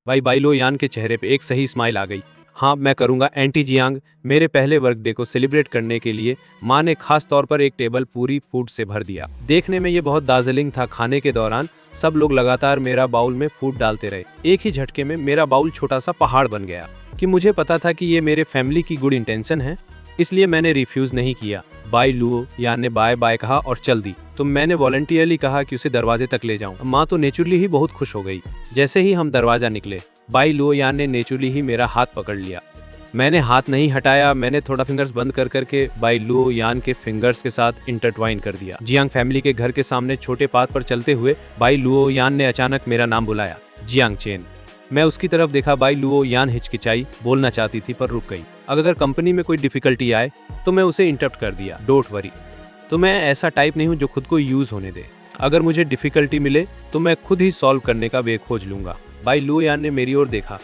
भाई बाइलो यान के चेहरे पे एक सही स्माइल आ गई। हाँ मैं करूँगा एंटी जियांग। मेरे पहले वर्क डे को सेलिब्रेट करने के लिए माँ ने खास तौर पर एक टेबल पूरी फूड से भर दिया। देखने में ये बहुत दार्जिलिंग था। खाने के दौरान सब लोग लगातार मेरा बाउल में फूड डालते रहे। एक ही झटके में मेरा बाउल छोटा सा पहाड़ बन गया। कि मुझे पता था कि ये मेरे फैमिली की गुड इंटेंशन है, इसलिए मैंने रिफ्यूज नहीं किया। बाई लुओ यान ने बाय बाय कहा और चल दी। तो मैंने वॉलंटियरली कहा कि उसे दरवाजे तक ले जाऊं। माँ तो नेचुरली ही बहुत खुश हो गई। जैसे ही हम दरवाजा निकले, बाई लुओ यान ने नेचुरली ही मेरा हाथ पकड़ लिया। मैंने हाथ नहीं हटाया, मैंने थोड़ा फिंगर्स बंद कर करके बाई लुओ यान के फिंगर्स के साथ इंटरट्वाइन कर दिया। जियांग फैमिली के घर के सामने छोटे पाथ पर चलते हुए बाई लुओ यान ने अचानक मेरा नाम बुलाया, जियांग चेन। मैं उसकी तरफ देखा। बाई लुओ यान हिचकिचाई, बोलना चाहती थी पर रुक गई। अगर कंपनी में कोई डिफिकल्टी आए तो मैं उसे इंटरप्ट कर दिया, डोंट वरी। तो मैं ऐसा टाइप नहीं हूँ जो खुद को यूज होने दे। अगर मुझे डिफिकल्टी मिले तो मैं खुद ही सॉल्व करने का वे खोज लूंगा। बाई लुओ यान ने मेरी ओर देखा।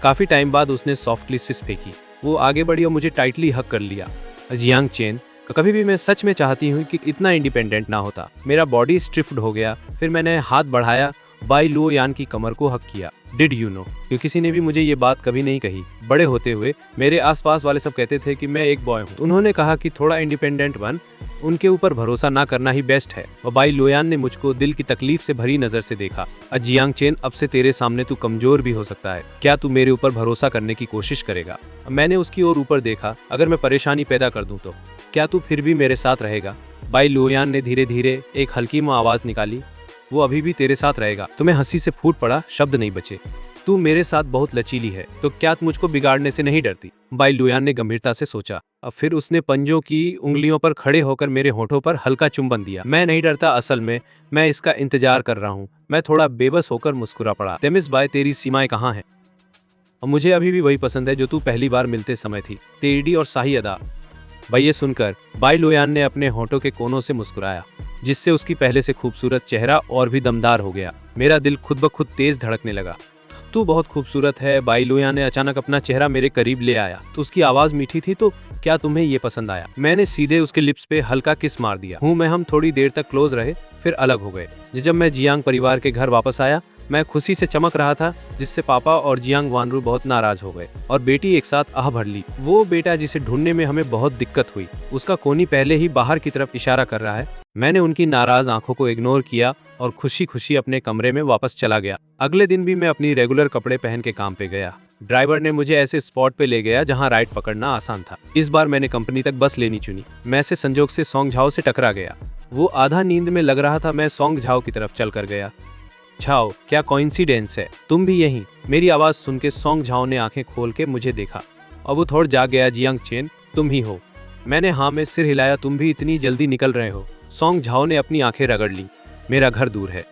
काफी टाइम बाद उसने सॉफ्टली सिस फेंकी। वो आगे बढ़ी और मुझे टाइटली हक कर लिया। जियांग चेन, कभी भी मैं सच में चाहती हूँ कि इतना इंडिपेंडेंट ना होता। मेरा बॉडी स्टिफ्ड हो गया। फिर मैंने हाथ बढ़ाया, बाई लुओ यान की कमर को हक किया। डिड यू नो, क्योंकि किसी ने भी मुझे ये बात कभी नहीं कही। बड़े होते हुए मेरे आसपास वाले सब कहते थे कि मैं एक बॉय हूँ। उन्होंने कहा कि थोड़ा इंडिपेंडेंट बन, उनके ऊपर भरोसा ना करना ही बेस्ट है। और बाई लोयान ने मुझको दिल की तकलीफ से भरी नजर से देखा। जियांग चेन, अब से तेरे सामने तू कमजोर भी हो सकता है। क्या तू मेरे ऊपर भरोसा करने की कोशिश करेगा? मैंने उसकी ओर ऊपर देखा। अगर मैं परेशानी पैदा कर दूं तो क्या तू फिर भी मेरे साथ रहेगा? बाई लोयान ने धीरे धीरे एक हल्की में आवाज निकाली, वो अभी भी तेरे साथ रहेगा। तुम्हें हंसी से फूट पड़ा, शब्द नहीं बचे। तू मेरे साथ बहुत लचीली है, तो क्या तू मुझको बिगाड़ने से नहीं डरती? बाई लुयान ने गंभीरता से सोचा। अब फिर उसने पंजों की उंगलियों पर खड़े होकर मेरे होठों पर हल्का चुंबन दिया। मैं नहीं डरता, असल में मैं इसका इंतजार कर रहा हूँ। मैं थोड़ा बेबस होकर मुस्कुरा पड़ा। तेमिस बाय, तेरी सीमाएं कहाँ हैं? और मुझे अभी भी वही पसंद है जो तू पहली बार मिलते समय थी, टेढ़ी और शाही अदा। भाई ये सुनकर बाई लोयान ने अपने होठों के कोनों से मुस्कुराया, जिससे उसकी पहले से खूबसूरत चेहरा और भी दमदार हो गया। मेरा दिल खुद ब खुद तेज धड़कने लगा। तू बहुत खूबसूरत है। बाई लोयान ने अचानक अपना चेहरा मेरे करीब ले आया। तो उसकी आवाज मीठी थी। तो क्या तुम्हें ये पसंद आया? मैंने सीधे उसके लिप्स पे हल्का किस मार दिया। हम थोड़ी देर तक क्लोज रहे, फिर अलग हो गए। जब मैं जियांग परिवार के घर वापस आया, मैं खुशी से चमक रहा था, जिससे पापा और जियांग वानरू बहुत नाराज हो गए और बेटी एक साथ आह भर ली। वो बेटा जिसे ढूंढने में हमें बहुत दिक्कत हुई, उसका कोनी पहले ही बाहर की तरफ इशारा कर रहा है। मैंने उनकी नाराज आंखों को इग्नोर किया और खुशी खुशी अपने कमरे में वापस चला गया। अगले दिन भी मैं अपनी रेगुलर कपड़े पहन के काम पे गया। ड्राइवर ने मुझे ऐसे स्पॉट पे ले गया जहां राइड पकड़ना आसान था। इस बार मैंने कंपनी तक बस लेनी चुनी। मैं से संजोग से सोंग झाओ से टकरा गया। वो आधा नींद में लग रहा था। मैं सोंग झाओ की तरफ चल कर गया। झाओ, क्या कोइंसिडेंस है, तुम भी यहीं? मेरी आवाज सुन के सोंग झाओ ने आंखें खोल के मुझे देखा और वो थोड़ा जाग गया। जियांग चेन, तुम ही हो? मैंने हाँ में सिर हिलाया। तुम भी इतनी जल्दी निकल रहे हो? सोंग झाओ ने अपनी आंखें रगड़ ली। मेरा घर दूर है।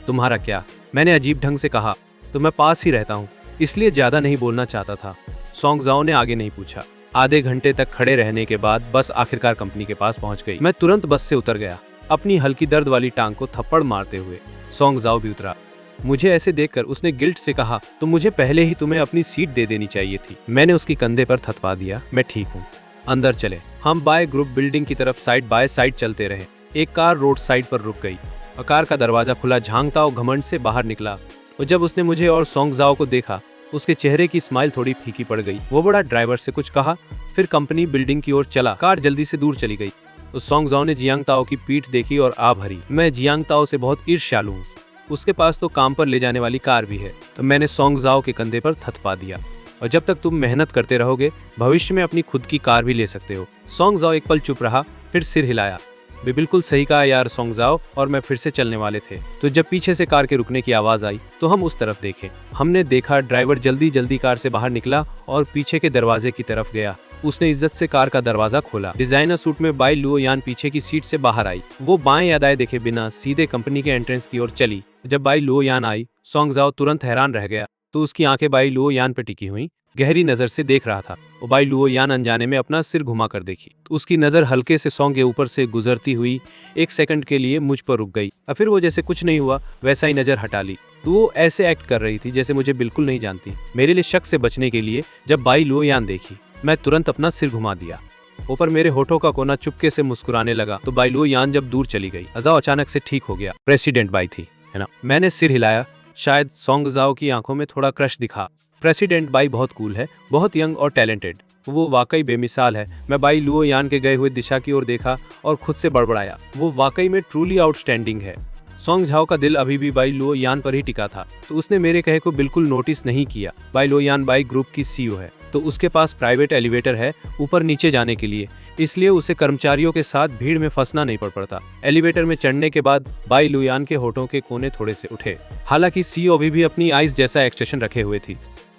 तुम्हारा क्या? मैंने अजीब ढंग से कहा। तो मैं पास ही रहता हूँ, इसलिए ज्यादा नहीं बोलना चाहता था। सोंग झाओ ने आगे नहीं पूछा। आधे घंटे तक खड़े रहने के बाद बस आखिरकार कंपनी के पास पहुंच गई। मैं तुरंत बस से उतर गया, अपनी हल्की दर्द वाली टांग को थप्पड़ मारते हुए। सोंग झाओ भी उतरा। मुझे ऐसे देखकर उसने गिल्ट से कहा, तो मुझे पहले ही तुम्हें अपनी सीट दे देनी चाहिए थी। मैंने उसकी कंधे पर थपथपा दिया। मैं ठीक हूँ, अंदर चले। हम बाय ग्रुप बिल्डिंग की तरफ साइड बाय साइड चलते रहे। एक कार रोड साइड पर रुक गई और कार का दरवाजा खुला। झांगता और घमंड से बाहर निकला और जब उसने मुझे और सोंग झाओ को देखा, उसके चेहरे की स्माइल थोड़ी फीकी पड़ गई। वो बड़ा ड्राइवर से कुछ कहा, फिर कंपनी बिल्डिंग की ओर चला। कार जल्दी से दूर चली गई। तो सोंग झाओ ने जियांग ताओ की पीठ देखी और आ भरी। मैं जियांग ताओ से बहुत ईर्ष्यालु हूँ। उसके पास तो काम पर ले जाने वाली कार भी है। तो मैंने सोंग झाओ के कंधे पर थपथपा दिया। और जब तक तुम मेहनत करते रहोगे, भविष्य में अपनी खुद की कार भी ले सकते हो। सोंग झाओ एक पल चुप रहा, फिर सिर हिलाया। वे बिल्कुल सही कहा यार सोंग झाओ। और मैं फिर से चलने वाले थे तो जब पीछे से कार के रुकने की आवाज आई तो हम उस तरफ देखे। हमने देखा ड्राइवर जल्दी जल्दी कार से बाहर निकला और पीछे के दरवाजे की तरफ गया। उसने इज्जत से कार का दरवाजा खोला। डिजाइनर सूट में बाई लुओ यान पीछे की सीट से बाहर आई। वो बाएं या दाएं देखे बिना सीधे कंपनी के एंट्रेंस की ओर चली। जब बाई लुओ यान आई, सोंग झाओ तुरंत हैरान रह गया। तो उसकी आंखें बाई लुओ यान पे टिकी हुई गहरी नजर से देख रहा था। वो बाई लुओ यान अनजाने में अपना सिर घुमा कर देखी। तो उसकी नजर हल्के से सोंग के ऊपर से गुजरती हुई एक सेकंड के लिए मुझ पर रुक गई और फिर वो जैसे कुछ नहीं हुआ वैसा ही नजर हटा ली। तो वो ऐसे एक्ट कर रही थी जैसे मुझे बिल्कुल नहीं जानती। मेरे लिए शक से बचने के लिए जब बाई लुओ यान देखी, मैं तुरंत अपना सिर घुमा दिया। ऊपर मेरे होठों का कोना चुपके से मुस्कुराने लगा। तो बाई लुओ यान जब दूर चली गई, अजाओ अचानक से ठीक हो गया। प्रेसिडेंट बाई थी, है ना? मैंने सिर हिलाया। शायद सोंग जाओ की आंखों में थोड़ा क्रश दिखा। प्रेसिडेंट बाई बहुत कूल है, बहुत यंग और टैलेंटेड। वो वाकई बेमिसाल है। मैं बाई लुओ यान के गए हुए दिशा की ओर देखा और खुद से बड़बड़ाया, वो वाकई में ट्रूली आउटस्टैंडिंग है। सोंग झाओ का दिल अभी भी बाई लुओ यान पर ही टिका था, तो उसने मेरे कहे को बिल्कुल नोटिस नहीं किया। बाई लुओ यान बाई ग्रुप की सीईओ है, तो उसके पास प्राइवेट एलिवेटर है ऊपर नीचे जाने के लिए, इसलिए उसे कर्मचारियों के साथ भीड़ में फंसना नहीं पड़ता। एलिवेटर में चढ़ने के बाद बाई लुयान के होठों के कोने थोड़े से उठे। हालांकि सीईओ अभी भी अपनी आइस जैसा एक्सप्रेशन रखे हुए थी।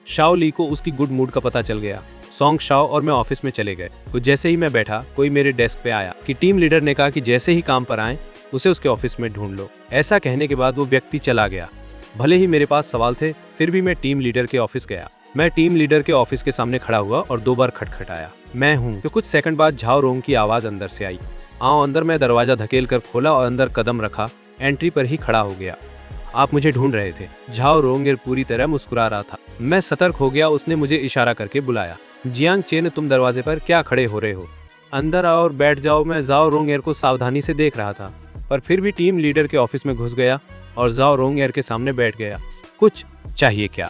शाओ ली को उसकी गुड मूड का पता चल गया। सोंग शाओ और मैं ऑफिस में चले गए। तो जैसे ही मैं बैठा, कोई मेरे डेस्क पे आया कि टीम लीडर ने कहा कि जैसे ही काम पर आए उसे उसके ऑफिस में ढूंढ लो। ऐसा कहने के बाद वो व्यक्ति चला गया। भले ही मेरे पास सवाल थे, फिर भी मैं टीम लीडर के ऑफिस गया। मैं टीम लीडर के ऑफिस के सामने खड़ा हुआ और 2 बार खटखटाया, मैं हूँ। तो कुछ सेकंड बाद झाओ रोंग की आवाज अंदर से आई, आओ अंदर। मैं दरवाजा धकेल कर खोला और अंदर कदम रखा, एंट्री पर ही खड़ा हो गया। आप मुझे ढूंढ रहे थे? झाओ रोंग पूरी तरह मुस्कुरा रहा था। मैं सतर्क हो गया। उसने मुझे इशारा करके बुलाया, जियांग चेन, तुम दरवाजे पर क्या खड़े हो रहे हो? अंदर आओ और बैठ जाओ। मैं झाओ रोंग को सावधानी से देख रहा था, पर फिर भी टीम लीडर के ऑफिस में घुस गया और झाओ रोंग के सामने बैठ गया। कुछ चाहिए क्या?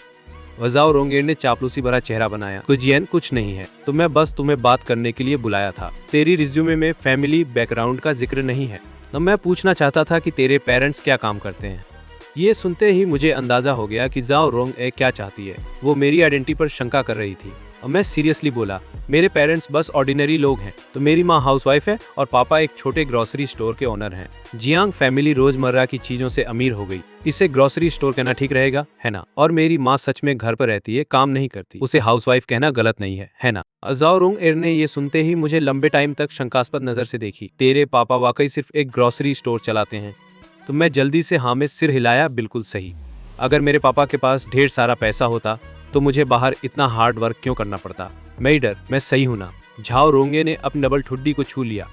वजाओ रोंगेर ने चापलूसी भरा चेहरा बनाया। कुजियन, कुछ नहीं है, तो मैं बस तुम्हें बात करने के लिए बुलाया था। तेरी रिज्यूमे में फैमिली बैकग्राउंड का जिक्र नहीं है, तो मैं पूछना चाहता था कि तेरे पेरेंट्स क्या काम करते हैं। ये सुनते ही मुझे अंदाजा हो गया कि जाओ रोंग क्या चाहती है। वो मेरी आइडेंटिटी पर शंका कर रही थी और मैं सीरियसली बोला, मेरे पेरेंट्स बस ऑर्डिनरी लोग हैं। तो मेरी माँ हाउसवाइफ है और पापा एक छोटे ग्रोसरी स्टोर के ओनर हैं। जियांग फैमिली रोजमर्रा की चीजों से अमीर हो गई, इसे ग्रोसरी स्टोर कहना ठीक रहेगा, है ना? और मेरी माँ सच में घर पर रहती है, काम नहीं करती, उसे हाउसवाइफ कहना गलत नहीं है ना? जाओ रोंग ने ये सुनते ही मुझे लंबे टाइम तक शंकास्पद नजर से देखी। तेरे पापा वाकई सिर्फ एक ग्रोसरी स्टोर चलाते हैं? तो मैं जल्दी से हाँ में सिर हिलाया, बिल्कुल सही। अगर मेरे पापा के पास ढेर सारा पैसा होता तो मुझे बाहर इतना हार्ड वर्क क्यों करना पड़ता? मैं सही हूं ना? झाओ रोंगे ने अपनी डबल ठुड्डी को छू लिया।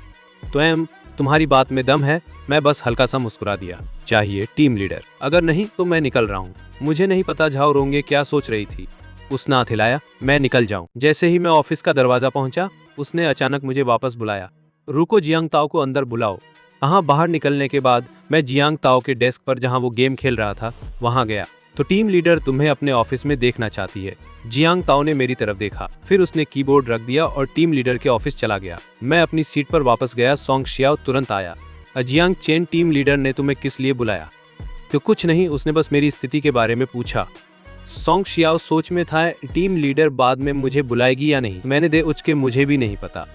तो तुम्हारी बात में दम है? मैं बस हल्का सा मुस्कुरा दिया। चाहिए टीम लीडर? अगर नहीं तो मैं निकल रहा हूँ। मुझे नहीं पता झाओ रोंगे क्या सोच रही थी। उसने हाथ हिलाया, मैं निकल जाऊं। जैसे ही मैं ऑफिस का दरवाजा पहुंचा, उसने अचानक मुझे वापस बुलाया, रुको, जियांग ताओ को अंदर बुलाओ। बाहर निकलने के बाद मैं जियांग ताओ के डेस्क पर, जहां वो गेम खेल रहा था, वहां गया। तो टीम लीडर तुम्हें अपने ऑफिस में देखना चाहती है। जियांग ताओ ने मेरी तरफ देखा, फिर उसने कीबोर्ड रख दिया और टीम लीडर के ऑफिस चला गया। मैं अपनी सीट पर वापस गया। सोंग शियाओ तुरंत आया। जियांग चेन, टीम लीडर ने तुम्हें किस लिए बुलाया? तो कुछ नहीं, उसने बस मेरी स्थिति के बारे में पूछा। सोंग शियाओ सोच में था, टीम लीडर बाद में मुझे बुलाएगी या नहीं। मैंने दे उच के मुझे भी नहीं पता।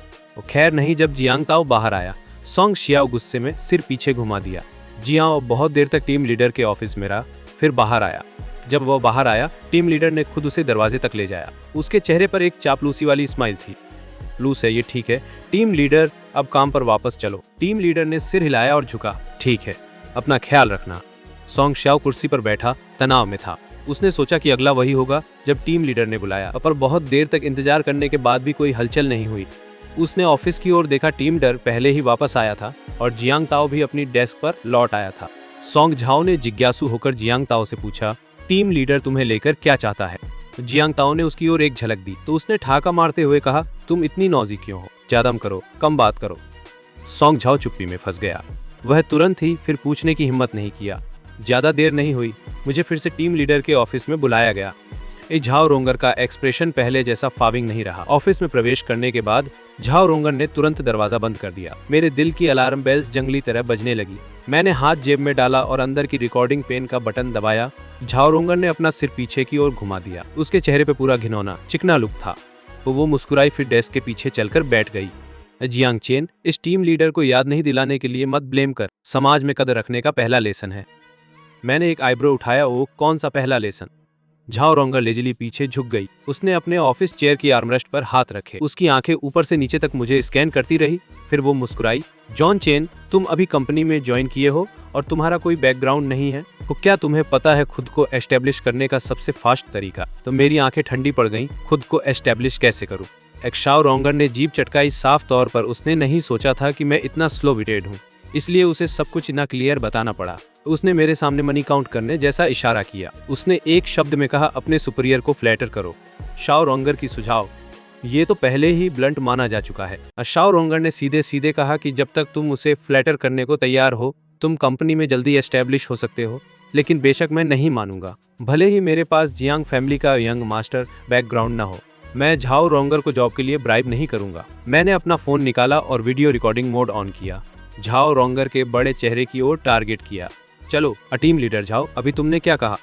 खैर नहीं, जब जियांग ताओ बाहर आया, सोंग शियाओ गुस्से में सिर पीछे घुमा दिया। जियांग बहुत देर तक टीम लीडर के ऑफिस में रहा, फिर बाहर आया। जब वह बाहर आया, टीम लीडर ने खुद उसे दरवाजे तक ले जाया। उसके चेहरे पर एक चापलूसी वाली स्माइल थी। लूस है ये, ठीक है टीम लीडर, अब काम पर वापस चलो। टीम लीडर ने सिर हिलाया और झुका। ठीक है, अपना ख्याल रखना। सोंग शियाओ कुर्सी पर बैठा तनाव में था। उसने सोचा कि अगला वही होगा जब टीम लीडर ने बुलाया, पर बहुत देर तक इंतजार करने के बाद भी कोई हलचल नहीं हुई। उसने ऑफिस की ओर देखा। टीम लीडर पहले ही वापस आया था और जियांग ताओ भी अपनी डेस्क पर लौट आया था। सोंग झाओ ने जिज्ञासु होकर जियांग ताओ से पूछा, टीम लीडर तुम्हें लेकर क्या चाहता है? जियांग ताओ ने उसकी ओर एक झलक दी, तो उसने ठाका मारते हुए कहा, तुम इतनी नौजी क्यों हो? ज्यादा करो, कम बात करो। सोंग झाओ चुप्पी में फंस गया। वह तुरंत ही फिर पूछने की हिम्मत नहीं किया। ज्यादा देर नहीं हुई, मुझे फिर से टीम लीडर के ऑफिस में बुलाया गया। झाओ रोंगर का एक्सप्रेशन पहले जैसा फाविंग नहीं रहा। ऑफिस में प्रवेश करने के बाद झाओ रोंगर ने तुरंत दरवाजा बंद कर दिया। मेरे दिल की अलार्म बेल्स जंगली तरह बजने लगी। मैंने हाथ जेब में डाला और अंदर की रिकॉर्डिंग पेन का बटन दबाया। झाओ रोंगर ने अपना सिर पीछे की ओर घुमा दिया। उसके चेहरे पे पूरा घिनौना, चिकना लुक था। तो वो मुस्कुराई, फिर डेस्क के पीछे चलकर बैठ गई। जियांग चेन, इस टीम लीडर को याद नहीं दिलाने के लिए मत ब्लेम कर। समाज में कदर रखने का पहला लेसन है। मैंने एक आईब्रो उठाया। ओ, कौन सा पहला लेसन? झाओ रोंगर लेजली पीछे झुक गई। उसने अपने ऑफिस चेयर की आर्मरेस्ट पर हाथ रखे। उसकी आंखें ऊपर से नीचे तक मुझे स्कैन करती रही। फिर वो मुस्कुराई। जॉन चेन, तुम अभी कंपनी में ज्वाइन किए हो और तुम्हारा कोई बैकग्राउंड नहीं है, तो क्या तुम्हें पता है खुद को एस्टेब्लिश करने का सबसे फास्ट तरीका? तो मेरी आंखें ठंडी पड़ गईं। खुद को एस्टेब्लिश कैसे करूं? झाओ रोंगर ने जीभ चटकाई। साफ तौर पर उसने नहीं सोचा था कि मैं इतना स्लो विटेड हूँ, इसलिए उसे सब कुछ इतना क्लियर बताना पड़ा। उसने मेरे सामने मनी काउंट करने जैसा इशारा किया। उसने एक शब्द में कहा, अपने सुपीरियर को फ्लैटर करो। झाओ रोंगर की सुझाव, ये तो पहले ही ब्लंट माना जा चुका है। झाओ रोंगर ने सीधे सीधे कहा कि जब तक तुम उसे फ्लैटर करने को तैयार हो, तुम कंपनी में जल्दी एस्टेब्लिश हो सकते हो। लेकिन बेशक मैं नहीं मानूंगा, भले ही मेरे पास जियांग फैमिली का यंग मास्टर बैकग्राउंड न हो। मैं झाओ रोंगर को जॉब के लिए ब्राइब नहीं करूंगा। मैंने अपना फोन निकाला और वीडियो रिकॉर्डिंग मोड ऑन किया। झाओ रोंगर के बड़े चेहरे की ओर टारगेट किया। चलो टीम लीडर झाओ, अभी तुमने क्या कहा?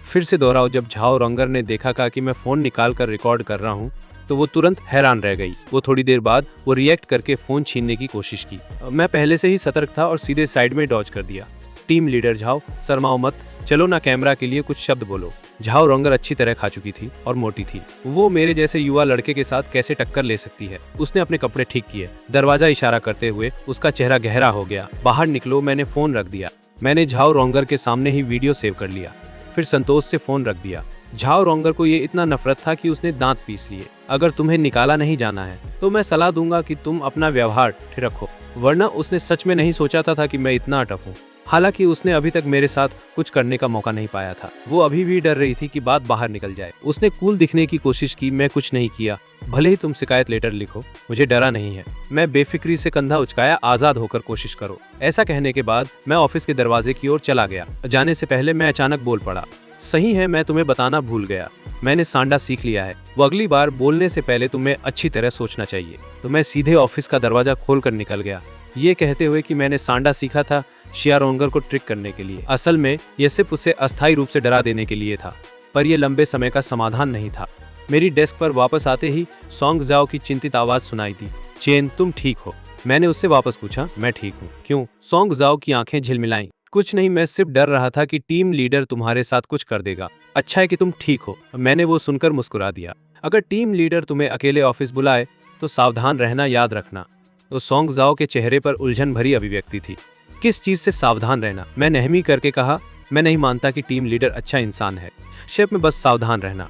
फिर से दोहराओ। जब झाओ रोंगर ने देखा कि मैं फोन निकाल कर रिकॉर्ड कर रहा हूँ तो वो तुरंत हैरान रह गई। वो थोड़ी देर बाद वो रिएक्ट करके फोन छीनने की कोशिश की। मैं पहले से ही सतर्क था और सीधे साइड में डॉज कर दिया। टीम लीडर झाओ, शर्माओ मत, चलो ना कैमरा के लिए कुछ शब्द बोलो। झाओ रोंगर अच्छी तरह खा चुकी थी और मोटी थी। वो मेरे जैसे युवा लड़के के साथ कैसे टक्कर ले सकती है? उसने अपने कपड़े ठीक किए, दरवाजा इशारा करते हुए उसका चेहरा गहरा हो गया। बाहर निकलो। मैंने फोन रख दिया। मैंने झाओ रोंगर के सामने ही वीडियो सेव कर लिया, फिर संतोष से फोन रख दिया। झाओ रोंगर को ये इतना नफरत था कि उसने दांत पीस लिए। अगर तुम्हें निकाला नहीं जाना है तो मैं सलाह दूंगा कि तुम अपना व्यवहार ठीक रखो, वरना उसने सच में नहीं सोचा था कि मैं इतना टफ हूँ। हालांकि उसने अभी तक मेरे साथ कुछ करने का मौका नहीं पाया था। वो अभी भी डर रही थी कि बात बाहर निकल जाए। उसने कूल दिखने की कोशिश की। मैं कुछ नहीं किया, भले ही तुम शिकायत लेटर लिखो, मुझे डरा नहीं है। मैं बेफिक्री से कंधा उचकाया। आजाद होकर कोशिश करो। ऐसा कहने के बाद मैं ऑफिस के दरवाजे की ओर चला गया। जाने से पहले मैं अचानक बोल पड़ा, सही है, मैं तुम्हें बताना भूल गया। मैंने सांडा सीख लिया है। वो अगली बार बोलने से पहले तुम्हें अच्छी तरह सोचना चाहिए। तो मैं सीधे ऑफिस का दरवाजा खोलकर निकल गया, ये कहते हुए कि मैंने सांडा सीखा था शिया रोंगर को ट्रिक करने के लिए। असल में यह सिर्फ उसे अस्थायी रूप से डरा देने के लिए था, पर यह लंबे समय का समाधान नहीं था। मेरी डेस्क पर वापस आते ही सोंग जाओ की चिंतित आवाज सुनाई दी। चेन, तुम ठीक हो? मैंने उससे वापस पूछा। मैं ठीक हूँ। क्यों? सोंग जाओ की आंखें झिलमिलाईं। कुछ नहीं, मैं सिर्फ डर रहा था कि टीम लीडर तुम्हारे साथ कुछ कर देगा। अच्छा है कि तुम ठीक हो। मैंने वो सुनकर मुस्कुरा दिया। अगर टीम लीडर तुम्हें अकेले ऑफिस बुलाए तो सावधान रहना, याद रखना। तो सोंग जाओ के चेहरे पर उलझन भरी अभिव्यक्ति थी। किस चीज से सावधान रहना? मैं नहमी करके कहा। मैं नहीं मानता कि टीम लीडर अच्छा इंसान है। शेफ में बस सावधान रहना,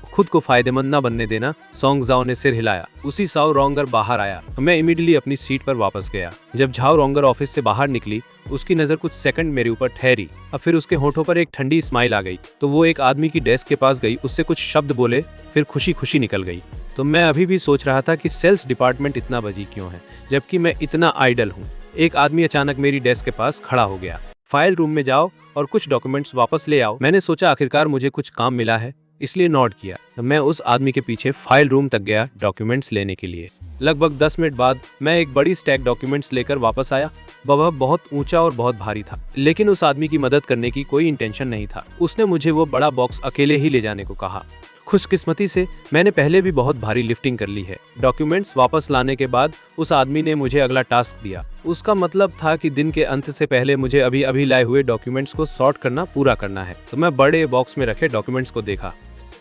खुद को फायदेमंद न बनने देना। सोंग जाओ ने सिर हिलाया। उसी झाओ रोंगर बाहर आया। मैं इमीडिएटली अपनी सीट पर वापस गया। जब झाओ रोंगर ऑफिस से बाहर निकली, उसकी नजर कुछ सेकंड मेरे ऊपर ठहरी। अब फिर उसके होठों पर एक ठंडी स्माइल आ गई। तो वो एक आदमी की डेस्क के पास गई, उससे कुछ शब्द बोले, फिर खुशी खुशी निकल गई। तो मैं अभी भी सोच रहा था कि सेल्स डिपार्टमेंट इतना बजी क्यों है, जबकि मैं इतना आइडल हूँ। एक आदमी अचानक मेरी डेस्क के पास खड़ा हो गया। फाइल रूम में जाओ और कुछ डॉक्यूमेंट्स वापस ले आओ। मैंने सोचा आखिरकार मुझे कुछ काम मिला है, इसलिए नोट किया। मैं उस आदमी के पीछे फाइल रूम तक गया डॉक्यूमेंट्स लेने के लिए। लगभग 10 मिनट बाद मैं एक बड़ी स्टैक डॉक्यूमेंट्स लेकर वापस आया। वह बहुत ऊंचा और बहुत भारी था, लेकिन उस आदमी की मदद करने की कोई इंटेंशन नहीं था। उसने मुझे वो बड़ा बॉक्स अकेले ही ले जाने को कहा। खुशकिस्मती से मैंने पहले भी बहुत भारी लिफ्टिंग कर ली है। डॉक्यूमेंट्स वापस लाने के बाद उस आदमी ने मुझे अगला टास्क दिया। उसका मतलब था कि दिन के अंत से पहले मुझे अभी लाए हुए डॉक्यूमेंट्स को सॉर्ट करना पूरा करना है। तो मैं बड़े बॉक्स में रखे डॉक्यूमेंट्स को देखा,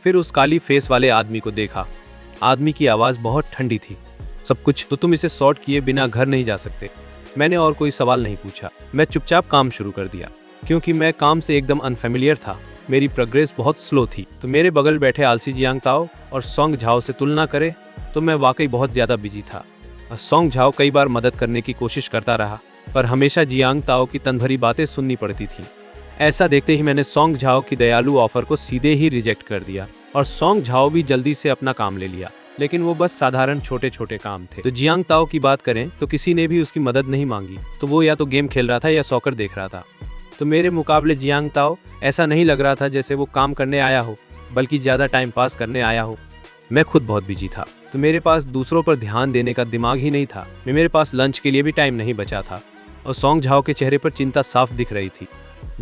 फिर उस काली फेस वाले आदमी को देखा। आदमी की आवाज बहुत ठंडी थी। सब कुछ? तो तुम इसे सॉर्ट किए बिना घर नहीं जा सकते? मैंने और कोई सवाल नहीं पूछा। मैं चुपचाप काम शुरू कर दिया, क्योंकि मैं काम से एकदम अनफेमिलियर था। मेरी प्रोग्रेस बहुत स्लो थी। तो मेरे बगल बैठे आलसी जियांग ताओ और सोंग झाओ से तुलना करे तो मैं वाकई बहुत ज्यादा बिजी था। सोंग झाओ कई बार मदद करने की कोशिश करता रहा, पर हमेशा जियांग ताओ की तनभरी बातें सुननी पड़ती थी। ऐसा देखते ही मैंने सोंग झाओ की दयालु ऑफर को सीधे ही रिजेक्ट कर दिया और सोंग झाओ भी जल्दी से अपना काम ले लिया। लेकिन वो बस साधारण छोटे छोटे काम थे। तो जियांग ताओ की बात करें तो किसी ने भी उसकी मदद नहीं मांगी। तो वो या तो गेम खेल रहा था या सॉकर देख रहा था। तो मेरे मुकाबले जियांग ताओ ऐसा नहीं लग रहा था जैसे वो काम करने आया हो, बल्कि ज्यादा टाइम पास करने आया हो। मैं खुद बहुत बिजी था, तो मेरे पास दूसरों पर ध्यान देने का दिमाग ही नहीं था। मेरे पास लंच के लिए भी टाइम नहीं बचा था और सोंग झाओ के चेहरे पर चिंता साफ दिख रही थी।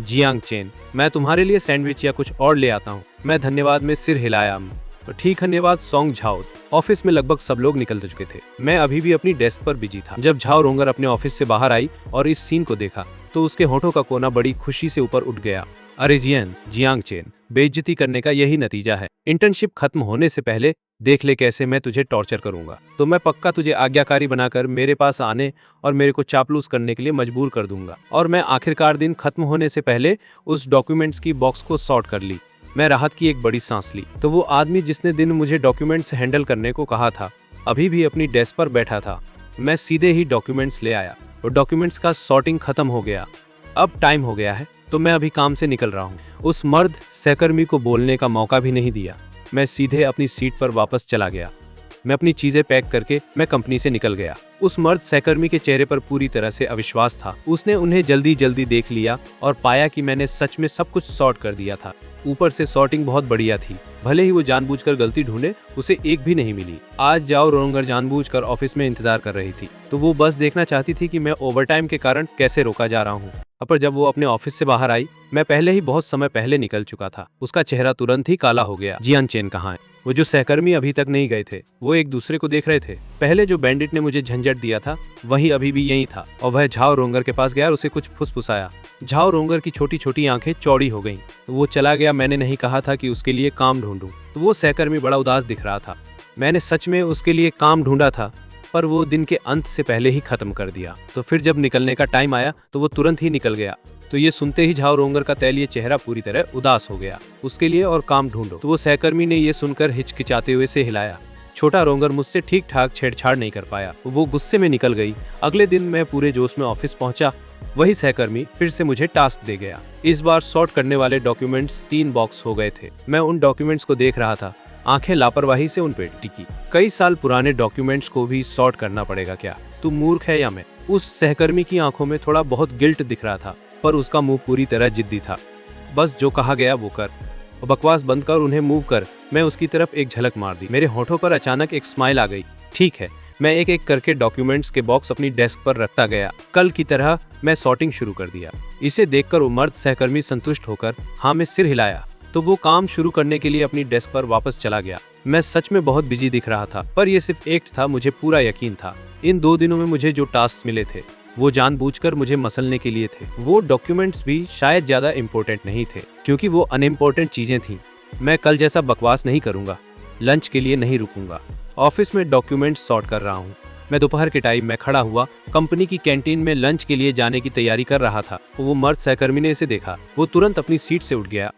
जियांग चेन, मैं तुम्हारे लिए सैंडविच या कुछ और ले आता हूँ। मैं धन्यवाद में सिर हिलाया। तो ठीक धन्यवाद सोंग झाओ। ऑफिस में लगभग सब लोग निकल चुके थे। मैं अभी भी अपनी डेस्क पर बिजी था। जब झाओ रोंगर अपने ऑफिस से बाहर आई और इस सीन को देखा तो उसके होठों का कोना बड़ी खुशी से ऊपर उठ गया। अरे जियांग चेन, बेइज्जती करने का यही नतीजा है। इंटर्नशिप खत्म होने से पहले देख ले कैसे मैं तुझे टॉर्चर करूंगा। तो मैं पक्का तुझे आज्ञाकारी बनाकर मेरे पास आने और मेरे को चापलूस करने के लिए मजबूर कर दूंगा। और मैं आखिरकार दिन खत्म होने से पहले उस डॉक्यूमेंट्स की बॉक्स को सॉर्ट कर ली। मैं राहत की एक बड़ी सांस ली। तो वो आदमी जिसने दिन मुझे डॉक्यूमेंट्स हैंडल करने को कहा था अभी भी अपनी डेस्क पर बैठा था। मैं सीधे ही डॉक्यूमेंट्स ले आया और डॉक्यूमेंट्स का सॉर्टिंग खत्म हो गया। अब टाइम हो गया है, तो मैं अभी काम से निकल रहा हूँ। उस मर्द सहकर्मी को बोलने का मौका भी नहीं दिया। मैं सीधे अपनी सीट पर वापस चला गया। मैं अपनी चीजें पैक करके मैं कंपनी से निकल गया। उस मर्द सहकर्मी के चेहरे पर पूरी तरह से अविश्वास था। उसने उन्हें जल्दी जल्दी देख लिया और पाया कि मैंने सच में सब कुछ सॉर्ट कर दिया था। ऊपर से सॉर्टिंग बहुत बढ़िया थी। भले ही वो जानबूझकर गलती ढूंढे, उसे एक भी नहीं मिली। आज जाओ रोंगर जानबूझकर ऑफिस में इंतजार कर रही थी, तो वो बस देखना चाहती थी कि मैं ओवरटाइम के कारण कैसे रोका जा रहा हूँ। पर जब वो अपने ऑफिस से बाहर आई, मैं पहले ही बहुत समय पहले निकल चुका था। उसका चेहरा तुरंत ही काला हो गया। जियान चेन कहाँ है? वो जो सहकर्मी अभी तक नहीं गए थे, वो एक दूसरे को देख रहे थे। पहले जो बैंडिट ने मुझे झंझट दिया था, वही अभी भी यही था, और वह झाओ रोंगर के पास गया और उसे कुछ फुसफुसाया। झाओ रोंगर की छोटी छोटी आंखें चौड़ी हो गईं। वो चला गया। मैंने नहीं कहा था कि उसके लिए काम ढूंढूं। तो वो सहकर्मी बड़ा उदास दिख रहा था। मैंने सच में उसके लिए काम ढूंढा था, पर वो दिन के अंत से पहले ही खत्म कर दिया। तो फिर जब निकलने का टाइम आया तो वो तुरंत ही निकल गया। तो ये सुनते ही झाओ रोंगर का तैलीय चेहरा पूरी तरह उदास हो गया। उसके लिए और काम ढूंढो। तो वो सहकर्मी ने ये सुनकर हिचकिचाते हुए से हिलाया। छोटा रोंगर मुझसे ठीक ठाक छेड़छाड़ नहीं कर पाया। वो गुस्से में निकल गई। अगले दिन मैं पूरे जोश में ऑफिस पहुंचा। वही सहकर्मी फिर से मुझे टास्क दे गया। इस बार सॉर्ट करने वाले डॉक्यूमेंट्स 3 बॉक्स हो गए थे। मैं उन डॉक्यूमेंट्स को देख रहा था। आंखें लापरवाही से उन पे टिकी। कई साल पुराने डॉक्यूमेंट्स को भी सॉर्ट करना पड़ेगा क्या? तू मूर्ख है या मैं? उस सहकर्मी की आंखों में थोड़ा बहुत गिल्ट दिख रहा था, पर उसका मुंह पूरी तरह जिद्दी था। बस जो कहा गया वो कर, और बकवास बंद कर, उन्हें मूव कर। मैं उसकी तरफ एक झलक मार दी। मेरे होठों पर अचानक एक स्माइल आ गई। ठीक है। मैं एक एक करके डॉक्यूमेंट्स के बॉक्स अपनी डेस्क पर रखता गया। कल की तरह मैं सॉर्टिंग शुरू कर दिया। इसे देखकर वो मर्द सहकर्मी संतुष्ट होकर हाँ में सिर हिलाया। तो वो काम शुरू करने के लिए अपनी डेस्क पर वापस चला गया। मैं सच में बहुत बिजी दिख रहा था, पर यह सिर्फ एक्ट था। मुझे पूरा यकीन था इन 2 दिनों में मुझे जो टास्क मिले थे, वो जानबूझकर मुझे मसलने के लिए थे। वो डॉक्यूमेंट्स भी शायद ज्यादा इम्पोर्टेंट नहीं थे, क्योंकि वो अनइम्पोर्टेंट चीजें थीं। मैं कल जैसा बकवास नहीं करूंगा। लंच के लिए नहीं रुकूंगा। ऑफिस में डॉक्यूमेंट्स सॉर्ट कर रहा हूँ। मैं दोपहर के टाइम में खड़ा हुआ कंपनी की कैंटीन में लंच के लिए जाने की तैयारी कर रहा था। वो मर्द सहकर्मी ने इसे देखा। वो तुरंत अपनी सीट से उठ गया।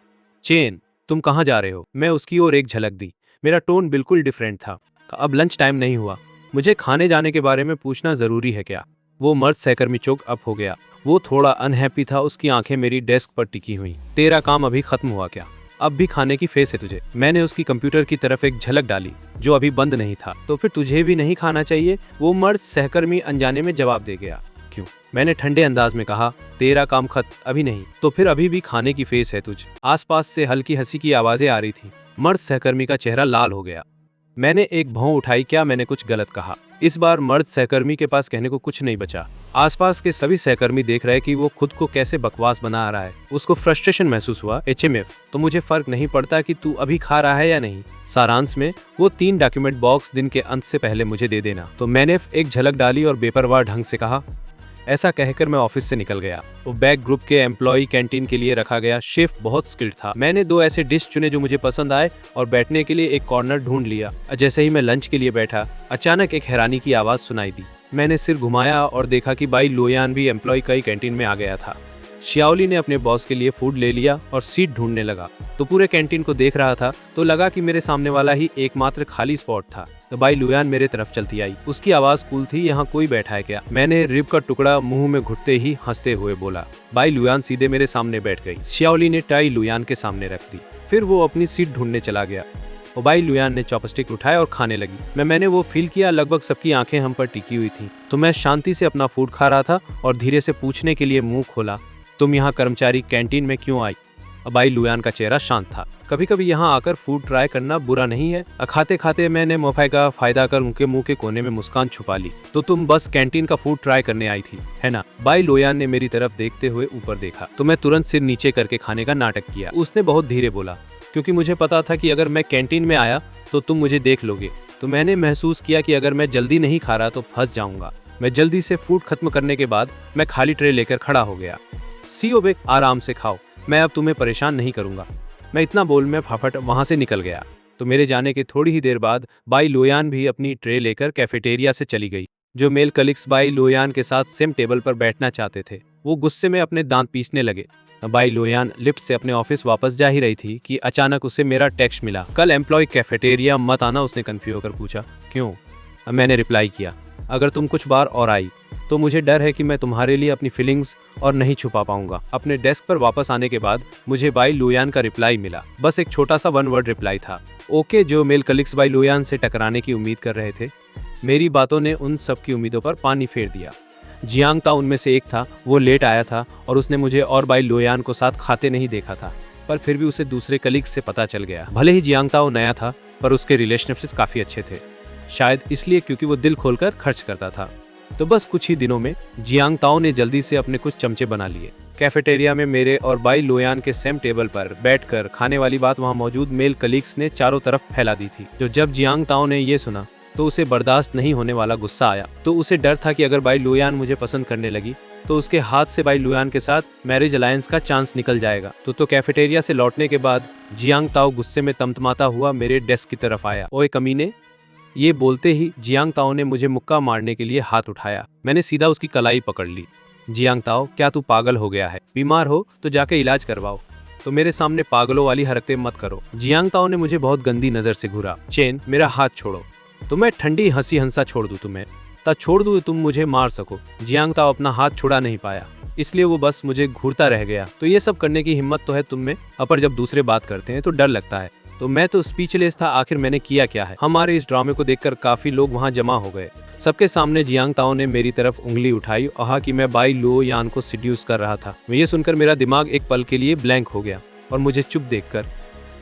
चेन, तुम कहाँ जा रहे हो? मैं उसकी ओर एक झलक दी। मेरा टोन बिल्कुल डिफरेंट था। अब लंच टाइम नहीं हुआ। मुझे खाने जाने के बारे में पूछना जरूरी है क्या? वो मर्द सहकर्मी चौक अप हो गया। वो थोड़ा अनहैप्पी था। उसकी आंखें मेरी डेस्क पर टिकी हुई। तेरा काम अभी खत्म हुआ क्या? अब भी खाने की फेस है तुझे? मैंने उसकी कंप्यूटर की तरफ एक झलक डाली, जो अभी बंद नहीं था। तो फिर तुझे भी नहीं खाना चाहिए? वो मर्द सहकर्मी अनजाने में जवाब दे गया। क्यों? मैंने ठंडे अंदाज में कहा। तेरा काम खत्म? अभी नहीं। तो फिर अभी भी खाने की फेस है तुझ? आसपास से हल्की हंसी की आवाजें आ रही थी। मर्द सहकर्मी का चेहरा लाल हो गया। मैंने एक भौं उठाई। क्या मैंने कुछ गलत कहा? इस बार मर्द सहकर्मी के पास कहने को कुछ नहीं बचा। आसपास के सभी सहकर्मी देख रहे कि वो खुद को कैसे बकवास बना रहा है। उसको फ्रस्ट्रेशन महसूस हुआ। HMF, तो मुझे फर्क नहीं पड़ता कि तू अभी खा रहा है या नहीं। सारांश में वो 3 डॉक्यूमेंट बॉक्स दिन के अंत से पहले मुझे दे देना। तो मैंने एक झलक डाली और बेपरवाह ढंग से कहा। ऐसा कहकर मैं ऑफिस से निकल गया। वो बैक ग्रुप के एम्प्लॉय कैंटीन के लिए रखा गया। शेफ बहुत स्किल्ड था। मैंने 2 ऐसे डिश चुने जो मुझे पसंद आए और बैठने के लिए एक कॉर्नर ढूंढ लिया। जैसे ही मैं लंच के लिए बैठा, अचानक एक हैरानी की आवाज सुनाई दी। मैंने सिर घुमाया और देखा कि बाई लोयान भी एम्प्लॉय कई कैंटीन में आ गया था। श्याओली ने अपने बॉस के लिए फूड ले लिया और सीट ढूंढने लगा। तो पूरे कैंटीन को देख रहा था, तो लगा कि मेरे सामने वाला ही एकमात्र खाली स्पॉट था। तो बाई लुयान मेरे तरफ चलती आई। उसकी आवाज कूल थी। यहाँ कोई बैठा है क्या? मैंने रिब का टुकड़ा मुंह में घुटते ही हंसते हुए बोला। बाई लुयान सीधे मेरे सामने बैठ गई। श्याओली ने टाई लुयान के सामने रख दी। फिर वो अपनी सीट ढूंढने चला गया। और बाई लुयान ने चॉपस्टिक उठाया और खाने लगी। मैंने वो फील किया लगभग सबकी आंखें हम पर टिकी हुई थी। तो मैं शांति से अपना फूड खा रहा था और धीरे से पूछने के लिए मुंह खोला, तुम यहाँ कर्मचारी कैंटीन में क्यों आई? बाई लुयान का चेहरा शांत था। कभी कभी यहाँ आकर फूड ट्राई करना बुरा नहीं है। खाते खाते मैंने मौके का फायदा कर उनके मुंह के कोने में मुस्कान छुपा ली। तो तुम बस कैंटीन का फूड ट्राई करने आई थी, है ना? बाई लुयान ने मेरी तरफ देखते हुए ऊपर देखा। तो मैं तुरंत सिर नीचे करके खाने का नाटक किया। उसने बहुत धीरे बोला, क्योंकि मुझे पता था कि अगर मैं कैंटीन में आया तो तुम मुझे देख लोगे। तो मैंने महसूस किया कि अगर मैं जल्दी नहीं खा रहा तो फंस जाऊंगा। मैं जल्दी से फूड खत्म करने के बाद मैं खाली ट्रे लेकर खड़ा हो गया। सीओ बेक, आराम से खाओ, मैं अब तुम्हें परेशान नहीं करूंगा। मैं इतना बोल मैं फाफट वहां से निकल गया। तो मेरे जाने के थोड़ी ही देर बाद बाई लोयान भी अपनी ट्रे लेकर कैफेटेरिया से चली गई। जो मेल कलीग्स बाई लोयान के साथ सेम टेबल पर बैठना चाहते थे, वो गुस्से में अपने दांत पीसने लगे। बाई लोयान लिफ्ट से अपने ऑफिस वापस जा ही रही थी कि अचानक उसे मेरा टेक्स्ट मिला, कल एम्प्लॉय कैफेटेरिया मत आना। उसने कंफ्यूज होकर पूछा, क्यों? मैंने रिप्लाई किया, अगर तुम कुछ बार और आई तो मुझे डर है कि मैं तुम्हारे लिए अपनी फीलिंग्स और नहीं छुपा पाऊंगा। अपने डेस्क पर वापस आने के बाद मुझे बाई लुयान का रिप्लाई मिला। बस एक छोटा सा 1 वर्ड रिप्लाई था, ओके। जो मेल कलीग्स बाई लुयान से टकराने की उम्मीद कर रहे थे, मेरी बातों ने उन सब की उम्मीदों पर पानी फेर दिया। जियांग ताओ उनमें से एक था। वो लेट आया था और उसने मुझे और बाई लुयान को साथ खाते नहीं देखा था, पर फिर भी उसे दूसरे कलीग्स से पता चल गया। भले ही जियांग ताओ नया था, पर उसके रिलेशनशिप्स काफी अच्छे थे, शायद इसलिए क्योंकि वो दिल खोलकर खर्च करता था। तो बस कुछ ही दिनों में जियांग ताओ ने जल्दी से अपने कुछ चमचे बना लिए। कैफेटेरिया में मेरे और बाई लुयान के सेम टेबल पर बैठकर खाने वाली बात वहां मौजूद मेल कलीग्स ने चारों तरफ फैला दी थी। तो जब जियांग ताओ ने ये सुना तो उसे बर्दाश्त नहीं होने वाला गुस्सा आया। तो उसे डर था कि अगर बाई लुयान मुझे पसंद करने लगी तो उसके हाथ से बाई लुयान के साथ मैरिज अलायंस का चांस निकल जाएगा। तो कैफेटेरिया से लौटने के बाद जियांग ताओ गुस्से में तमतमाता हुआ मेरे डेस्क की तरफ आया। ओए कमीने, ये बोलते ही जियांग ताओ ने मुझे मुक्का मारने के लिए हाथ उठाया। मैंने सीधा उसकी कलाई पकड़ ली। जियांग ताओ, क्या तू पागल हो गया है? बीमार हो तो जाके इलाज करवाओ, तो मेरे सामने पागलों वाली हरकतें मत करो। जियांग ताओ ने मुझे बहुत गंदी नजर से घूरा। चेन, मेरा हाथ छोड़ो, तो मैं ठंडी हंसी हंसा छोड़ दूं तुम्हें, तब छोड़ दूं तुम मुझे मार सको। जियांग ताओ अपना हाथ छुड़ा नहीं पाया, इसलिए वो बस मुझे घूरता रह गया। तो ये सब करने की हिम्मत तो है तुम में, पर जब दूसरे बात करते हैं तो डर लगता है। तो मैं तो स्पीचलेस था, आखिर मैंने किया क्या है। हमारे इस ड्रामे को देखकर काफी लोग वहाँ जमा हो गए। सबके सामने जियांग ताओ ने मेरी तरफ उंगली उठाई और कहा कि मैं बाई लुयान को सिड्यूस कर रहा था। ये सुनकर मेरा दिमाग एक पल के लिए ब्लैंक हो गया और मुझे चुप देखकर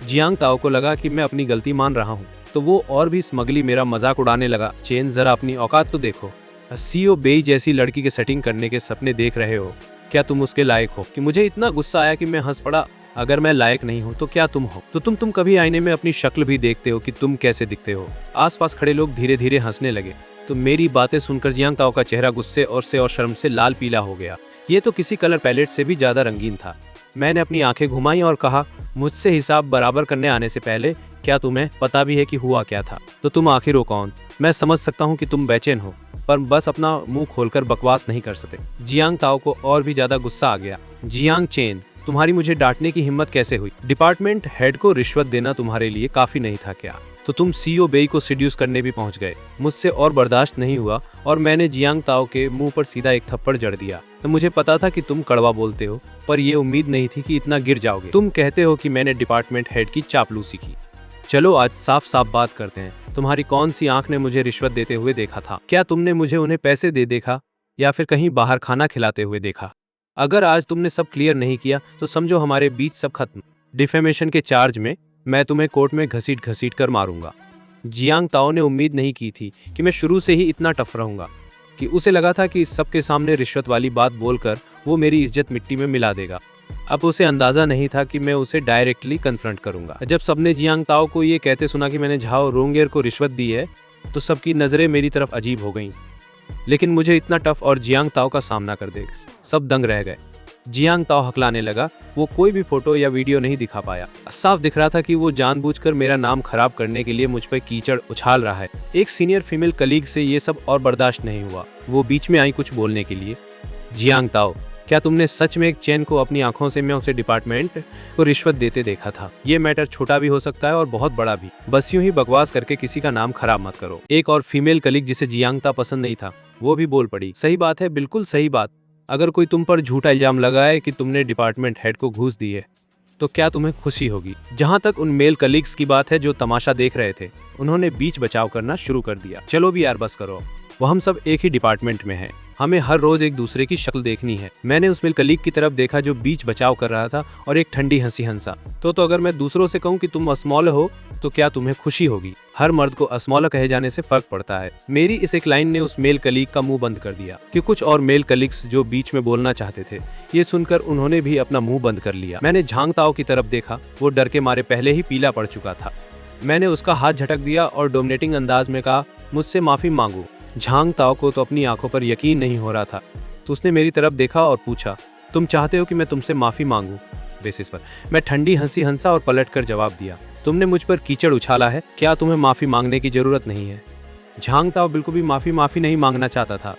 जियांग ताओ को लगा कि मैं अपनी गलती मान रहा हूँ। तो वो और भी स्मगली मेरा मजाक उड़ाने लगा। चेन, जरा अपनी औकात तो देखो। सीओ बेई जैसी लड़की के सेटिंग करने के सपने देख रहे हो, क्या तुम उसके लायक हो? कि मुझे इतना गुस्सा आया कि मैं हंस पड़ा। अगर मैं लायक नहीं हूँ तो क्या तुम हो? तो तुम कभी आईने में अपनी शक्ल भी देखते हो कि तुम कैसे दिखते हो? आसपास खड़े लोग धीरे धीरे हंसने लगे। तो मेरी बातें सुनकर जियांग ताओ का चेहरा गुस्से और शर्म से लाल पीला हो गया। ये तो किसी कलर पैलेट से भी ज्यादा रंगीन था। मैंने अपनी आंखें घुमाई और कहा, मुझसे हिसाब बराबर करने आने से पहले क्या तुम्हें पता भी है कि हुआ क्या था? तो तुम आखिर हो कौन? मैं समझ सकता हूँ कि तुम बेचैन हो, पर बस अपना मुंह खोलकर बकवास नहीं कर सकते। जियांग ताओ को और भी ज्यादा गुस्सा आ गया। जियांग चेन, तुम्हारी मुझे डांटने की हिम्मत कैसे हुई? डिपार्टमेंट हेड को रिश्वत देना तुम्हारे लिए काफी नहीं था क्या? तो तुम सीईओ बेई को सिड्यूस करने भी पहुंच गए। मुझसे और बर्दाश्त नहीं हुआ और मैंने जियांग ताओ के मुंह पर सीधा एक थप्पड़ जड़ दिया। तो मुझे पता था कि तुम कड़वा बोलते हो, पर यह उम्मीद नहीं थी कि इतना गिर जाओगे। तुम कहते हो कि मैंने डिपार्टमेंट हेड की चापलूसी की। चलो आज साफ साफ बात करते हैं। तुम्हारी कौन सी आंख ने मुझे रिश्वत देते हुए देखा था? क्या तुमने मुझे उन्हें पैसे दे देखा या फिर कहीं बाहर खाना खिलाते हुए देखा? अगर आज तुमने सब क्लियर नहीं किया तो समझो हमारे बीच सब खत्म। डिफेमेशन के चार्ज में मैं तुम्हें कोर्ट में घसीट घसीट कर मारूंगा। जियांग ताओ ने उम्मीद नहीं की थी कि मैं शुरू से ही इतना टफ रहूंगा, कि उसे लगा था कि सबके सामने रिश्वत वाली बात बोलकर वो मेरी इज्जत मिट्टी में मिला देगा। अब उसे अंदाजा नहीं था कि मैं उसे डायरेक्टली कन्फ्रंट करूंगा। जब सबने जियांग ताओ को ये कहते सुना कि मैंने झाओ रोंगेर को रिश्वत दी है, तो सबकी नजरें मेरी तरफ अजीब हो गईं। लेकिन मुझे इतना टफ और जियांग ताओ का सामना कर देख सब दंग रह गए। जियांग ताओ हकलाने लगा। वो कोई भी फोटो या वीडियो नहीं दिखा पाया। साफ दिख रहा था कि वो जानबूझकर मेरा नाम खराब करने के लिए मुझ पर कीचड़ उछाल रहा है। एक सीनियर फीमेल कलीग से ये सब और बर्दाश्त नहीं हुआ। वो बीच में आई कुछ बोलने के लिए। जियांग ताओ, क्या तुमने सच में एक चेन को अपनी आंखों से मैं उसे डिपार्टमेंट को रिश्वत देते देखा था? ये मैटर छोटा भी हो सकता है और बहुत बड़ा भी। बस यूं ही बकवास करके किसी का नाम खराब मत करो। एक और फीमेल कलीग जिसे जियांग ताओ पसंद नहीं था, वो भी बोल पड़ी। सही बात है, बिल्कुल सही बात। अगर कोई तुम पर झूठा इल्जाम लगाए कि तुमने डिपार्टमेंट हेड को घूस दी है, तो क्या तुम्हें खुशी होगी? जहां तक उन मेल कलीग्स की बात है जो तमाशा देख रहे थे, उन्होंने बीच बचाव करना शुरू कर दिया। चलो भी यार, बस करो। वो हम सब एक ही डिपार्टमेंट में हैं। हमें हर रोज एक दूसरे की शक्ल देखनी है। मैंने उस मेल कलीग की तरफ देखा जो बीच बचाव कर रहा था और एक ठंडी हंसी हंसा। तो अगर मैं दूसरों से कहूँ कि तुम असमौल हो, तो क्या तुम्हें खुशी होगी? हर मर्द को असमौला कहे जाने से फर्क पड़ता है। मेरी इस एक लाइन ने उस मेल कलीग का मुंह बंद कर दिया। कि कुछ और मेल कलीग्स जो बीच में बोलना चाहते थे, ये सुनकर उन्होंने भी अपना मुंह बंद कर लिया। मैंने जियांग ताओ की तरफ देखा। वो डर के मारे पहले ही पीला पड़ चुका था। मैंने उसका हाथ झटक दिया और डोमिनेटिंग अंदाज में कहा, मुझसे माफी मांगो। जियांग ताओ को तो अपनी आंखों पर यकीन नहीं हो रहा था। तो उसने मेरी तरफ देखा और पूछा, तुम चाहते हो कि मैं तुमसे माफी मांगू? बेसिस पर मैं ठंडी हंसी हंसा और पलटकर जवाब दिया, तुमने मुझ पर कीचड़ उछाला है, क्या तुम्हें माफी मांगने की जरूरत नहीं है? जियांग ताओ बिल्कुल भी माफी नहीं मांगना चाहता था।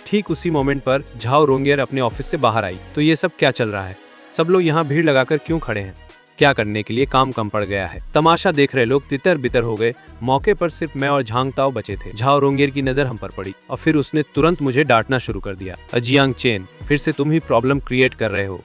ठीक उसी मोमेंट पर झाओ रोंगेर अपने ऑफिस से बाहर आई। तो ये सब क्या चल रहा है? सब लोग यहाँ भीड़ लगाकर क्यों खड़े हैं? क्या करने के लिए काम कम पड़ गया है। तमाशा देख रहे लोग तितर बितर हो गए। मौके पर सिर्फ मैं और झांग ताओ बचे थे। झाओ रोंगेर की नजर हम पर पड़ी और फिर उसने तुरंत मुझे डांटना शुरू कर दिया। जियांग चेन, फिर से तुम ही प्रॉब्लम क्रिएट कर रहे हो।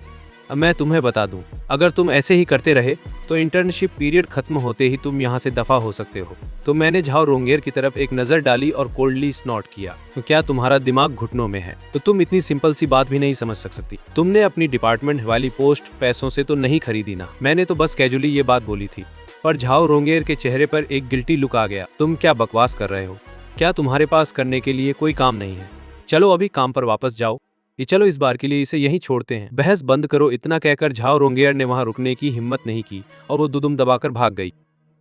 अब मैं तुम्हें बता दूं, अगर तुम ऐसे ही करते रहे तो इंटर्नशिप पीरियड खत्म होते ही तुम यहाँ से दफा हो सकते हो। तो मैंने झाओ रोंगेर की तरफ एक नजर डाली और कोल्डली स्नॉट किया। तो क्या तुम्हारा दिमाग घुटनों में है? तो तुम इतनी सिंपल सी बात भी नहीं समझ सकती? तुमने अपनी डिपार्टमेंट वाली पोस्ट पैसों से तो नहीं खरीदी ना? मैंने तो बस कैजुअली ये बात बोली थी। पर झाओ रोंगेर के चेहरे पर एक गिल्टी लुक आ गया। तुम क्या बकवास कर रहे हो? क्या तुम्हारे पास करने के लिए कोई काम नहीं है? चलो अभी काम पर वापस जाओ। ये चलो इस बार के लिए इसे यहीं छोड़ते हैं। बहस बंद करो। इतना कहकर झाओ रोंगेर ने वहां रुकने की हिम्मत नहीं की और वो दुदुम दबाकर भाग गई।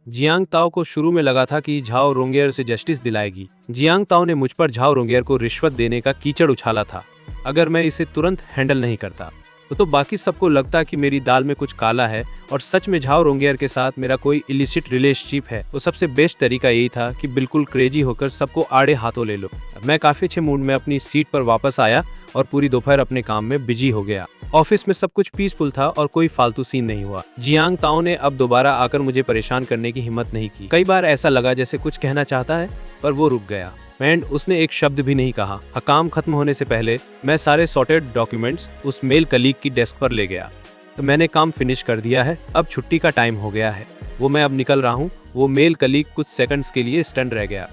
जियांग ताओ को शुरू में लगा था कि झाओ रोंगेर से जस्टिस दिलाएगी। जियांग ताओ ने मुझ पर झाओ रोंगेर को रिश्वत देने का कीचड़ उछाला था। अगर मैं इसे तुरंत हैंडल नहीं करता तो बाकी सबको लगता कि मेरी दाल में कुछ काला है और सच में झाओ रोंगेर के साथ मेरा कोई इलिसिट रिलेशनशिप है। तो सबसे बेस्ट तरीका यही था कि बिल्कुल क्रेजी होकर सबको आड़े हाथों ले लो। मैं काफी अच्छे मूड में अपनी सीट पर वापस आया और पूरी दोपहर अपने काम में बिजी हो गया। ऑफिस में सब कुछ पीसफुल था और कोई फालतू सीन नहीं हुआ। जियांग ताओ ने अब दोबारा आकर मुझे परेशान करने की हिम्मत नहीं की। कई बार ऐसा लगा जैसे कुछ कहना चाहता है पर वो रुक गया एंड उसने एक शब्द भी नहीं कहा। काम खत्म होने से पहले मैं सारे सॉर्टेड डॉक्यूमेंट्स उस मेल कलीग की डेस्क पर ले गया। तो मैंने काम फिनिश कर दिया है, अब छुट्टी का टाइम हो गया है। वो मैं अब निकल रहा हूँ। वो मेल कलीग कुछ सेकंड्स के लिए स्टन रह गया,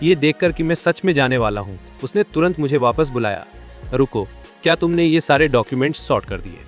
ये देखकर कि मैं सच में जाने वाला हूँ। उसने तुरंत मुझे वापस बुलाया। रुको, क्या तुमने ये सारे डॉक्यूमेंट्स सॉर्ट कर दिए?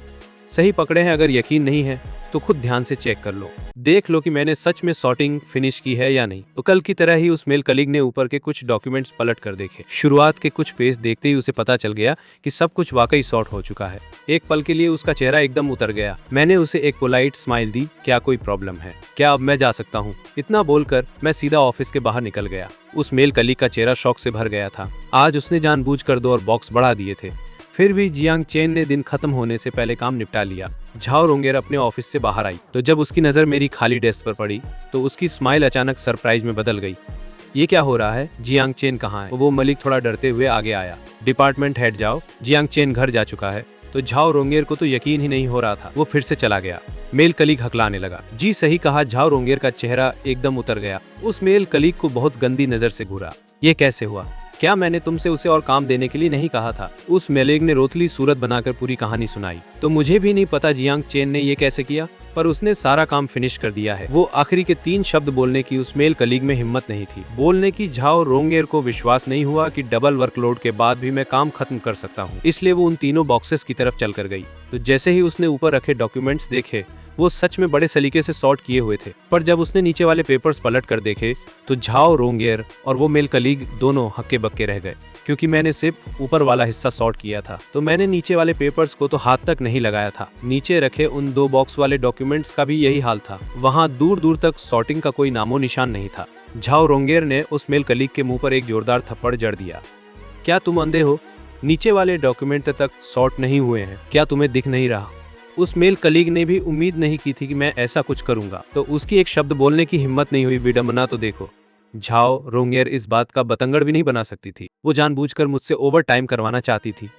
सही पकड़े हैं। अगर यकीन नहीं है तो खुद ध्यान से चेक कर लो, देख लो कि मैंने सच में सॉर्टिंग फिनिश की है या नहीं। तो कल की तरह ही उस मेल कलीग ने ऊपर के कुछ डॉक्यूमेंट्स पलट कर देखे। शुरुआत के कुछ पेज देखते ही उसे पता चल गया कि सब कुछ वाकई सॉर्ट हो चुका है। एक पल के लिए उसका चेहरा एकदम उतर गया। मैंने उसे एक पोलाइट स्माइल दी। क्या कोई प्रॉब्लम है? क्या अब मैं जा सकता हूँ? इतना बोलकर मैं सीधा ऑफिस के बाहर निकल गया। उस मेल कलीग का चेहरा शौक से भर गया था। आज उसने जानबूझकर 2 और बॉक्स बढ़ा दिए थे। फिर भी जियांग चेन ने दिन खत्म होने से पहले काम निपटा लिया। झाओ रोंगेर अपने ऑफिस से बाहर आई तो जब उसकी नजर मेरी खाली डेस्क पर पड़ी तो उसकी स्माइल अचानक सरप्राइज में बदल गई। ये क्या हो रहा है? जियांग चेन कहाँ है? वो मलिक थोड़ा डरते हुए आगे आया। डिपार्टमेंट हेड जाओ, जियांग चेन घर जा चुका है। तो झाओ रोंगेर को तो यकीन ही नहीं हो रहा था। वो फिर से चला गया। मेल कलीग हकलाने लगा। जी सही कहा। झाओ रोंगेर का चेहरा एकदम उतर गया। उस मेल कलीग को बहुत गंदी नजर से घूरा। ये कैसे हुआ? क्या मैंने तुमसे उसे और काम देने के लिए नहीं कहा था? उस मेलेग ने रोतली सूरत बनाकर पूरी कहानी सुनाई। तो मुझे भी नहीं पता जियांग चेन ने ये कैसे किया, पर उसने सारा काम फिनिश कर दिया है। वो आखिरी के 3 शब्द बोलने की उस मेल कलीग में हिम्मत नहीं थी बोलने की। झाओ रोंगेर को विश्वास नहीं हुआ कि डबल वर्कलोड के बाद भी मैं काम खत्म कर सकता हूँ। इसलिए वो उन तीनों बॉक्सेस की तरफ चल कर गई। तो जैसे ही उसने ऊपर रखे डॉक्यूमेंट्स देखे, वो सच में बड़े सलीके से सॉर्ट किए हुए थे। पर जब उसने नीचे वाले पेपर्स पलट कर देखे तो झाओ रोंगेर और वो मेल कलीग दोनों हक्के बक्के रह गए, क्योंकि मैंने सिर्फ ऊपर वाला हिस्सा सॉर्ट किया था। तो मैंने नीचे वाले पेपर्स को तो हाथ तक नहीं लगाया था। नीचे रखे उन 2 बॉक्स वाले डॉक्यूमेंट्स का भी यही हाल था। वहाँ दूर दूर तक सॉर्टिंग का कोई नामो निशान नहीं था। झाओ रोंगेर ने उस मेल कलीग के मुंह पर एक जोरदार थप्पड़ जड़ दिया। क्या तुम अंधे हो? नीचे वाले डॉक्यूमेंट तक सॉर्ट नहीं हुए हैं, क्या तुम्हें दिख नहीं रहा? उस मेल कलीग ने भी उम्मीद नहीं की थी कि मैं ऐसा कुछ करूंगा, तो उसकी एक शब्द बोलने की हिम्मत नहीं हुई। विडंबना तो देखो। झाओ रोंगेर इस बात का बतंगड़ भी नहीं बना सकती थी। वो जानबूझकर मुझसे ओवर टाइम करवाना चाहती थी,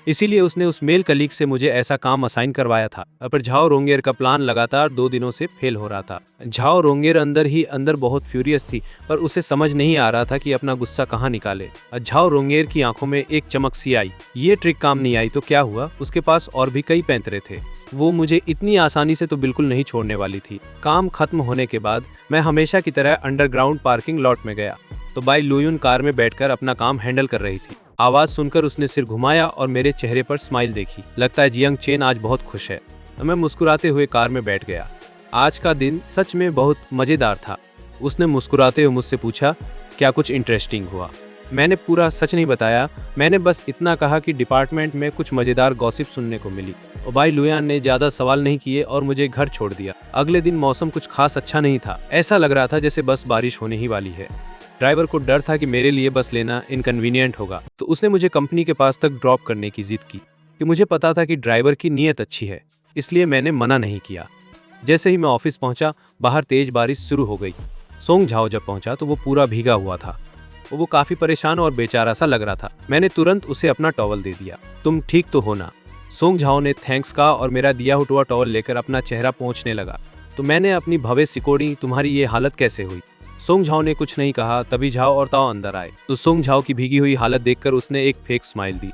इसीलिए उसने उस मेल कलीग से मुझे ऐसा काम असाइन करवाया था। पर झाओ रोंगेर का प्लान लगातार 2 दिनों से फेल हो रहा था। झाओ रोंगेर अंदर ही अंदर बहुत फ्यूरियस थी, पर उसे समझ नहीं आ रहा था कि अपना गुस्सा कहाँ निकाले। झाओ रोंगेर की आंखों में एक चमक सी आई। ये ट्रिक काम नहीं आई तो क्या हुआ? उसके पास और भी कई पैंतरे थे। वो मुझे इतनी आसानी से तो बिल्कुल नहीं छोड़ने वाली थी। काम खत्म होने के बाद मैं हमेशा की तरह अंडरग्राउंड पार्किंग लॉट में गया तो बाई लुयुन कार में बैठकर अपना काम हैंडल कर रही थी। आवाज सुनकर उसने सिर घुमाया और मेरे चेहरे पर स्माइल देखी। लगता है जियांग चेन आज बहुत खुश है। मैं मुस्कुराते हुए कार में बैठ गया। आज का दिन सच में बहुत मजेदार था। उसने मुस्कुराते हुए मुझसे पूछा, क्या कुछ इंटरेस्टिंग हुआ? मैंने पूरा सच नहीं बताया। मैंने बस इतना कहा कि डिपार्टमेंट में कुछ मजेदार गॉसिप सुनने को मिली। ओबाई लुयान ने ज्यादा सवाल नहीं किए और मुझे घर छोड़ दिया। अगले दिन मौसम कुछ खास अच्छा नहीं था। ऐसा लग रहा था जैसे बस बारिश होने ही वाली है। ड्राइवर को डर था कि मेरे लिए बस लेना इनकन्वीनियंट होगा, तो उसने मुझे कंपनी के पास तक ड्रॉप करने की जिद की। कि मुझे पता था कि ड्राइवर की नीयत अच्छी है, इसलिए मैंने मना नहीं किया। जैसे ही मैं ऑफिस पहुंचा, बाहर तेज बारिश शुरू हो गई। सोंग झाओ जब पहुंचा तो वो पूरा भीगा हुआ था। वो काफी परेशान और बेचारा सा लग रहा था। मैंने तुरंत उसे अपना टॉवल दे दिया। तुम ठीक तो हो ना? सोंग झाओ ने थैंक्स कहा और मेरा दिया हुआ टॉवल लेकर अपना चेहरा पोंछने लगा। तो मैंने अपनी भवे सिकोड़ी, तुम्हारी ये हालत कैसे हुई? सोंग झाओ ने कुछ नहीं कहा। तभी झाओ और ताओ अंदर आए तो सोंग झाओ की भीगी हुई हालत देखकर उसने एक fake smile the.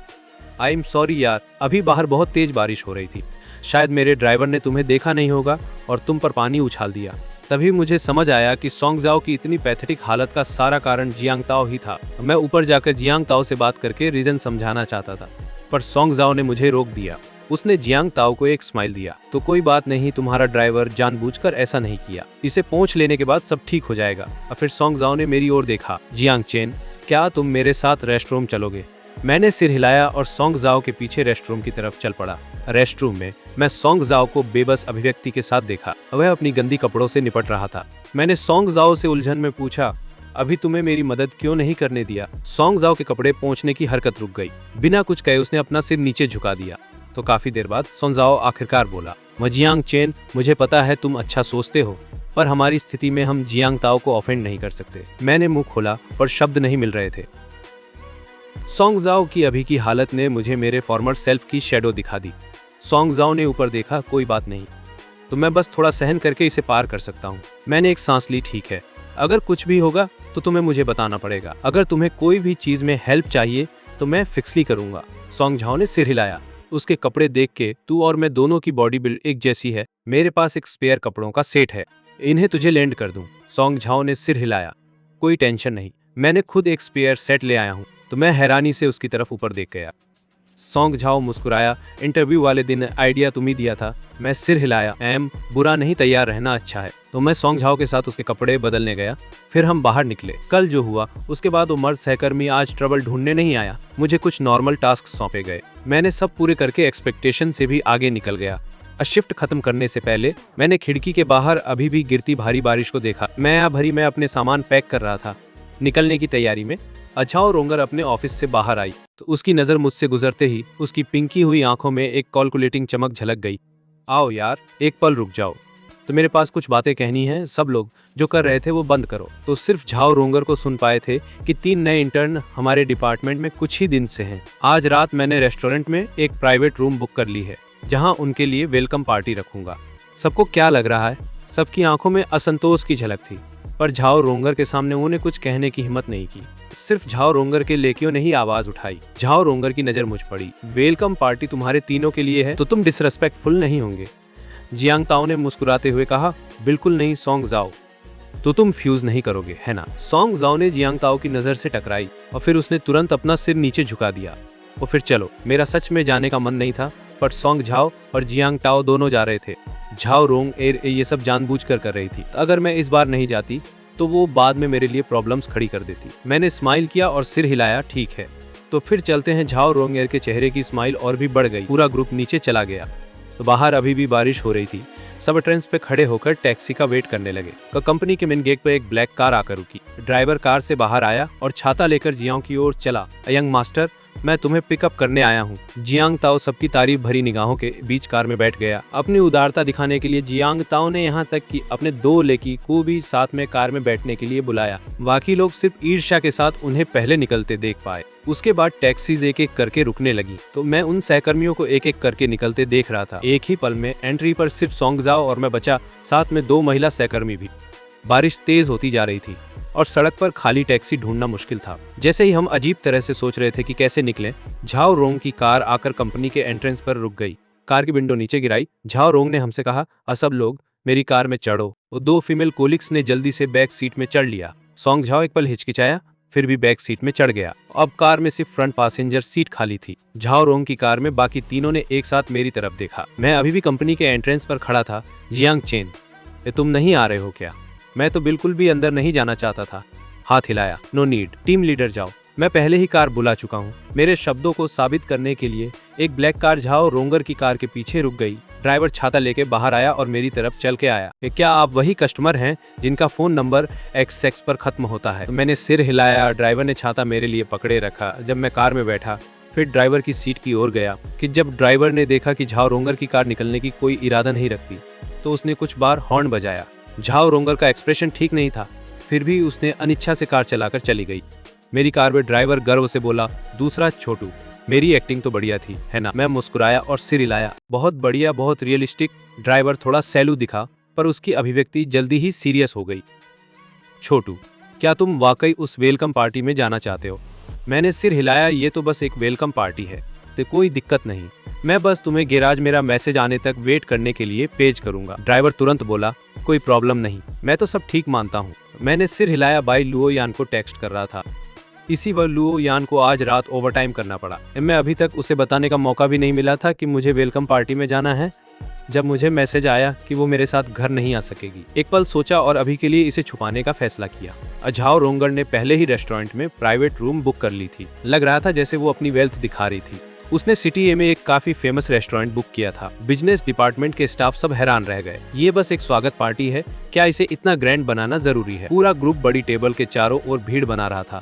I am sorry यार, अभी बाहर बहुत तेज बारिश हो रही थी, शायद मेरे ड्राइवर ने तुम्हें देखा नहीं होगा और तुम पर पानी उछाल दिया। तभी मुझे समझ आया कि सोंग झाओ की इतनी पैथेटिक हालत का सारा कारण जियांग ताओ ही था। मैं ऊपर जाकर जियांग ताओ से बात करके रीजन समझाना चाहता था, पर सोंग झाओ ने मुझे रोक दिया। उसने जियांग ताओ को एक स्माइल दिया। तो कोई बात नहीं, तुम्हारा ड्राइवर जानबूझकर ऐसा नहीं किया, इसे पोंछ लेने के बाद सब ठीक हो जाएगा। और फिर सोंग झाओ ने मेरी ओर देखा। जियांग चेन, क्या तुम मेरे साथ रेस्टरूम चलोगे? मैंने सिर हिलाया और सोंग झाओ के पीछे रेस्टरूम की तरफ चल पड़ा। रेस्टरूम में मैं सोंग झाओ को बेबस अभिव्यक्ति के साथ देखा। वह अपनी गंदी कपड़ों से निपट रहा था। मैंने सोंग झाओ से उलझन में पूछा, अभी तुम्हें मेरी मदद क्यों नहीं करने दिया? सोंग झाओ के कपड़े पोंछने की हरकत रुक गई। बिना कुछ कहे उसने अपना सिर नीचे झुका दिया। तो काफी देर बाद सोंग झाओ आखिरकार बोला, जियांग चेन, मुझे पता है तुम अच्छा सोचते हो, पर हमारी स्थिति में हम जियांग ताओ को ऑफेंड नहीं कर सकते। मैंने मुंह खोला पर शब्द नहीं मिल रहे थे। सोंग झाओ की अभी की हालत ने मुझे मेरे फॉर्मर सेल्फ की शैडो दिखा दी। सोंग झाओ ने ऊपर देखा, कोई बात नहीं, तो मैं बस थोड़ा सहन करके इसे पार कर सकता हूँ। मैंने एक सांस ली, ठीक है, अगर कुछ भी होगा तो तुम्हें मुझे बताना पड़ेगा। अगर तुम्हें कोई भी चीज में हेल्प चाहिए तो मैं फिक्सली करूंगा। सोंग झाओ ने सिर हिलाया। उसके कपड़े देख के तू और मैं दोनों की बॉडी बिल्ड एक जैसी है। मेरे पास एक स्पेयर कपड़ों का सेट है, इन्हें तुझे लेंड कर दूं। सोंग झाओ ने सिर हिलाया। कोई टेंशन नहीं, मैंने खुद एक स्पेयर सेट ले आया हूँ। तो मैं हैरानी से उसकी तरफ ऊपर देख गया। सोंग झाओ मुस्कुराया, इंटरव्यू वाले दिन आइडिया तुम ही दिया था। मैं सिर हिलाया, बुरा नहीं, तैयार रहना अच्छा है। तो मैं सोंग झाओ के साथ उसके कपड़े बदलने गया। फिर हम बाहर निकले। कल जो हुआ उसके बाद वो मर्द सहकर्मी आज ट्रबल ढूंढने नहीं आया। मुझे कुछ नॉर्मल टास्क सौंपे गए, मैंने सब पूरे करके एक्सपेक्टेशन से भी आगे निकल गया। शिफ्ट खत्म करने से पहले मैंने खिड़की के बाहर अभी भी गिरती भारी बारिश को देखा। मैं अपने सामान पैक कर रहा था। निकलने की तैयारी में झाओ रोंगर अपने ऑफिस से बाहर आई तो उसकी नजर मुझसे गुजरते ही उसकी पिंकी हुई आंखों में एक कैलकुलेटिंग चमक झलक गई। आओ यार, एक पल रुक जाओ, तो मेरे पास कुछ बातें कहनी है। सब लोग जो कर रहे थे वो बंद करो। तो सिर्फ झाओ रोंगर को सुन पाए थे कि 3 नए इंटर्न हमारे डिपार्टमेंट में कुछ ही दिन से हैं। आज रात मैंने रेस्टोरेंट में एक प्राइवेट रूम बुक कर ली है, जहां उनके लिए वेलकम पार्टी रखूंगा। सबको क्या लग रहा है? सबकी आंखों में असंतोष की झलक थी, पर झाओ रोंगर के सामने उन्हें कुछ कहने की हिम्मत नहीं की। सिर्फ झाओ रोंगर के लेकियों ने ही आवाज उठाई। झाओ रोंगर की नजर मुझ पड़ी। वेलकम पार्टी तुम्हारे तीनों के लिए है, तो तुम डिसरेस्पेक्टफुल नहीं होंगे? जियांग ताओ ने मुस्कुराते हुए कहा, बिल्कुल नहीं सोंग झाओ, तो तुम फ्यूज नहीं करोगे, है ना? सोंग झाओ ने जियांग ताओ की नजर से टकराई और फिर उसने तुरंत अपना सिर नीचे झुका दिया। और फिर चलो, मेरा सच में जाने का मन नहीं था, पर सोंग झाओ और जियांग ताओ दोनों जा रहे थे। झाओ रोंग ये सब जानबूझकर कर रही थी। अगर मैं इस बार नहीं जाती तो वो बाद में मेरे लिए प्रॉब्लम्स खड़ी कर देती। मैंने स्माइल किया और सिर हिलाया, ठीक है, तो फिर चलते हैं। झाओ रोंग के चेहरे की स्माइल और भी बढ़ गई। पूरा ग्रुप नीचे चला गया। तो बाहर अभी भी बारिश हो रही थी। सब एंट्रेंस पे खड़े होकर टैक्सी का वेट करने लगे। कंपनी के मेन गेट पर एक ब्लैक कार आकर रुकी। ड्राइवर कार से बाहर आया और छाता लेकर जियांग की ओर चला। यंग मास्टर, मैं तुम्हें पिकअप करने आया हूँ। जियांग ताओ सबकी तारीफ भरी निगाहों के बीच कार में बैठ गया। अपनी उदारता दिखाने के लिए जियांग ताओ ने यहाँ तक कि अपने 2 लेकी को भी साथ में कार में बैठने के लिए बुलाया। बाकी लोग सिर्फ ईर्ष्या के साथ उन्हें पहले निकलते देख पाए। उसके बाद टैक्सीज एक एक करके रुकने लगी, तो मैं उन सहकर्मियों को एक एक करके निकलते देख रहा था। एक ही पल में एंट्री पर सिर्फ सोंग झाओ और मैं बचा, साथ में 2 महिला सहकर्मी भी। बारिश तेज होती जा रही थी और सड़क पर खाली टैक्सी ढूंढना मुश्किल था। जैसे ही हम अजीब तरह से सोच रहे थे कि कैसे निकलें, झाओ रोंग की कार आकर कंपनी के एंट्रेंस पर रुक गई। कार की विंडो नीचे गिराई। झाओ रोंग ने हमसे कहा, सब लोग मेरी कार में चढ़ो। वो 2 फीमेल कोलिग्स ने जल्दी से बैक सीट में चढ़ लिया। सोंग झाओ एक पल हिचकिचाया, फिर भी बैक सीट में चढ़ गया। अब कार में सिर्फ फ्रंट पैसेंजर सीट खाली थी। झाओ रोंग की कार में बाकी तीनों ने एक साथ मेरी तरफ देखा। मैं अभी भी कंपनी के एंट्रेंस पर खड़ा था। जियांग चेन, तुम नहीं आ रहे हो क्या? मैं तो बिल्कुल भी अंदर नहीं जाना चाहता था। हाथ हिलाया, नो नीड, टीम लीडर जाओ, मैं पहले ही कार बुला चुका हूँ। मेरे शब्दों को साबित करने के लिए एक ब्लैक कार झाओ रोंगर की कार के पीछे रुक गई। ड्राइवर छाता लेके बाहर आया और मेरी तरफ चल के आया। क्या आप वही कस्टमर हैं जिनका फोन नंबर XX पर खत्म होता है? तो मैंने सिर हिलाया। ड्राइवर ने छाता मेरे लिए पकड़े रखा जब मैं कार में बैठा। फिर ड्राइवर की सीट की ओर गया कि जब ड्राइवर ने देखा कि झाओ रोंगर की कार निकलने की कोई इरादा नहीं रखती, तो उसने कुछ बार हॉर्न बजाया। झाओ रोंगर का एक्सप्रेशन ठीक नहीं था, फिर भी उसने अनिच्छा से कार चलाकर चली गई। मेरी कार में ड्राइवर गर्व से बोला, दूसरा छोटू, मेरी एक्टिंग तो बढ़िया थी, है ना? मैं मुस्कुराया और सिर हिलाया। बहुत बढ़िया, बहुत रियलिस्टिक। ड्राइवर थोड़ा सैलू दिखा, पर उसकी अभिव्यक्ति जल्दी ही सीरियस हो गई। छोटू, क्या तुम वाकई उस वेलकम पार्टी में जाना चाहते हो? मैंने सिर हिलाया। ये तो बस एक वेलकम पार्टी है, तो कोई दिक्कत नहीं। मैं बस तुम्हें गैराज मेरा मैसेज आने तक वेट करने के लिए पेश करूंगा। ड्राइवर तुरंत बोला, कोई प्रॉब्लम नहीं, मैं तो सब ठीक मानता हूँ। मैंने सिर हिलाया। भाई लुओ यान को टेक्स्ट कर रहा था। इसी वक्त लुओ यान को आज रात ओवरटाइम करना पड़ा। मैं अभी तक उसे बताने का मौका भी नहीं मिला था कि मुझे वेलकम पार्टी में जाना है, जब मुझे मैसेज आया कि वो मेरे साथ घर नहीं आ सकेगी। एक पल सोचा और अभी के लिए इसे छुपाने का फैसला किया। अझाओ रोंगर ने पहले ही रेस्टोरेंट में प्राइवेट रूम बुक कर ली थी। लग रहा था जैसे वो अपनी वेल्थ दिखा रही थी। उसने सिटी ए में एक काफी फेमस रेस्टोरेंट बुक किया था। बिजनेस डिपार्टमेंट के स्टाफ सब हैरान रह गए। ये बस एक स्वागत पार्टी है, क्या इसे इतना ग्रैंड बनाना जरूरी है? पूरा ग्रुप बड़ी टेबल के चारों ओर भीड़ बना रहा था।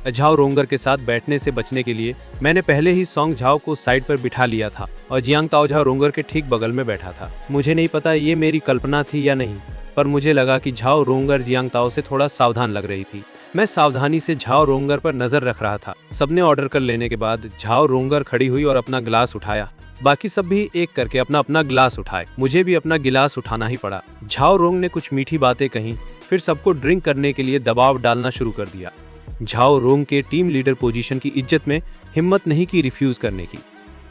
झाओ रोंगर के साथ बैठने से बचने के लिए मैंने पहले ही सोंग झाओ को साइड पर बिठा लिया था और जियांग ताओ झाओ रोंगर के ठीक बगल में बैठा था। मुझे नहीं पता ये मेरी कल्पना थी या नहीं, पर मुझे लगा कि झाओ रोंगर जियांग ताओ से थोड़ा सावधान लग रही थी। मैं सावधानी से झाओ रोंगर पर नजर रख रहा था। सबने ऑर्डर कर लेने के बाद झाओ रोंगर खड़ी हुई और अपना गिलास उठाया। बाकी सब भी एक करके अपना अपना गिलास उठाए। मुझे भी अपना गिलास उठाना ही पड़ा। झाओ रोंग ने कुछ मीठी बातें कहीं, फिर सबको ड्रिंक करने के लिए दबाव डालना शुरू कर दिया। झाओ रोंग के टीम लीडर पोजीशन की इज्जत में हिम्मत नहीं की रिफ्यूज करने की।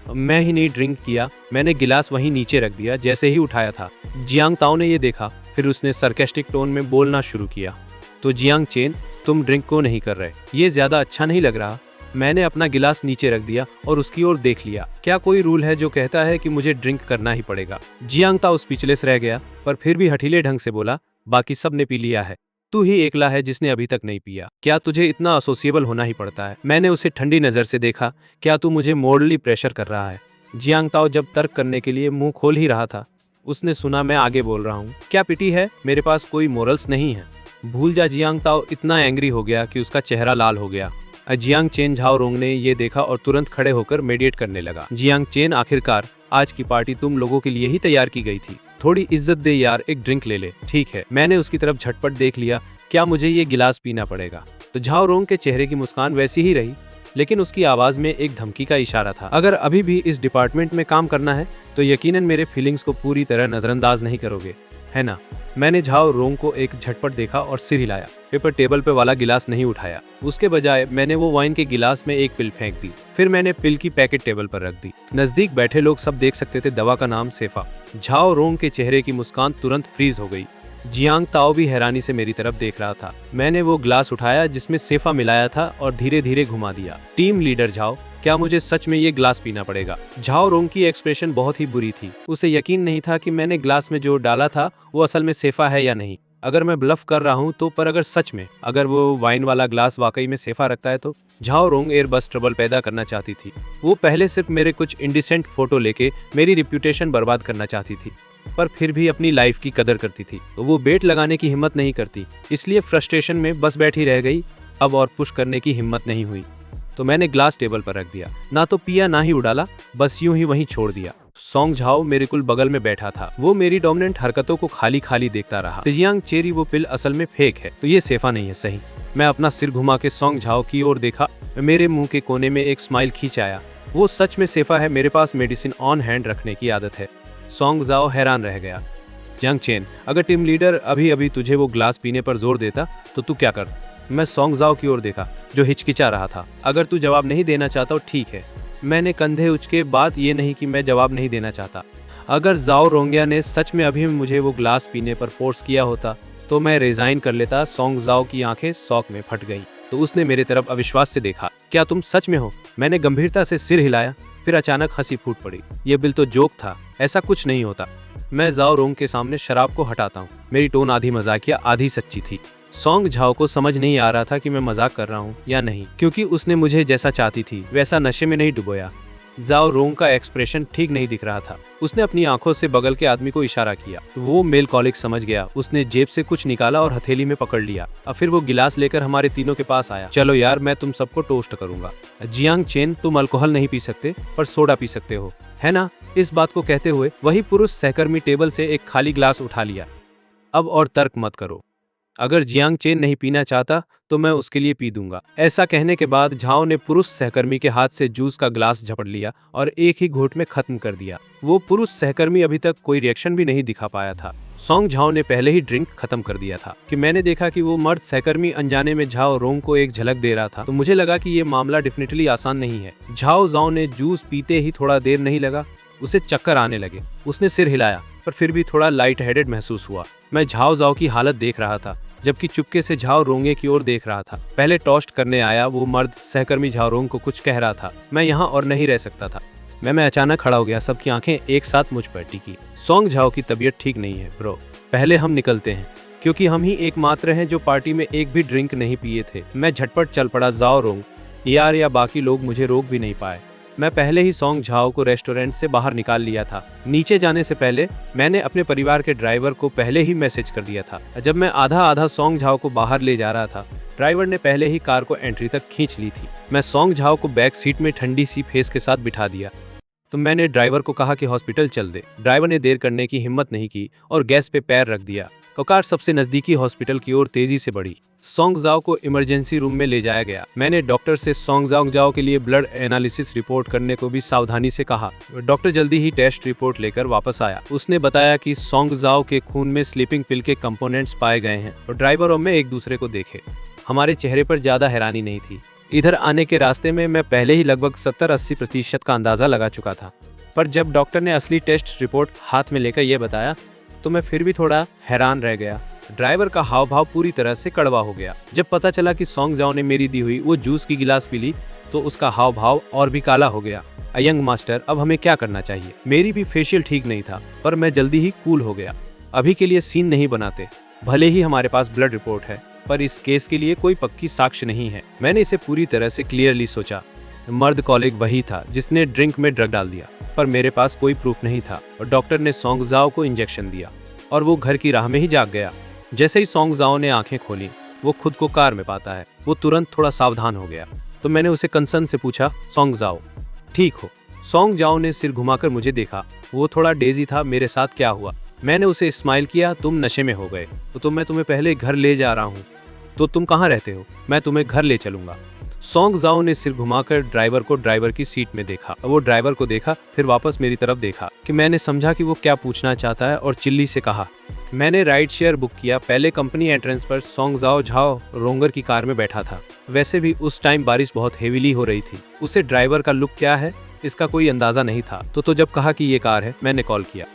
मैं ही नहीं ड्रिंक किया, मैंने गिलास वहीं नीचे रख दिया जैसे ही उठाया था। जियांग ताओ ने ये देखा, फिर उसने सरकास्टिक टोन में बोलना शुरू किया, तो जियांग चेन, तुम ड्रिंक को नहीं कर रहे, ये ज्यादा अच्छा नहीं लग रहा। मैंने अपना गिलास नीचे रख दिया और उसकी ओर देख लिया। क्या कोई रूल है जो कहता है कि मुझे ड्रिंक करना ही पड़ेगा? जियांग ताओ स्पीचलेस रह गया, पर फिर भी हठीले ढंग से बोला, बाकी सब ने पी लिया है, तू ही एकला है जिसने अभी तक नहीं पिया। क्या तुझे इतना असोसिएबल होना ही पड़ता है? मैंने उसे ठंडी नजर से देखा। क्या तू मुझे मॉरली प्रेशर कर रहा है? जियांग ताओ जब तर्क करने के लिए मुंह खोल ही रहा था, उसने सुना मैं आगे बोल रहा हूँ, क्या पिटी है, मेरे पास कोई मोरल्स नहीं है। भूल जा। जियांग ताओ इतना एंग्री हो गया कि उसका चेहरा लाल हो गया। जियांग चेन झाओ रोंग ने ये देखा और तुरंत खड़े होकर मेडिएट करने लगा। जियांग चेन, आखिरकार आज की पार्टी तुम लोगों के लिए ही तैयार की गई थी, थोड़ी इज्जत दे यार, एक ड्रिंक ले ले। ठीक है। मैंने उसकी तरफ झटपट देख लिया। क्या मुझे ये गिलास पीना पड़ेगा? तो झाओ रोंग के चेहरे की मुस्कान वैसी ही रही, लेकिन उसकी आवाज में एक धमकी का इशारा था। अगर अभी भी इस डिपार्टमेंट में काम करना है तो यकीनन मेरे फीलिंग्स को पूरी तरह नजरअंदाज नहीं करोगे, है ना? मैंने झाओ रोंग को एक झटपट देखा और सिर हिलाया। पेपर टेबल पे वाला गिलास नहीं उठाया। उसके बजाय मैंने वो वाइन के गिलास में एक पिल फेंक दी। फिर मैंने पिल की पैकेट टेबल पर रख दी। नजदीक बैठे लोग सब देख सकते थे दवा का नाम सेफा। झाओ रोंग के चेहरे की मुस्कान तुरंत फ्रीज हो गई। जियांग ताओ भी हैरानी से मेरी तरफ देख रहा था। मैंने वो ग्लास उठाया जिसमें सेफा मिलाया था और धीरे धीरे घुमा दिया। टीम लीडर झाओ, क्या मुझे सच में ये ग्लास पीना पड़ेगा? झाओ रोंग की एक्सप्रेशन बहुत ही बुरी थी। उसे यकीन नहीं था कि मैंने ग्लास में जो डाला था वो असल में सेफा है या नहीं। अगर मैं ब्लफ कर रहा हूँ तो, पर अगर सच में अगर वो वाइन वाला ग्लास वाकई में सेफा रखता है तो? झाओ रोंग एयरबस ट्रबल पैदा करना चाहती थी। वो पहले सिर्फ मेरे कुछ इंडिसेंट फोटो लेके मेरी रिप्यूटेशन बर्बाद करना चाहती थी, पर फिर भी अपनी लाइफ की कदर करती थी। तो वो बेट लगाने की हिम्मत नहीं करती, इसलिए फ्रस्ट्रेशन में बस बैठी रह गई। अब और पुश करने की हिम्मत नहीं हुई, तो मैंने ग्लास टेबल पर रख दिया। ना तो पिया ना ही उड़ाला, बस यूं ही वहीं छोड़ दिया। सोंग झाओ मेरे कुल बगल में बैठा था। वो मेरी डोमिनेंट हरकतों को खाली खाली देखता रहा। जियांग चेरी, वो पिल असल में फेक है, तो ये सेफा नहीं है, सही? मैं अपना सिर घुमा के सोंग झाओ की ओर देखा। मेरे मुंह के कोने में एक स्माइल खींच आया। वो सच में सेफा है। मेरे पास मेडिसिन ऑन हैंड रखने की आदत है। सोंग झाओ हैरान रह गया। जियांग चेन, अगर टीम लीडर अभी अभी तुझे वो ग्लास पीने पर जोर देता तो तू क्या कर? मैं सोंग झाओ की ओर देखा जो हिचकिचा रहा था। अगर तू जवाब नहीं देना चाहता तो ठीक है। मैंने कंधे उचके, बात ये नहीं कि मैं जवाब नहीं देना चाहता। अगर झाओ रोंगिया ने सच में अभी मुझे वो ग्लास पीने पर फोर्स किया होता तो मैं रिजाइन कर लेता। सोंग झाओ की आंखें शॉक में फट गई, तो उसने मेरे तरफ अविश्वास से देखा। क्या तुम सच में हो? मैंने गंभीरता से सिर हिलाया, फिर अचानक हंसी फूट पड़ी। ये बिल तो जोक था, ऐसा कुछ नहीं होता। मैं झाओ रोंग के सामने शराब को हटाता हूँ। मेरी टोन आधी मजाकिया आधी सच्ची थी। सोंग झाओ को समझ नहीं आ रहा था कि मैं मजाक कर रहा हूँ या नहीं, क्योंकि उसने मुझे जैसा चाहती थी वैसा नशे में नहीं डुबोया। झाओ रोंग का एक्सप्रेशन ठीक नहीं दिख रहा था। उसने अपनी आंखों से बगल के आदमी को इशारा किया, तो वो मेल कॉलिग समझ गया। उसने जेब से कुछ निकाला और हथेली में पकड़ लिया। और फिर वो गिलास लेकर हमारे तीनों के पास आया। चलो यार, मैं तुम सबको टोस्ट करूंगा। जियांग चेन, तुम अल्कोहल नहीं पी सकते पर सोडा पी सकते हो, है ना? इस बात को कहते हुए वही पुरुष सहकर्मी टेबल से एक खाली ग्लास उठा लिया। अब और तर्क मत करो। अगर जियांग चेन नहीं पीना चाहता तो मैं उसके लिए पी दूंगा। ऐसा कहने के बाद झाओ ने पुरुष सहकर्मी के हाथ से जूस का ग्लास झपट लिया और एक ही घूंट में खत्म कर दिया। वो पुरुष सहकर्मी अभी तक कोई रिएक्शन भी नहीं दिखा पाया था। सोंग झाओ ने पहले ही ड्रिंक खत्म कर दिया था कि मैंने देखा कि वो मर्द सहकर्मी अनजाने में झाओ रोंग को एक झलक दे रहा था, तो मुझे लगा कि ये मामला डेफिनेटली आसान नहीं है। झाओ जाओ ने जूस पीते ही थोड़ा देर नहीं लगा, उसे चक्कर आने लगे। उसने सिर हिलाया पर फिर भी थोड़ा लाइट हेडेड महसूस हुआ। मैं झाओ जाओ की हालत देख रहा था, जबकि चुपके से झाओ रोंगे की ओर देख रहा था। पहले टोस्ट करने आया वो मर्द सहकर्मी झाओ रोंग को कुछ कह रहा था। मैं यहाँ और नहीं रह सकता था। मैं अचानक खड़ा हो गया। सबकी आंखें एक साथ मुझ पर टिकी। सोंग झाओ की तबीयत ठीक नहीं है ब्रो, पहले हम निकलते हैं, क्योंकि हम ही एकमात्र हैं जो पार्टी में एक भी ड्रिंक नहीं पिए थे। मैं झटपट चल पड़ा। जाओ रोंग यार या बाकी लोग मुझे रोक भी नहीं पाए। मैं पहले ही सोंग झाओ को रेस्टोरेंट से बाहर निकाल लिया था। नीचे जाने से पहले मैंने अपने परिवार के ड्राइवर को पहले ही मैसेज कर दिया था। जब मैं आधा सोंग झाओ को बाहर ले जा रहा था, ड्राइवर ने पहले ही कार को एंट्री तक खींच ली थी। मैं सोंग झाओ को बैक सीट में ठंडी सी फेस के साथ बिठा दिया, तो मैंने ड्राइवर को कहा कि हॉस्पिटल चल दे। ड्राइवर ने देर करने की हिम्मत नहीं की और गैस पे पैर रख दिया। कार सबसे नजदीकी हॉस्पिटल की ओर तेजी से बढ़ी। सोंग जाओ को इमरजेंसी रूम में ले जाया गया। मैंने डॉक्टर से सोंग जाओ के लिए ब्लड एनालिसिस रिपोर्ट करने को भी सावधानी से कहा। डॉक्टर जल्दी ही टेस्ट रिपोर्ट लेकर वापस आया। उसने बताया कि सोंग जाओ के खून में स्लीपिंग पिल के कंपोनेंट्स पाए गए हैं और ड्राइवर और मैं एक दूसरे को देखे। हमारे चेहरे पर ज्यादा हैरानी नहीं थी। इधर आने के रास्ते में मैं पहले ही लगभग 70-80% का अंदाजा लगा चुका था, पर जब डॉक्टर ने असली टेस्ट रिपोर्ट हाथ में लेकर यह बताया तो मैं फिर भी थोड़ा हैरान रह गया। ड्राइवर का हाव भाव पूरी तरह से कड़वा हो गया। जब पता चला कि सोंग जाओ ने मेरी दी हुई वो जूस की गिलास पी ली तो उसका हाव भाव और भी काला हो गया। यंग मास्टर, अब हमें क्या करना चाहिए? मेरी भी फेशियल ठीक नहीं था, पर मैं जल्दी ही कूल हो गया। अभी के लिए सीन नहीं बनाते। भले ही हमारे पास ब्लड रिपोर्ट है, पर इस केस के लिए कोई पक्की साक्ष्य नहीं है। मैंने इसे पूरी तरह से क्लियरली सोचा। मर्द कॉलिग वही था जिसने ड्रिंक में ड्रग डाल दिया, पर मेरे पास कोई प्रूफ नहीं था। और डॉक्टर ने सोंग जाओ को इंजेक्शन दिया और वो घर की राह में ही जाग गया। जैसे ही सोंग जाओ ने आंखें खोली, वो खुद को कार में पाता है। वो तुरंत थोड़ा सावधान हो गया, तो मैंने उसे कंसर्न से पूछा, सोंग जाओ ठीक हो? सोंग जाओ ने सिर घुमाकर मुझे देखा। वो थोड़ा डेजी था। मेरे साथ क्या हुआ? मैंने उसे स्माइल किया। तुम नशे में हो गए तो मैं तुम्हें पहले घर ले जा रहा हूँ। तो तुम कहाँ रहते हो? मैं तुम्हें घर ले चलूंगा। सोंग जाओ ने सिर घुमाकर ड्राइवर को ड्राइवर की सीट में देखा। वो ड्राइवर को देखा, फिर वापस मेरी तरफ देखा कि मैंने समझा कि वो क्या पूछना चाहता है, और चिल्ली से कहा, मैंने राइड शेयर बुक किया। पहले कंपनी एंट्रेंस पर सोंग झाओ रोंगर की कार में बैठा था। वैसे भी उस टाइम बारिश बहुत हेवीली हो रही थी। उसे ड्राइवर का लुक क्या है इसका कोई अंदाजा नहीं था। तो जब कहा कि ये कार है, मैंने कॉल किया।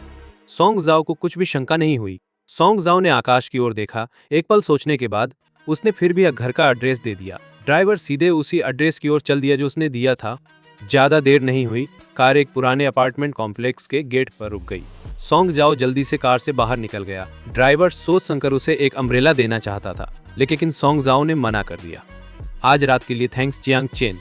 सोंग जाओ को कुछ भी शंका नहीं हुई। सोंग जाओ ने आकाश की ओर देखा। एक पल सोचने के बाद उसने फिर भी घर का एड्रेस दे दिया। ड्राइवर सीधे उसी एड्रेस की ओर चल दिया जो उसने दिया था। ज्यादा देर नहीं हुई, कार एक पुराने अपार्टमेंट कॉम्प्लेक्स के गेट पर रुक गई। सोंग जाओ जल्दी से कार से बाहर निकल गया। ड्राइवर सोच समझकर उसे एक अम्ब्रेला देना चाहता था, लेकिन सोंग जाओ ने मना कर दिया। आज रात के लिए थैंक्स जियांग चेन।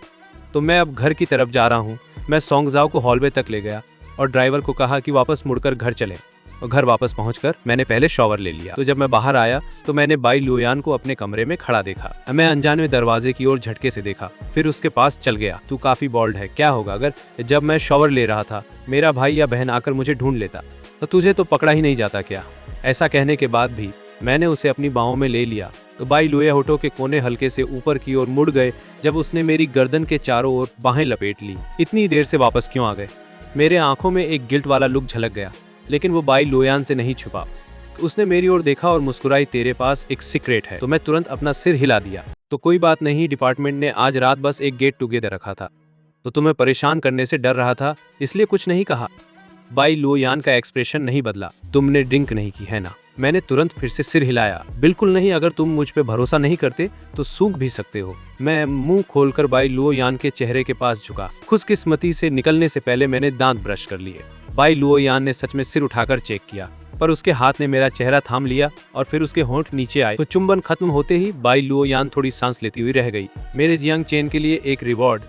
तो मैं अब घर की तरफ जा रहा हूँ। मैं सोंग जाओ को हॉलवे तक ले गया और ड्राइवर को कहा कि वापस मुड़कर घर चले। और घर वापस पहुंचकर मैंने पहले शॉवर ले लिया। तो जब मैं बाहर आया तो मैंने बाई लुयान को अपने कमरे में खड़ा देखा। मैं अनजाने में दरवाजे की ओर झटके से देखा, फिर उसके पास चल गया। तू काफी बोल्ड है। क्या होगा अगर जब मैं शॉवर ले रहा था मेरा भाई या बहन आकर मुझे ढूंढ लेता? तो तुझे तो पकड़ा ही नहीं जाता क्या? ऐसा कहने के बाद भी मैंने उसे अपनी बाहों में ले लिया। तो बाई लुया होठों के कोने हल्के से ऊपर की ओर मुड़ गए जब उसने मेरी गर्दन के चारों ओर बाहें लपेट ली। इतनी देर से वापस क्यों आ गए? मेरे आंखों में एक गिल्ट वाला लुक झलक गया, लेकिन वो बाई लुयान से नहीं छुपा। उसने मेरी ओर देखा और मुस्कुराई, तेरे पास एक सीक्रेट है? तो मैं तुरंत अपना सिर हिला दिया। तो कोई बात नहीं, डिपार्टमेंट ने आज रात बस एक गेट टुगेदर रखा था, तो तुम्हें परेशान करने से डर रहा था, इसलिए कुछ नहीं कहा। बाई लुयान का एक्सप्रेशन नहीं बदला। तुमने ड्रिंक नहीं की है ना? मैंने तुरंत फिर से सिर हिलाया। बिल्कुल नहीं, अगर तुम मुझ पे भरोसा नहीं करते तो सूंघ भी सकते हो। मैं मुंह खोलकर बाई लुयान के चेहरे के पास झुका। खुशकिस्मती से निकलने से पहले मैंने दांत ब्रश कर लिए। बाई लुयान ने सच में सिर उठाकर चेक किया, पर उसके हाथ ने मेरा चेहरा थाम लिया और फिर उसके होंठ नीचे आए। तो चुंबन खत्म होते ही बाई लुयान थोड़ी सांस लेती हुई रह गई। मेरे जियांग चेन के लिए एक रिवॉर्ड।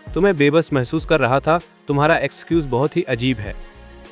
तो मैं बेबस महसूस कर रहा था। तुम्हारा एक्सक्यूज बहुत ही अजीब है।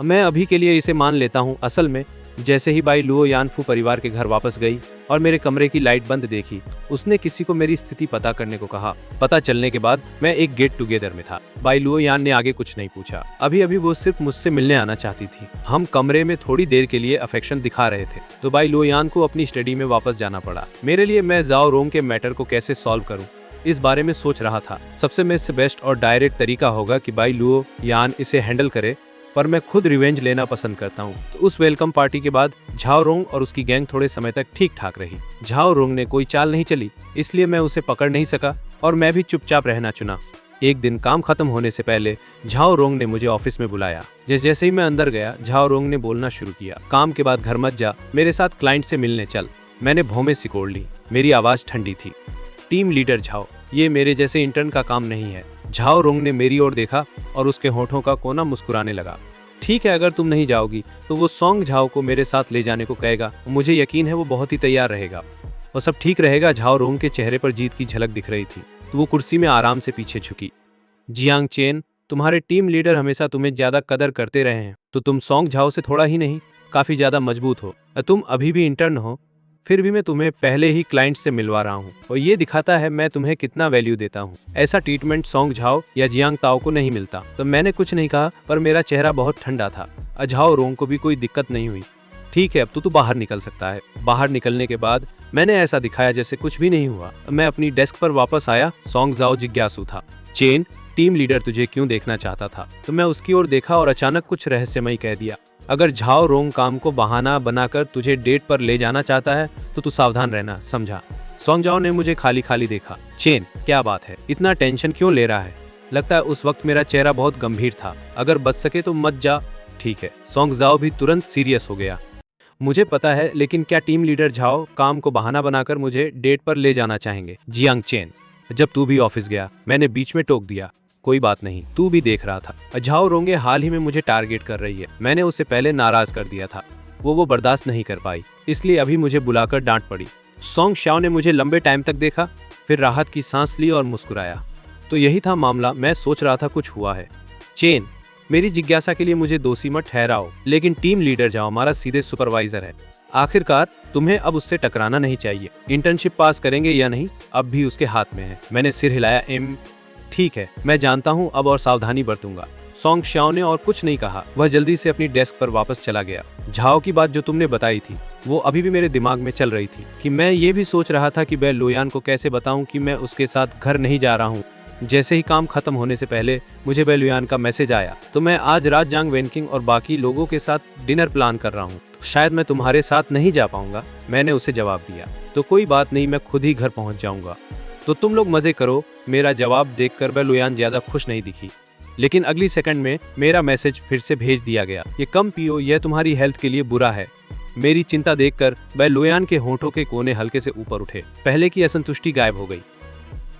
मैं अभी के लिए इसे मान लेता हूँ। असल में जैसे ही बाई लुओ यानफू परिवार के घर वापस गई और मेरे कमरे की लाइट बंद देखी, उसने किसी को मेरी स्थिति पता करने को कहा। पता चलने के बाद मैं एक गेट टुगेदर में था। बाई लुओ यान ने आगे कुछ नहीं पूछा। अभी अभी वो सिर्फ मुझसे मिलने आना चाहती थी। हम कमरे में थोड़ी देर के लिए अफेक्शन दिखा रहे थे तो बाई लुओ यान को अपनी स्टडी में वापस जाना पड़ा। मेरे लिए मैं जाओ रोंग के मैटर को कैसे सॉल्व करूं, इस बारे में सोच रहा था। सबसे बेस्ट और डायरेक्ट तरीका होगा कि बाई लुओ यान इसे हैंडल करे, पर मैं खुद रिवेंज लेना पसंद करता हूँ। तो उस वेलकम पार्टी के बाद झाओ रोंग और उसकी गैंग थोड़े समय तक ठीक ठाक रही। झाओ रोंग ने कोई चाल नहीं चली, इसलिए मैं उसे पकड़ नहीं सका और मैं भी चुपचाप रहना चुना। एक दिन काम खत्म होने से पहले झाओ रोंग ने मुझे ऑफिस में बुलाया। जैसे ही मैं अंदर गया, झाओ रोंग ने बोलना शुरू किया, काम के बाद घर मत जा, मेरे साथ क्लाइंट से मिलने चल। मैंने भौंमें सिकोड़ ली। मेरी आवाज ठंडी थी। टीम लीडर झाओ, ये मेरे जैसे इंटर्न का काम नहीं है। झाओ रोंग ने मेरी ओर देखा और उसके होठों का कोना मुस्कुराने लगा। ठीक है, अगर तुम नहीं जाओगी तो वो सॉन्ग झाओ को मेरे साथ ले जाने को कहेगा। मुझे यकीन है वो बहुत ही तैयार रहेगा और सब ठीक रहेगा। झाओ रोंग के चेहरे पर जीत की झलक दिख रही थी तो वो कुर्सी में आराम से पीछे झुकी। जियांग चेन, तुम्हारे टीम लीडर हमेशा तुम्हें ज्यादा कदर करते रहे हैं, तो तुम सॉन्ग झाओ से थोड़ा ही नहीं, काफी ज्यादा मजबूत हो। तुम अभी भी इंटर्न हो, फिर भी मैं तुम्हें पहले ही क्लाइंट से मिलवा रहा हूँ और ये दिखाता है मैं तुम्हें कितना वैल्यू देता हूँ। ऐसा ट्रीटमेंट सॉन्ग झाओ या जियांग ताओ को नहीं मिलता। तो मैंने कुछ नहीं कहा, पर मेरा चेहरा बहुत ठंडा था। झाओ रोंग को भी कोई दिक्कत नहीं हुई। ठीक है, अब तो तू बाहर निकल सकता है। बाहर निकलने के बाद मैंने ऐसा दिखाया जैसे कुछ भी नहीं हुआ। मैं अपनी डेस्क पर वापस आया। सॉन्ग झाओ जिज्ञासु था। चेन, टीम लीडर तुझे क्यों देखना चाहता था? तो मैं उसकी ओर देखा और अचानक कुछ रहस्यमय कह दिया। अगर झाओ रोंग काम को बहाना बनाकर तुझे डेट पर ले जाना चाहता है तो तू सावधान रहना, समझा? सॉन्ग झाओ ने मुझे खाली खाली देखा। चेन, क्या बात है, इतना टेंशन क्यों ले रहा है? लगता है उस वक्त मेरा चेहरा बहुत गंभीर था। अगर बच सके तो मत जा। ठीक है। सॉन्ग झाओ भी तुरंत सीरियस हो गया। मुझे पता है, लेकिन क्या टीम लीडर झाओ काम को बहाना बनाकर मुझे डेट पर ले जाना चाहेंगे? जियांग चेन, जब तू भी ऑफिस गया, मैंने बीच में टोक दिया। कोई बात नहीं, तू भी देख रहा था। झाओ रोंगे हाल ही में मुझे टारगेट कर रही है। मैंने उसे पहले नाराज कर दिया था। वो बर्दाश्त नहीं कर पाई, इसलिए अभी मुझे बुलाकर डांट पड़ी। सॉन्ग शाओ ने मुझे लंबे टाइम तक देखा, फिर राहत की सांस ली और मुस्कुराया। तो यही था मामला, मैं सोच रहा था कुछ हुआ है। चेन, मेरी जिज्ञासा के लिए मुझे दोषी मत ठहराओ, लेकिन टीम लीडर झाओ हमारा सीधे सुपरवाइजर है। आखिरकार तुम्हें अब उससे टकराना नहीं चाहिए। इंटर्नशिप पास करेंगे या नहीं, अब भी उसके हाथ में है। मैंने सिर हिलाया। ठीक है, मैं जानता हूँ, अब और सावधानी बरतूंगा। सॉन्ग शाओ ने और कुछ नहीं कहा। वह जल्दी से अपनी डेस्क पर वापस चला गया। झाओ की बात जो तुमने बताई थी, वो अभी भी मेरे दिमाग में चल रही थी कि मैं ये भी सोच रहा था कि मैं लोयान को कैसे बताऊं कि मैं उसके साथ घर नहीं जा रहा हूँ। जैसे ही काम खत्म होने से पहले मुझे बेलुयान का मैसेज आया, तो मैं आज रात जांग वेनकिंग और बाकी लोगों के साथ डिनर प्लान कर रहा हूँ, शायद मैं तुम्हारे साथ नहीं जा पाऊंगा। मैंने उसे जवाब दिया, तो कोई बात नहीं, मैं खुद ही घर पहुंच जाऊंगा, तो तुम लोग मजे करो। मेरा जवाब देखकर बेलुयान ज्यादा खुश नहीं दिखी, लेकिन अगली सेकंड में मेरा मैसेज फिर से भेज दिया गया, ये कम पियो, यह तुम्हारी हेल्थ के लिए बुरा है। मेरी चिंता देखकर बेलुयान के होठों के कोने हल्के से ऊपर उठे। पहले की असंतुष्टि गायब हो गई।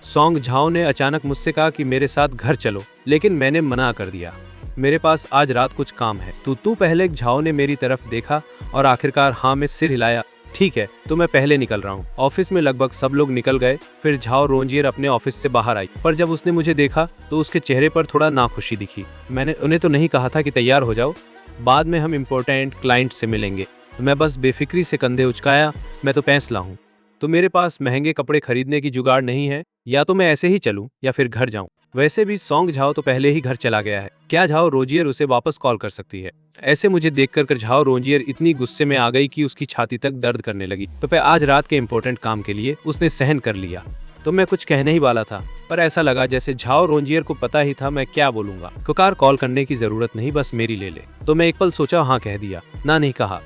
सॉन्ग झाओ ने अचानक मुझसे कहा कि मेरे साथ घर चलो, लेकिन मैंने मना कर दिया। मेरे पास आज रात कुछ काम है। तू पहले। झाओ ने मेरी तरफ देखा और आखिरकार हाँ में सिर हिलाया। ठीक है, तो मैं पहले निकल रहा हूँ। ऑफिस में लगभग सब लोग निकल गए। फिर झाओ रोंजियर अपने ऑफिस से बाहर आई, पर जब उसने मुझे देखा तो उसके चेहरे पर थोड़ा नाखुशी दिखी। मैंने उन्हें तो नहीं कहा था कि तैयार हो जाओ, बाद में हम इम्पोर्टेंट क्लाइंट से मिलेंगे। तो मैं बस बेफिक्री से कंधे उचकाया। मैं तो पैंसला हूँ, तो मेरे पास महंगे कपड़े खरीदने की जुगाड़ नहीं है। या तो मैं ऐसे ही चलूं या फिर घर जाऊं। वैसे भी सॉन्ग झाओ तो पहले ही घर चला गया है। क्या झाओ रोजियर उसे वापस कॉल कर सकती है? ऐसे मुझे देखकर झाओ रोजियर इतनी गुस्से में आ गई कि उसकी छाती तक दर्द करने लगी। तो आज रात के इम्पोर्टेंट काम के लिए उसने सहन कर लिया। तो मैं कुछ कहने ही वाला था, पर ऐसा लगा जैसे झाओ रोजियर को पता ही था मैं क्या बोलूंगा। कुकार कॉल करने की जरूरत नहीं, बस मेरी ले ले। तो मैं एक पल सोचा, हाँ कह दिया, ना नहीं कहा।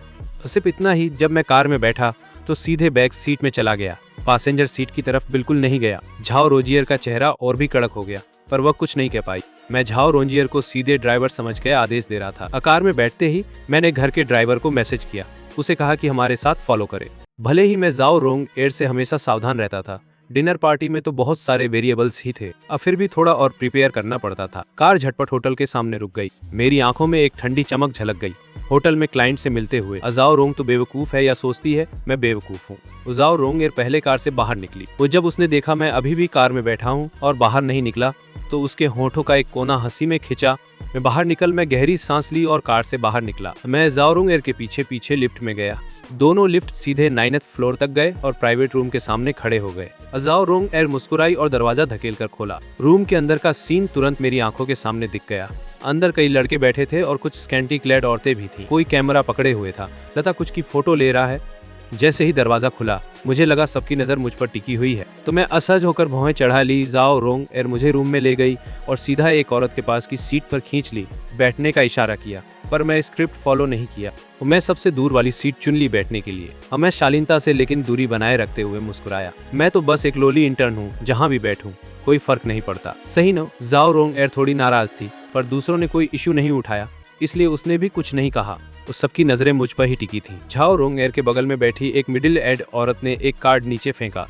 सिर्फ इतना ही, जब मैं कार में बैठा तो सीधे बैक सीट में चला गया, पैसेंजर सीट की तरफ बिल्कुल नहीं गया। झाओ रोजियर का चेहरा और भी कड़क हो गया, पर वह कुछ नहीं कह पाई। मैं झाओ रोजियर को सीधे ड्राइवर समझ के आदेश दे रहा था। कार में बैठते ही मैंने घर के ड्राइवर को मैसेज किया, उसे कहा कि हमारे साथ फॉलो करे। भले ही मैं जाओ रोंग एयर से हमेशा सावधान रहता था, डिनर पार्टी में तो बहुत सारे वेरिएबल्स ही थे, अब फिर भी थोड़ा और प्रिपेयर करना पड़ता था। कार झटपट होटल के सामने रुक गई। मेरी आंखों में एक ठंडी चमक झलक गई। होटल में क्लाइंट से मिलते हुए जाओ रोंग तो बेवकूफ है या सोचती है मैं बेवकूफ हूँ। जाओ रोंग एयर पहले कार से बाहर निकली। वो जब उसने देखा मैं अभी भी कार में बैठा हूँ और बाहर नहीं निकला, तो उसके होठों का एक कोना हंसी में खिंचा। मैं गहरी सांस ली और कार से बाहर निकला। मैं जाओरोंग एर के पीछे पीछे लिफ्ट में गया। दोनों लिफ्ट सीधे 9th फ्लोर तक गए और प्राइवेट रूम के सामने खड़े हो गए। जाओरोंग एर मुस्कुराई और दरवाजा धकेल कर खोला। रूम के अंदर का सीन तुरंत मेरी आंखों के सामने दिख गया। अंदर कई लड़के बैठे थे और कुछ स्कैंटी क्लैड औरतें भी थीं। कोई कैमरा पकड़े हुए था, लता कुछ की फोटो ले रहा है। जैसे ही दरवाजा खुला, मुझे लगा सबकी नजर मुझ पर टिकी हुई है, तो मैं असहज होकर भौहें चढ़ा ली। जाओरोंग एर मुझे रूम में ले गई और सीधा एक औरत के पास की सीट पर खींच ली। बैठने का इशारा किया, पर मैं स्क्रिप्ट फॉलो नहीं किया। मैं सबसे दूर वाली सीट चुन ली बैठने के लिए। अब मैं शालीनता से लेकिन दूरी बनाए रखते हुए मुस्कुराया। मैं तो बस एक लोली इंटर्न हूँ, जहाँ भी बैठूं कोई फर्क नहीं पड़ता, सही न? जाओरोंग एर थोड़ी नाराज थी, पर दूसरों ने कोई इशू नहीं उठाया, इसलिए उसने भी कुछ नहीं कहा। उस सबकी नजरें मुझ पर ही टिकी थीं। जाओरोंग एर के बगल में बैठी एक मिडिल एज औरत ने एक कार्ड नीचे फेंका,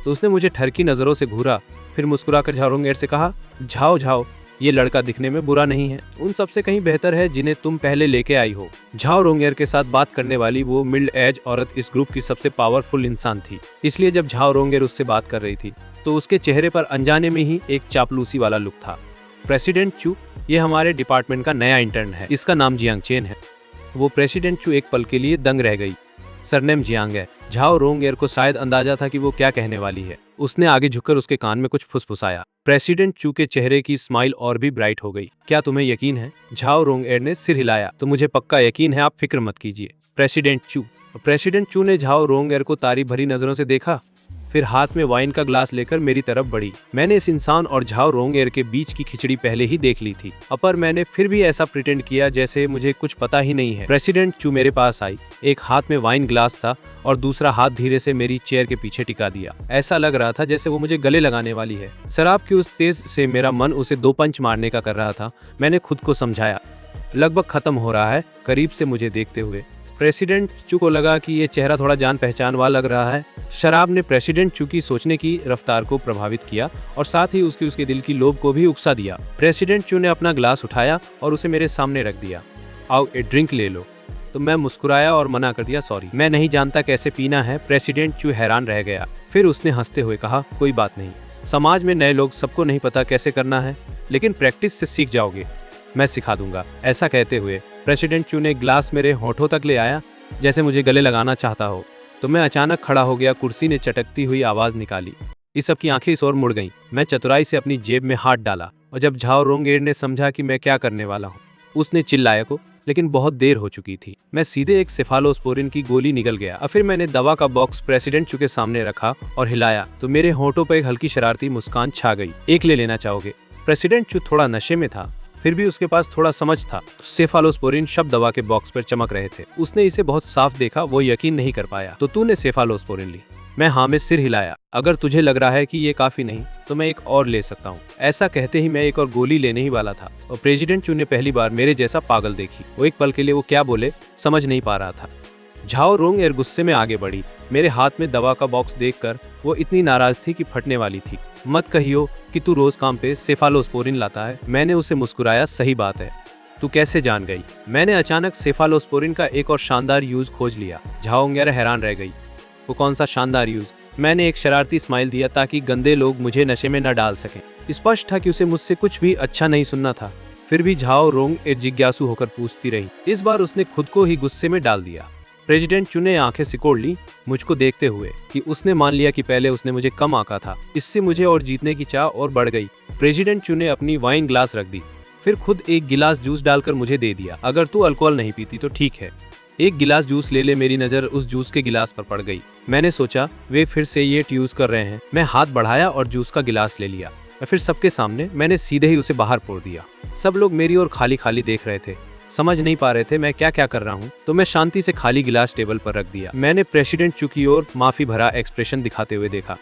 तो उसने मुझे ठरकी नजरों से घूरा। फिर मुस्कुराकर जाओरोंग एर से कहा, झाओ झाओ, ये लड़का दिखने में बुरा नहीं है, उन सबसे कहीं बेहतर है जिन्हें तुम पहले लेके आई हो। जाओरोंग एर के साथ बात करने वाली वो मिडिल एज औरत इस ग्रुप की सबसे पावरफुल इंसान थी, इसलिए जब जाओरोंग एर उससे बात कर रही थी तो उसके चेहरे पर अनजाने में ही एक चापलूसी वाला लुक था। प्रेसिडेंट चू, ये हमारे डिपार्टमेंट का नया इंटर्न है, इसका नाम जियांग चेन है। वो प्रेसिडेंट चू एक पल के लिए दंग रह गई। सरनेम जियांग है। जाओरोंग एर को शायद अंदाजा था कि वो क्या कहने वाली है। उसने आगे झुककर उसके कान में कुछ फुसफुसाया। प्रेसिडेंट चू के चेहरे की स्माइल और भी ब्राइट हो गई। क्या तुम्हें यकीन है? जाओरोंग एर ने सिर हिलाया। तो मुझे पक्का यकीन है, आप फिक्र मत कीजिए। प्रेसिडेंट चू ने जाओरोंग एर को तारीफ भरी नजरों से देखा, फिर हाथ में वाइन का ग्लास लेकर मेरी तरफ बढ़ी। मैंने इस इंसान और जाओरोंग एर के बीच की खिचड़ी पहले ही देख ली थी, पर मैंने फिर भी ऐसा प्रिटेंड किया जैसे मुझे कुछ पता ही नहीं है। प्रेसिडेंट चू मेरे पास आई। एक हाथ में वाइन ग्लास था और दूसरा हाथ धीरे से मेरी चेयर के पीछे टिका दिया। ऐसा लग रहा था जैसे वो मुझे गले लगाने वाली है। शराब की उस तेज से मेरा मन उसे 2 पंच मारने का कर रहा था। मैंने खुद को समझाया, लगभग खत्म हो रहा है। करीब से मुझे देखते हुए प्रेसिडेंट चू को लगा कि ये चेहरा थोड़ा जान पहचान वाला लग रहा है। शराब ने प्रेसिडेंट चू की सोचने की रफ्तार को प्रभावित किया और साथ ही उसके दिल की लोभ को भी उकसा दिया। प्रेसिडेंट चू ने अपना ग्लास उठाया और उसे मेरे सामने रख दिया। आओ, एक ड्रिंक ले लो। तो मैं मुस्कुराया और मना कर दिया, सॉरी, मैं नहीं जानता कैसे पीना है। प्रेसिडेंट चू हैरान रह गया। फिर उसने हंसते हुए कहा, कोई बात नहीं, समाज में नए लोग, सबको नहीं पता कैसे करना है, लेकिन प्रैक्टिस से सीख जाओगे, मैं सिखा दूंगा। ऐसा कहते हुए प्रेसिडेंट चू ने ग्लास मेरे होठों तक ले आया, जैसे मुझे गले लगाना चाहता हो। तो मैं अचानक खड़ा हो गया। कुर्सी ने चटकती हुई आवाज निकाली। इस सब की आंखें इस ओर मुड़ गईं। मैं चतुराई से अपनी जेब में हाथ डाला और जब जाओरोंग एर ने समझा कि मैं क्या करने वाला हूँ, उसने चिल्लाया को, लेकिन बहुत देर हो चुकी थी। मैं सीधे एक सेफालोस्पोरिन की गोली निकल गया। और फिर मैंने दवा का बॉक्स प्रेसिडेंट चू के सामने रखा और हिलाया तो मेरे होठों पर एक हल्की शरारती मुस्कान छा गई। एक ले लेना चाहोगे? प्रेसिडेंट चू थोड़ा नशे में था, फिर भी उसके पास थोड़ा समझ था। सेफालोस्पोरिन शब्द दवा के बॉक्स पर चमक रहे थे। उसने इसे बहुत साफ देखा, वो यकीन नहीं कर पाया। तो तूने सेफालोस्पोरिन ली? मैं हाँ में सिर हिलाया। अगर तुझे लग रहा है कि ये काफी नहीं तो मैं एक और ले सकता हूँ। ऐसा कहते ही मैं एक और गोली लेने ही वाला था और प्रेसिडेंट चू ने पहली बार मेरे जैसा पागल देखी। वो एक पल के लिए वो क्या बोले समझ नहीं पा रहा था। जाओरोंग एर गुस्से में आगे बढ़ी। मेरे हाथ में दवा का बॉक्स देखकर वो इतनी नाराज थी कि फटने वाली थी। मत कहियो कि तू रोज काम पे सेफालोस्पोरिन लाता है। मैंने उसे मुस्कुराया, सही बात है, तू कैसे जान गई? मैंने अचानक सेफालोस्पोरिन का एक और शानदार यूज खोज लिया। जाओरोंग एर हैरान रह गई। वो कौन सा शानदार यूज? मैंने एक शरारती स्माइल दिया ताकि गंदे लोग मुझे नशे में न डाल सकें। स्पष्ट था कि उसे मुझसे कुछ भी अच्छा नहीं सुनना था। फिर भी जाओरोंग एर जिज्ञासु होकर पूछती रही। इस बार उसने खुद को ही गुस्से में डाल दिया। प्रेसिडेंट चू ने आंखें सिकोड़ ली मुझको देखते हुए कि उसने मान लिया कि पहले उसने मुझे कम आंका था। इससे मुझे और जीतने की चाह और बढ़ गई। प्रेसिडेंट चू ने अपनी वाइन ग्लास रख दी, फिर खुद एक गिलास जूस डालकर मुझे दे दिया। अगर तू अल्कोहल नहीं पीती तो ठीक है, एक गिलास जूस ले ले। मेरी नजर उस जूस के गिलास पर पड़ गई। मैंने सोचा वे फिर से ये यूज कर रहे हैं। मैं हाथ बढ़ाया और जूस का गिलास ले लिया। फिर सबके सामने मैंने सीधे ही उसे बाहर फोड़ दिया। सब लोग मेरी ओर खाली खाली देख रहे थे, समझ नहीं पा रहे थे मैं क्या क्या कर रहा हूँ। तो मैं शांति से खाली गिलास टेबल पर रख दिया। मैंने प्रेसिडेंट चू की ओर माफी भरा एक्सप्रेशन दिखाते हुए देखा।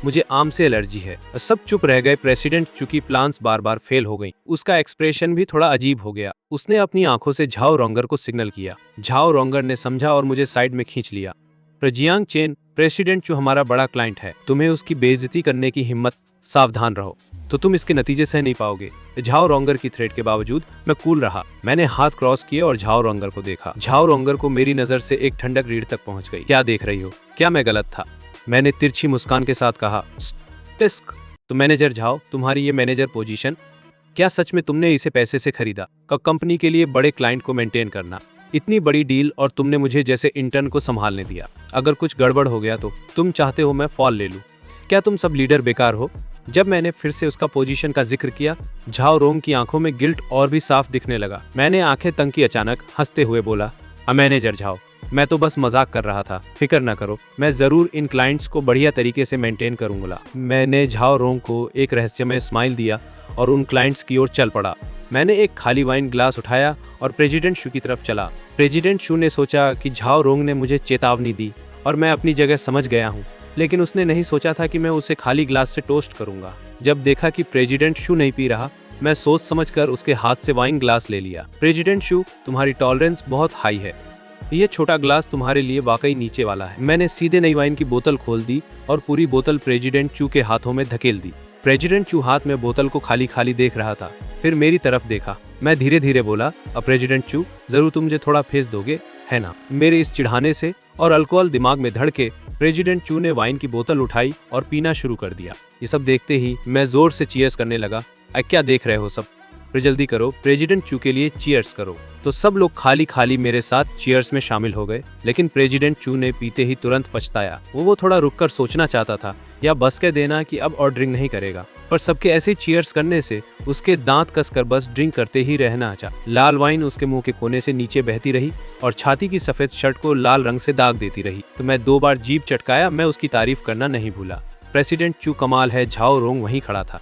मुझे आम से एलर्जी है। सब चुप रह गए। प्रेसिडेंट चू की प्लान्स बार बार फेल हो गई। उसका एक्सप्रेशन भी थोड़ा अजीब हो गया। उसने अपनी आंखों से जाओरोंगर को सिग्नल किया। जाओरोंगर ने समझा और मुझे साइड में खींच लिया। जियांग चेन, प्रेसिडेंट चू हमारा बड़ा क्लाइंट है, तुम्हें उसकी बेइज्जती करने की हिम्मत, सावधान रहो, तो तुम इसके नतीजे सह नहीं पाओगे। जाओरोंगर की थ्रेट के बावजूद मैं कूल रहा। मैंने हाथ क्रॉस किए और जाओरोंगर को देखा। जाओरोंगर को मेरी नजर से एक ठंडक रीढ़ तक पहुंच गई। क्या देख रही हो? क्या मैं गलत था? मैंने तिरछी मुस्कान के साथ कहा। टिस्क, तो मैनेजर झाओ, तुम्हारी ये मैनेजर पोजीशन, क्या सच में तुमने इसे पैसे से खरीदा? कंपनी के लिए बड़े क्लाइंट को मेंटेन करना, इतनी बड़ी डील, और तुमने मुझे जैसे इंटर्न को संभालने दिया। अगर कुछ गड़बड़ हो गया तो तुम चाहते हो मैं फॉल ले लूं? क्या तुम सब लीडर बेकार हो? जब मैंने फिर से उसका पोजीशन का जिक्र किया, झाओ रोंग की आंखों में गिल्ट और भी साफ दिखने लगा। मैंने आंखें तंग की, अचानक हंसते हुए बोला, मैनेजर झाओ, मैं तो बस मजाक कर रहा था, फिक्र ना करो, मैं जरूर इन क्लाइंट्स को बढ़िया तरीके से मेंटेन करूंगा। मैंने झाओ रोंग को एक रहस्यमय स्माइल दिया और उन क्लाइंट्स की ओर चल पड़ा। मैंने एक खाली वाइन ग्लास उठाया और प्रेसिडेंट शू की तरफ चला। प्रेसिडेंट शू ने सोचा कि झाओ रोंग ने मुझे चेतावनी दी और मैं अपनी जगह समझ गया हूँ, लेकिन उसने नहीं सोचा था कि मैं उसे खाली ग्लास से टोस्ट करूंगा। जब देखा कि प्रेसिडेंट शू नहीं पी रहा, मैं सोच समझकर उसके हाथ से वाइन ग्लास ले लिया। प्रेसिडेंट शू, तुम्हारी टॉलरेंस बहुत हाई है, ये छोटा ग्लास तुम्हारे लिए वाकई नीचे वाला है। मैंने सीधे नई वाइन की बोतल खोल दी और पूरी बोतल प्रेसिडेंट चू के हाथों में धकेल दी। प्रेसिडेंट चू हाथ में बोतल को खाली खाली देख रहा था, फिर मेरी तरफ देखा। मैं धीरे धीरे बोला, अब प्रेसिडेंट चू, जरूर तुम मुझे थोड़ा फेस दोगे, है ना? मेरे इस चिढ़ाने से और अल्कोहल दिमाग में धड़के प्रेसिडेंट चू ने वाइन की बोतल उठाई और पीना शुरू कर दिया। ये सब देखते ही मैं जोर से चीयर्स करने लगा। क्या देख रहे हो सब, फिर जल्दी करो, प्रेसिडेंट चू के लिए चीयर्स करो। तो सब लोग खाली खाली मेरे साथ चीयर्स में शामिल हो गए, लेकिन प्रेसिडेंट चू ने पीते ही तुरंत पछताया। वो थोड़ा रुककर सोचना चाहता था या बस कह देना कि अब और ड्रिंक नहीं करेगा, पर सबके ऐसे चीयर्स करने से उसके दांत कसकर बस ड्रिंक करते ही रहना चाहा। लाल वाइन उसके मुंह के कोने से नीचे बहती रही और छाती की सफेद शर्ट को लाल रंग से दाग देती रही। तो मैं 2 बार जीभ चटकाया, मैं उसकी तारीफ करना नहीं भूला। प्रेसिडेंट चू कमाल है। झाओ रोंग वहीं खड़ा था,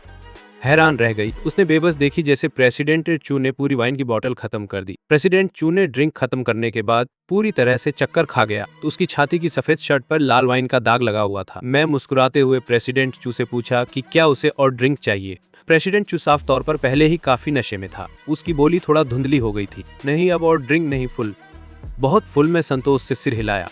हैरान रह गई। उसने बेबस देखी जैसे प्रेसिडेंट चू ने पूरी वाइन की बोतल खत्म कर दी। प्रेसिडेंट चू ने ड्रिंक खत्म करने के बाद पूरी तरह से चक्कर खा गया, तो उसकी छाती की सफेद शर्ट पर लाल वाइन का दाग लगा हुआ था। मैं मुस्कुराते हुए प्रेसिडेंट चू से पूछा कि क्या उसे और ड्रिंक चाहिए। प्रेसिडेंट चू साफ तौर पर पहले ही काफी नशे में था, उसकी बोली थोड़ा धुंधली हो गई थी। नहीं, अब और ड्रिंक नहीं, फुल, बहुत फुल। में संतोष से सिर हिलाया।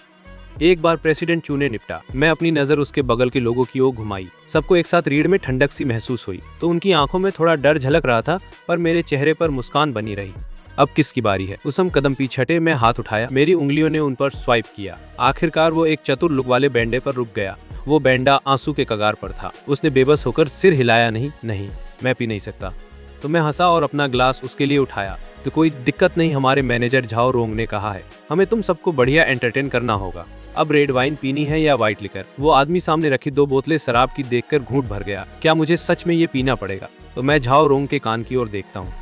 एक बार प्रेसिडेंट चू ने निपटा। मैं अपनी नजर उसके बगल के लोगों की ओर घुमाई। सबको एक साथ रीढ़ में ठंडक सी महसूस हुई, तो उनकी आंखों में थोड़ा डर झलक रहा था, पर मेरे चेहरे पर मुस्कान बनी रही। अब किसकी बारी है? उसम कदम पीछे हटे, मैं हाथ उठाया, मेरी उंगलियों ने उन पर स्वाइप किया। आखिरकार वो एक चतुर लुक वाले बैंडे पर रुक गया। वो बैंडा आंसू के कगार पर था। उसने बेबस होकर सिर हिलाया। नहीं नहीं, मैं पी नहीं सकता। तो मैं हंसा और अपना ग्लास उसके लिए उठाया। तो कोई दिक्कत नहीं, हमारे मैनेजर झाओ रोंग ने कहा है, हमें तुम सबको बढ़िया एंटरटेन करना होगा। अब रेड वाइन पीनी है या व्हाइट लिकर? वो आदमी सामने रखी 2 बोतलें शराब की देखकर घूंट भर गया। क्या मुझे सच में ये पीना पड़ेगा? तो मैं झाओ रोंग के कान की ओर देखता हूँ।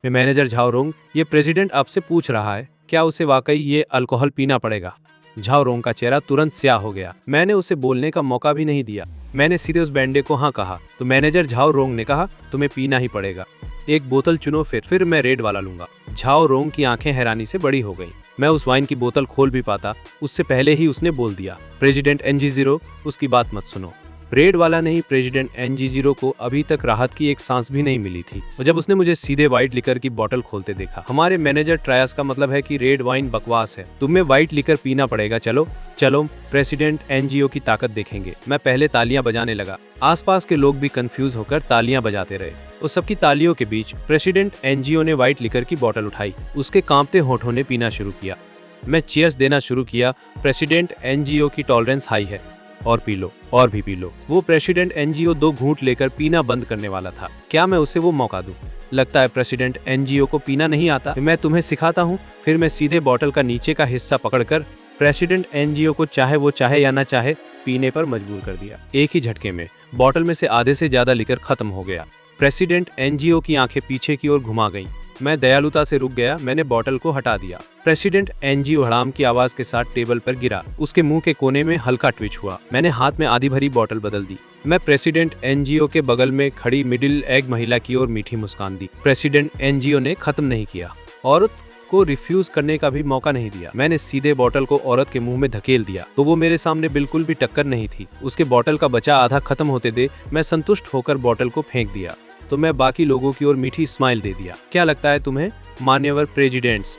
मैं मैनेजर झाओ रोंग, ये प्रेसिडेंट आपसे पूछ रहा है, क्या उसे वाकई ये अल्कोहल पीना पड़ेगा? झाओ रोंग का चेहरा तुरंत स्याह हो गया। मैंने उसे बोलने का मौका भी नहीं दिया। मैंने सीधे उस बैंडे को हाँ कहा। तो मैनेजर झाओ रोंग ने कहा, तुम्हें पीना ही पड़ेगा। एक बोतल चुनो, फिर मैं रेड वाला लूंगा। झाओ रोंग की आंखें हैरानी से बड़ी हो गईं। मैं उस वाइन की बोतल खोल भी पाता, उससे पहले ही उसने बोल दिया, प्रेसिडेंट NG0, उसकी बात मत सुनो। रेड वाला नहीं, प्रेसिडेंट NG0 को अभी तक राहत की एक सांस भी नहीं मिली थी। और जब उसने मुझे सीधे व्हाइट लिकर की बोतल खोलते देखा। हमारे मैनेजर ट्रायस का मतलब है कि रेड वाइन बकवास है, तुम्हें व्हाइट लिकर पीना पड़ेगा। चलो चलो, प्रेसिडेंट NGO की ताकत देखेंगे। मैं पहले तालियां बजाने लगा। आसपास के लोग भी कंफ्यूज होकर तालियां बजाते रहे। उस सबकी तालियों के बीच प्रेसिडेंट NGO ने व्हाइट लिकर की बोतल उठाई। उसके कांपते होठों ने पीना शुरू किया। मैं चीयर्स देना शुरू किया। प्रेसिडेंट NGO की टॉलरेंस हाई है, और पी लो, और भी पी लो। वो प्रेसिडेंट NGO 2 घूंट लेकर पीना बंद करने वाला था। क्या मैं उसे वो मौका दूं? लगता है प्रेसिडेंट NGO को पीना नहीं आता। मैं तुम्हें सिखाता हूँ। फिर मैं सीधे बोतल का नीचे का हिस्सा पकड़कर प्रेसिडेंट NGO को चाहे वो चाहे या ना चाहे पीने पर मजबूर कर दिया। एक ही झटके में बोतल में से आधे से ज्यादा लिकर खत्म हो गया। प्रेसिडेंट NGO की आंखें पीछे की ओर घुमा गईं। मैं दयालुता से रुक गया। मैंने बोतल को हटा दिया। प्रेसिडेंट NGO हड़ाम की आवाज के साथ टेबल पर गिरा। उसके मुंह के कोने में हल्का ट्विच हुआ। मैंने हाथ में आधी भरी बोतल बदल दी। मैं प्रेसिडेंट NGO के बगल में खड़ी मिडिल एज महिला की ओर मीठी मुस्कान दी। प्रेसिडेंट NGO ने खत्म नहीं किया, औरत को रिफ्यूज करने का भी मौका नहीं दिया। मैंने सीधे बोतल को औरत के मुंह में धकेल दिया, तो वो मेरे सामने बिल्कुल भी टक्कर नहीं थी। उसके बोतल का बचा आधा खत्म होते दे मैं संतुष्ट होकर बोतल को फेंक दिया। तो मैं बाकी लोगों की ओर मीठी स्माइल दे दिया। क्या लगता है तुम्हें, मान्यवर प्रेसिडेंट्स,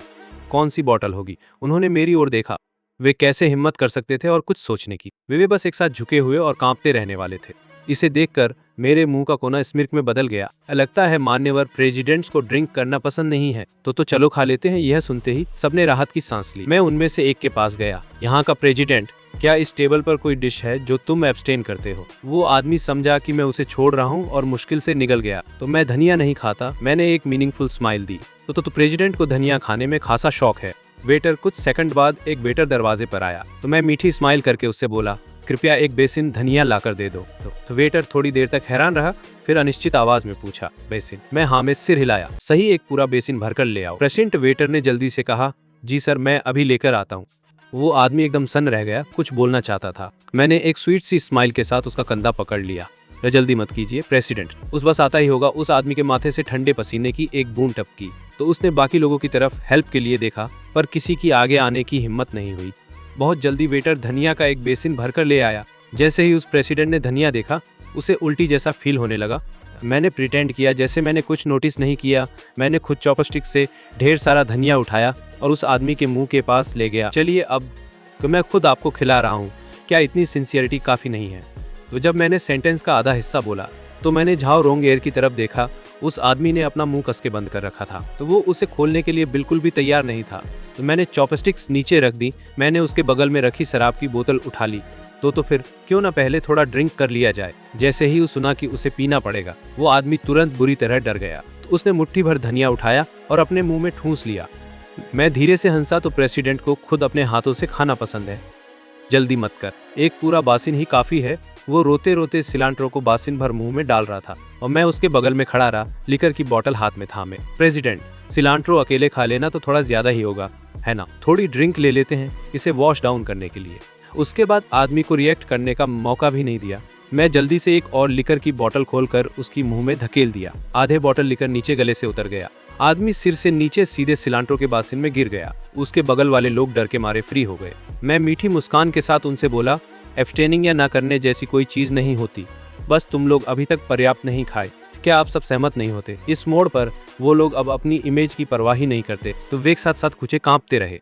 कौन सी बोतल होगी? उन्होंने मेरी ओर देखा। वे कैसे हिम्मत कर सकते थे और कुछ सोचने की। वे बस एक साथ झुके हुए और कांपते रहने वाले थे। इसे देखकर मेरे मुंह का कोना स्मिर्क में बदल गया। लगता है मान्यवर प्रेसिडेंट्स को ड्रिंक करना पसंद नहीं है, तो चलो खा लेते हैं। यह सुनते ही सबने राहत की सांस ली। मैं उनमें से एक के पास गया। यहाँ का प्रेसिडेंट, क्या इस टेबल पर कोई डिश है जो तुम एब्सटेन करते हो? वो आदमी समझा कि मैं उसे छोड़ रहा हूँ और मुश्किल से निकल गया। तो मैं धनिया नहीं खाता। मैंने एक मीनिंगफुल स्माइल दी। तो प्रेसिडेंट को धनिया खाने में खासा शौक है। वेटर कुछ सेकंड बाद एक वेटर दरवाजे पर आया, तो मैं मीठी स्माइल करके उससे बोला, कृपया एक बेसिन धनिया लाकर दे दो। तो वेटर थोड़ी देर तक हैरान रहा, फिर अनिश्चित आवाज में पूछा, बेसिन? मैं हाँ में सिर हिलाया। सही, एक पूरा बेसिन भरकर ले आओ। प्रेसिडेंट वेटर ने जल्दी से कहा, जी सर, मैं अभी लेकर आता हूँ। वो आदमी एकदम सन्न रह गया, कुछ बोलना चाहता था। मैंने एक स्वीट सी स्माइल के साथ उसका कंधा पकड़ लिया। जल्दी मत कीजिए प्रेसिडेंट, उस बस आता ही होगा। उस आदमी के माथे से ठंडे पसीने की एक बूंद टपकी, तो उसने बाकी लोगों की तरफ हेल्प के लिए देखा, पर किसी की आगे आने की हिम्मत नहीं हुई। बहुत जल्दी वेटर धनिया का एक बेसिन भरकर ले आया। जैसे ही उस प्रेसिडेंट ने धनिया देखा, उसे उल्टी जैसा फील होने लगा। मैंने प्रिटेंड किया जैसे मैंने कुछ नोटिस नहीं किया। मैंने खुद चॉपस्टिक से ढेर सारा धनिया उठाया और उस आदमी के मुंह के पास ले गया। चलिए अब तो मैं खुद आपको खिला रहा हूँ, क्या इतनी सिंसियरिटी काफ़ी नहीं है? तो जब मैंने सेंटेंस का आधा हिस्सा बोला तो मैंने झाओ रोंगएर की तरफ देखा। उस आदमी ने अपना मुंह कस के बंद कर रखा था, तो वो उसे खोलने के लिए बिल्कुल भी तैयार नहीं था। तो मैंने चॉपस्टिक्स नीचे रख दी। मैंने उसके बगल में रखी शराब की बोतल उठा ली। तो फिर क्यों ना पहले थोड़ा ड्रिंक कर लिया जाए। जैसे ही सुना कि उसे पीना पड़ेगा, वो आदमी तुरंत बुरी तरह डर गया। तो उसने मुट्ठी भर धनिया उठाया और अपने मुंह में ठूंस लिया। मैं धीरे से हंसा, तो प्रेसिडेंट को खुद अपने हाथों से खाना पसंद है। जल्दी मत कर, एक पूरा बासिन ही काफी है। वो रोते रोते सिलांट्रो को बासिन भर मुंह में डाल रहा था और मैं उसके बगल में खड़ा रहा, लिकर की बोतल हाथ में थामे। प्रेसिडेंट, सिलांट्रो अकेले खा लेना तो थोड़ा ज्यादा ही होगा, है ना? थोड़ी ड्रिंक ले लेते हैं इसे वॉश डाउन करने के लिए। उसके बाद आदमी को रिएक्ट करने का मौका भी नहीं दिया। मैं जल्दी से एक और लिकर की बोतल खोलकर उसकी मुंह में धकेल दिया। आधे बोतल लिकर नीचे गले से उतर गया। आदमी सिर से नीचे सीधे सिलांट्रो के बासिन में गिर गया। उसके बगल वाले लोग डर के मारे फ्री हो गए। मैं मीठी मुस्कान के साथ उनसे बोला, एब्स्टेनिंग या ना करने जैसी कोई चीज नहीं होती, बस तुम लोग अभी तक पर्याप्त नहीं खाए। क्या आप सब सहमत नहीं होते? इस मोड़ पर वो लोग अब अपनी इमेज की परवाह ही नहीं करते, तो वे एक साथ साथ कुछ कांपते रहे।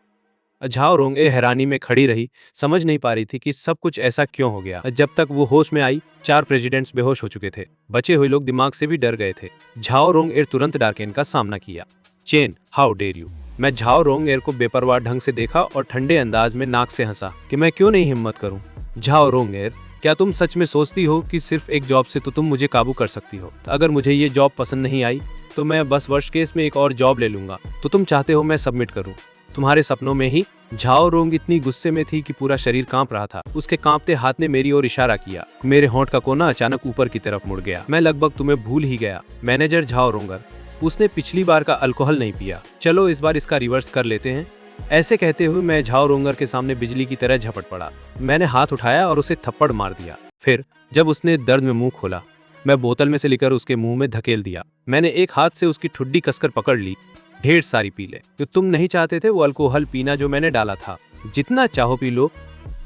झाओ रोंगे हैरानी में खड़ी रही, समझ नहीं पा रही थी कि सब कुछ ऐसा क्यों हो गया। जब तक वो होश में आई, 4 प्रेसिडेंट्स बेहोश हो चुके थे। बचे हुए लोग दिमाग से भी डर गए थे। झाओ रोंगएर तुरंत डार्केन का सामना किया। Chen, how dare you? मैं झाओ रोंगएर को बेपरवाह ढंग से देखा और ठंडे अंदाज में नाक से हंसा कि मैं क्यों नहीं हिम्मत करूं। झाओ रोंगएर, क्या तुम सच में सोचती हो कि सिर्फ एक जॉब से तो तुम मुझे काबू कर सकती हो? अगर मुझे ये जॉब पसंद नहीं आई तो मैं बस वर्स्ट केस में एक और जॉब ले लूंगा। तो तुम चाहते हो मैं सबमिट करूं तुम्हारे सपनों में ही? झाओ रोंग इतनी गुस्से में थी कि पूरा शरीर कांप रहा था। उसके कांपते हाथ ने मेरी ओर इशारा किया। मेरे होंठ का कोना अचानक ऊपर की तरफ मुड़ गया। मैं लगभग तुम्हें भूल ही गया। मैनेजर झाओ रोंगर, उसने पिछली बार का अल्कोहल नहीं पिया, चलो इस बार इसका रिवर्स कर लेते हैं। ऐसे कहते हुए मैं झाओ रोंगर के सामने बिजली की तरह झपट पड़ा। मैंने हाथ उठाया और उसे थप्पड़ मार दिया। फिर जब उसने दर्द में मुंह खोला, मैं बोतल में से लेकर उसके मुंह में धकेल दिया। मैंने एक हाथ से उसकी ठुड्डी कसकर पकड़ ली। ढेर सारी पी ले, जो तुम नहीं चाहते थे वो अल्कोहल पीना जो मैंने डाला था। जितना चाहो पी लो।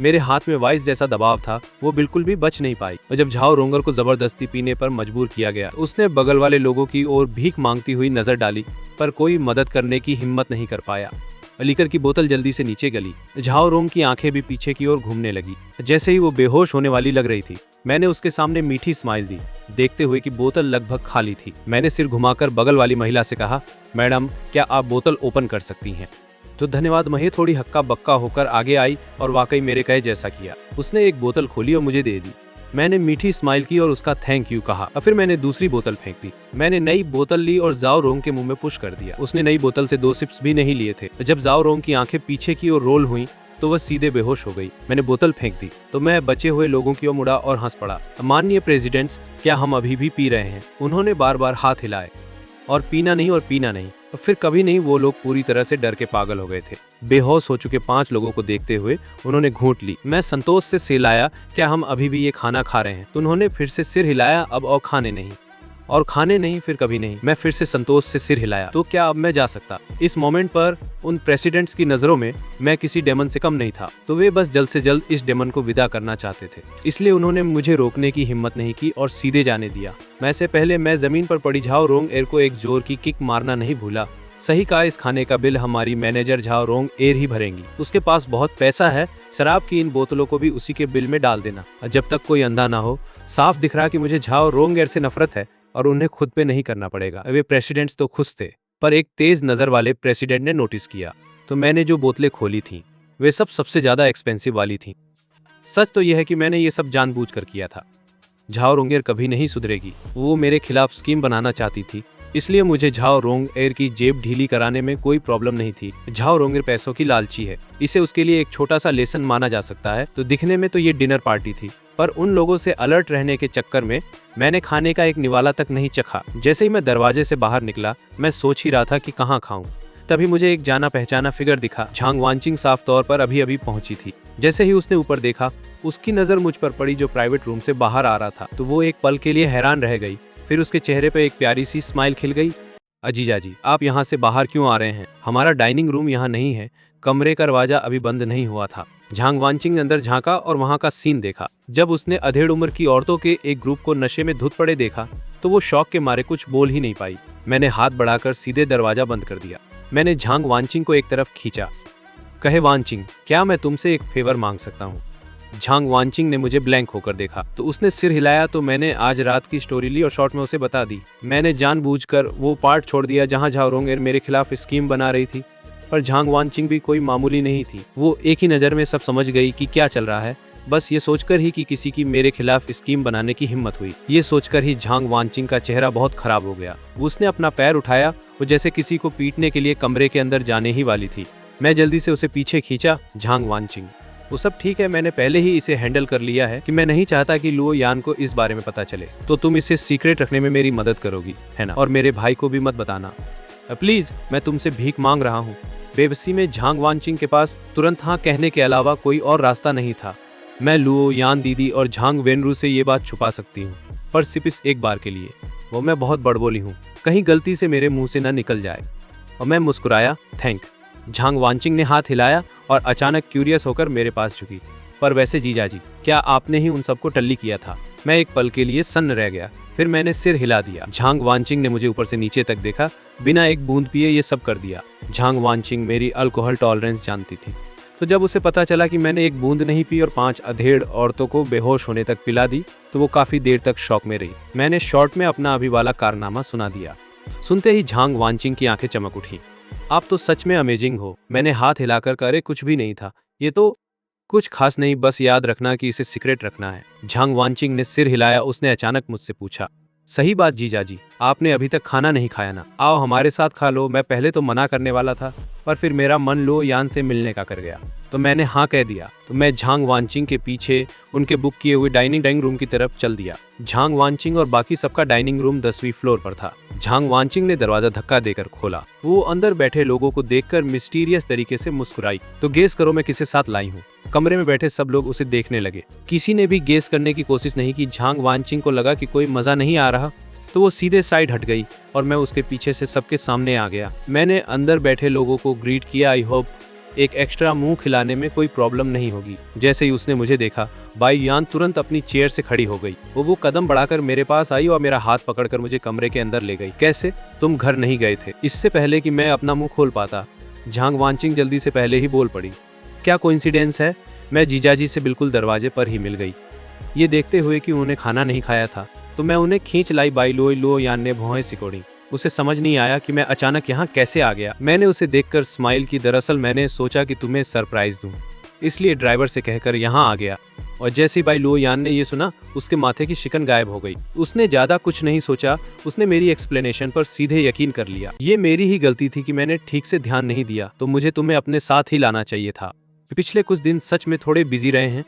मेरे हाथ में वाइस जैसा दबाव था, वो बिल्कुल भी बच नहीं पाई। और जब झाओ रोंगर को जबरदस्ती पीने पर मजबूर किया गया, उसने बगल वाले लोगों की ओर भीख मांगती हुई नजर डाली, पर कोई मदद करने की हिम्मत नहीं कर पाया। लीकर की बोतल जल्दी से नीचे गली। झाओ रोंग की आंखें भी पीछे की ओर घूमने लगी, जैसे ही वो बेहोश होने वाली लग रही थी। मैंने उसके सामने मीठी स्माइल दी, देखते हुए कि बोतल लगभग खाली थी। मैंने सिर घुमाकर बगल वाली महिला से कहा, मैडम, क्या आप बोतल ओपन कर सकती हैं? तो धन्यवाद। मही थोड़ी हक्का बक्का होकर आगे आई और वाकई मेरे कहे जैसा किया। उसने एक बोतल खोली और मुझे दे दी। मैंने मीठी स्माइल की और उसका थैंक यू कहा, और फिर मैंने दूसरी बोतल फेंक दी। मैंने नई बोतल ली और झाओ रोंग के मुंह में पुश कर दिया। उसने नई बोतल से 2 सिप्स भी नहीं लिए थे। जब झाओ रोंग की आंखें पीछे की ओर रोल हुई तो वह सीधे बेहोश हो गई। मैंने बोतल फेंक दी तो मैं बचे हुए लोगों की ओर मुड़ा और हंस पड़ा। माननीय प्रेसिडेंट्स, क्या हम अभी भी पी रहे हैं? उन्होंने बार बार हाथ हिलाए। और पीना नहीं और पीना नहीं। और फिर कभी नहीं। वो लोग पूरी तरह से डर के पागल हो गए थे। बेहोश हो चुके 5 लोगों को देखते हुए उन्होंने घूंट ली। मैं संतोष से सिलाया, क्या हम अभी भी ये खाना खा रहे हैं? तो उन्होंने फिर से सिर हिलाया, अब और खाने नहीं। और खाने नहीं, फिर कभी नहीं। मैं फिर से संतोष से सिर हिलाया। तो क्या अब मैं जा सकता? इस मोमेंट पर उन प्रेसिडेंट्स की नजरों में मैं किसी डेमन से कम नहीं था, तो वे बस जल्द से जल्द इस डेमन को विदा करना चाहते थे। इसलिए उन्होंने मुझे रोकने की हिम्मत नहीं की और सीधे जाने दिया। मैं से पहले मैं जमीन पर पड़ी झाओ रोंगएर को एक जोर की किक मारना नहीं भूला। सही कहा, इस खाने का बिल हमारी मैनेजर झाओ रोंग एर ही भरेंगी। उसके पास बहुत पैसा है। शराब की इन बोतलों को भी उसी के बिल में डाल देना, जब तक कोई अंधा ना हो। साफ दिख रहा कि मुझे झाओ रोंग एर से नफरत है और उन्हें खुद पे नहीं करना पड़ेगा। वे प्रेसिडेंट्स तो खुश थे, पर एक तेज नजर वाले प्रेसिडेंट ने नोटिस किया। तो मैंने जो बोतलें खोली थीं वे सब सबसे ज्यादा एक्सपेंसिव वाली थीं। सच तो यह है कि मैंने ये सब जानबूझकर किया था। झाओ रोंग एर कभी नहीं सुधरेगी। वो मेरे खिलाफ स्कीम बनाना चाहती थी, इसलिए मुझे झाओ रोंग एर की जेब ढीली कराने में कोई प्रॉब्लम नहीं थी। झाओ रोंग एर पैसों की लालची है, इसे उसके लिए एक छोटा सा लेसन माना जा सकता है। तो दिखने में तो ये डिनर पार्टी थी, पर उन लोगों से अलर्ट रहने के चक्कर में मैंने खाने का एक निवाला तक नहीं चखा। जैसे ही मैं दरवाजे से बाहर निकला, मैं सोच ही रहा था कि कहाँ खाऊं। तभी मुझे एक जाना पहचाना फिगर दिखा। झांग वानचिंग साफ तौर पर अभी अभी पहुंची थी। जैसे ही उसने ऊपर देखा, उसकी नजर मुझ पर पड़ी जो प्राइवेट रूम से बाहर आ रहा था, तो वो एक पल के लिए हैरान रह गई। फिर उसके चेहरे पर एक प्यारी सी स्माइल खिल गई। अजीजा जी, आप यहाँ से बाहर क्यों आ रहे हैं? हमारा डाइनिंग रूम यहाँ नहीं है। कमरे का दरवाजा अभी बंद नहीं हुआ था। झांग वानचिंग ने अंदर झांका और वहाँ का सीन देखा। जब उसने अधेड़ उम्र की औरतों के एक ग्रुप को नशे में धुत पड़े देखा, तो वो शौक के मारे कुछ बोल ही नहीं पाई। मैंने हाथ बढ़ाकर सीधे दरवाजा बंद कर दिया। मैंने झांग वानचिंग को एक तरफ खींचा। कहे वानचिंग, क्या मैं तुमसे एक फेवर मांग सकता हूँ? झांग वानचिंग ने मुझे ब्लैंक होकर देखा, तो उसने सिर हिलाया। तो मैंने आज रात की स्टोरी ली और शॉर्ट में उसे बता दी। मैंने जानबूझकर वो पार्ट छोड़ दिया जहाँ झाओ रोंग एर मेरे खिलाफ स्कीम बना रही थी, पर झांग वानचिंग भी कोई मामूली नहीं थी। वो एक ही नज़र में सब समझ गई कि क्या चल रहा है। बस ये सोचकर ही कि किसी की मेरे खिलाफ स्कीम बनाने की हिम्मत हुई, ये सोचकर ही झांग वानचिंग का चेहरा बहुत खराब हो गया। उसने अपना पैर उठाया, वो जैसे किसी को पीटने के लिए कमरे के अंदर जाने ही वाली थी। मैं जल्दी से उसे पीछे खींचा। झांग वानचिंग, वो सब ठीक है, मैंने पहले ही इसे हैंडल कर लिया है कि मैं नहीं चाहता कि लुओ यान को इस बारे में पता चले। तो तुम इसे सीक्रेट रखने में मेरी मदद करोगी, है ना? और मेरे भाई को भी मत बताना प्लीज, मैं तुमसे भीख मांग रहा हूँ। बेबसी में झांग वानचिंग के पास तुरंत हाँ कहने के अलावा कोई और रास्ता नहीं था। मैं लुओ यान दीदी और झांग वेनरू से ये बात छुपा सकती हूँ, पर सिर्फ इस एक बार के लिए। वो मैं बहुत बड़बोली हूँ, कहीं गलती से मेरे मुंह से न निकल जाए। और मैं मुस्कुराया। थैंक। झांग वानचिंग ने हाथ हिलाया और अचानक क्यूरियस होकर मेरे पास झुकी। पर वैसे जीजाजी, क्या आपने ही उन सबको टल्ली किया था? मैं एक पल के लिए सन्न रह गया, फिर मैंने सिर हिला दिया। झांग वानचिंग ने मुझे ऊपर से नीचे तक देखा, बिना एक बूंद पिए ये सब कर दिया। झांग वानचिंग मेरी अल्कोहल टॉलरेंस जानती थी, तो जब उसे पता चला कि मैंने एक बूंद नहीं पी और 5 अधेड़ औरतों को बेहोश होने तक पिला दी, तो वो काफी देर तक शौक में रही। मैंने शॉर्ट में अपना अभी वाला कारनामा सुना दिया। सुनते ही झांग वानचिंग की आंखें चमक उठी। आप तो सच में अमेजिंग हो। मैंने हाथ हिलाकर करे कुछ भी नहीं था, ये तो कुछ खास नहीं, बस याद रखना कि इसे सीक्रेट रखना है। झांग वानचिंग ने सिर हिलाया। उसने अचानक मुझसे पूछा, सही बात जीजाजी, आपने अभी तक खाना नहीं खाया ना? आओ हमारे साथ खा लो। मैं पहले तो मना करने वाला था, पर फिर मेरा मन लो यान से मिलने का कर गया, तो मैंने हाँ कह दिया। तो मैं झांग वानचिंग के पीछे उनके बुक किए हुए डाइनिंग रूम की तरफ चल दिया। झांग वानचिंग और बाकी सबका डाइनिंग रूम 10वीं फ्लोर पर था। झांग वानचिंग ने दरवाजा धक्का देकर खोला। वो अंदर बैठे लोगों को देखकर मिस्टीरियस तरीके से मुस्कुराई। तो गेस करो मैं किसे साथ लाई हूँ? कमरे में बैठे सब लोग उसे देखने लगे। किसी ने भी गेस करने की कोशिश नहीं की। झांग वानचिंग को लगा कि कोई मजा नहीं आ रहा, तो वो सीधे साइड हट गई और मैं उसके पीछे से सबके सामने आ गया। मैंने अंदर बैठे लोगों को ग्रीट किया। आई होप एक एक्स्ट्रा मुंह खिलाने में कोई प्रॉब्लम नहीं होगी। जैसे ही उसने मुझे देखा, बाई यान तुरंत अपनी चेयर से खड़ी हो गई। वो कदम बढ़ाकर मेरे पास आई और मेरा हाथ पकड़कर मुझे कमरे के अंदर ले गई। कैसे? तुम घर नहीं गए थे? इससे पहले कि मैं अपना मुंह खोल पाता, झांग वानचिंग जल्दी से पहले ही बोल पड़ी। क्या कोइंसिडेंस है, मैं जीजाजी से बिल्कुल दरवाजे पर ही मिल गई। ये देखते हुए कि उन्हें खाना नहीं खाया था, तो मैं उन्हें खींच लाई। बाई लुओ यान ने भौहें सिकोड़ी। उसे समझ नहीं आया कि मैं अचानक यहाँ कैसे आ गया। मैंने उसे देखकर स्माइल की। दरअसल मैंने सोचा कि तुम्हें सरप्राइज दूं, इसलिए ड्राइवर से कहकर यहाँ आ गया। और जैसे ही बाई लुओ यान ने ये सुना, उसके माथे की शिकन गायब हो गई। उसने ज्यादा कुछ नहीं सोचा, उसने मेरी एक्सप्लेनेशन पर सीधे यकीन कर लिया। ये मेरी ही गलती थी कि मैंने ठीक से ध्यान नहीं दिया, तो मुझे तुम्हें अपने साथ ही लाना चाहिए था। पिछले कुछ दिन सच में थोड़े बिजी रहे हैं।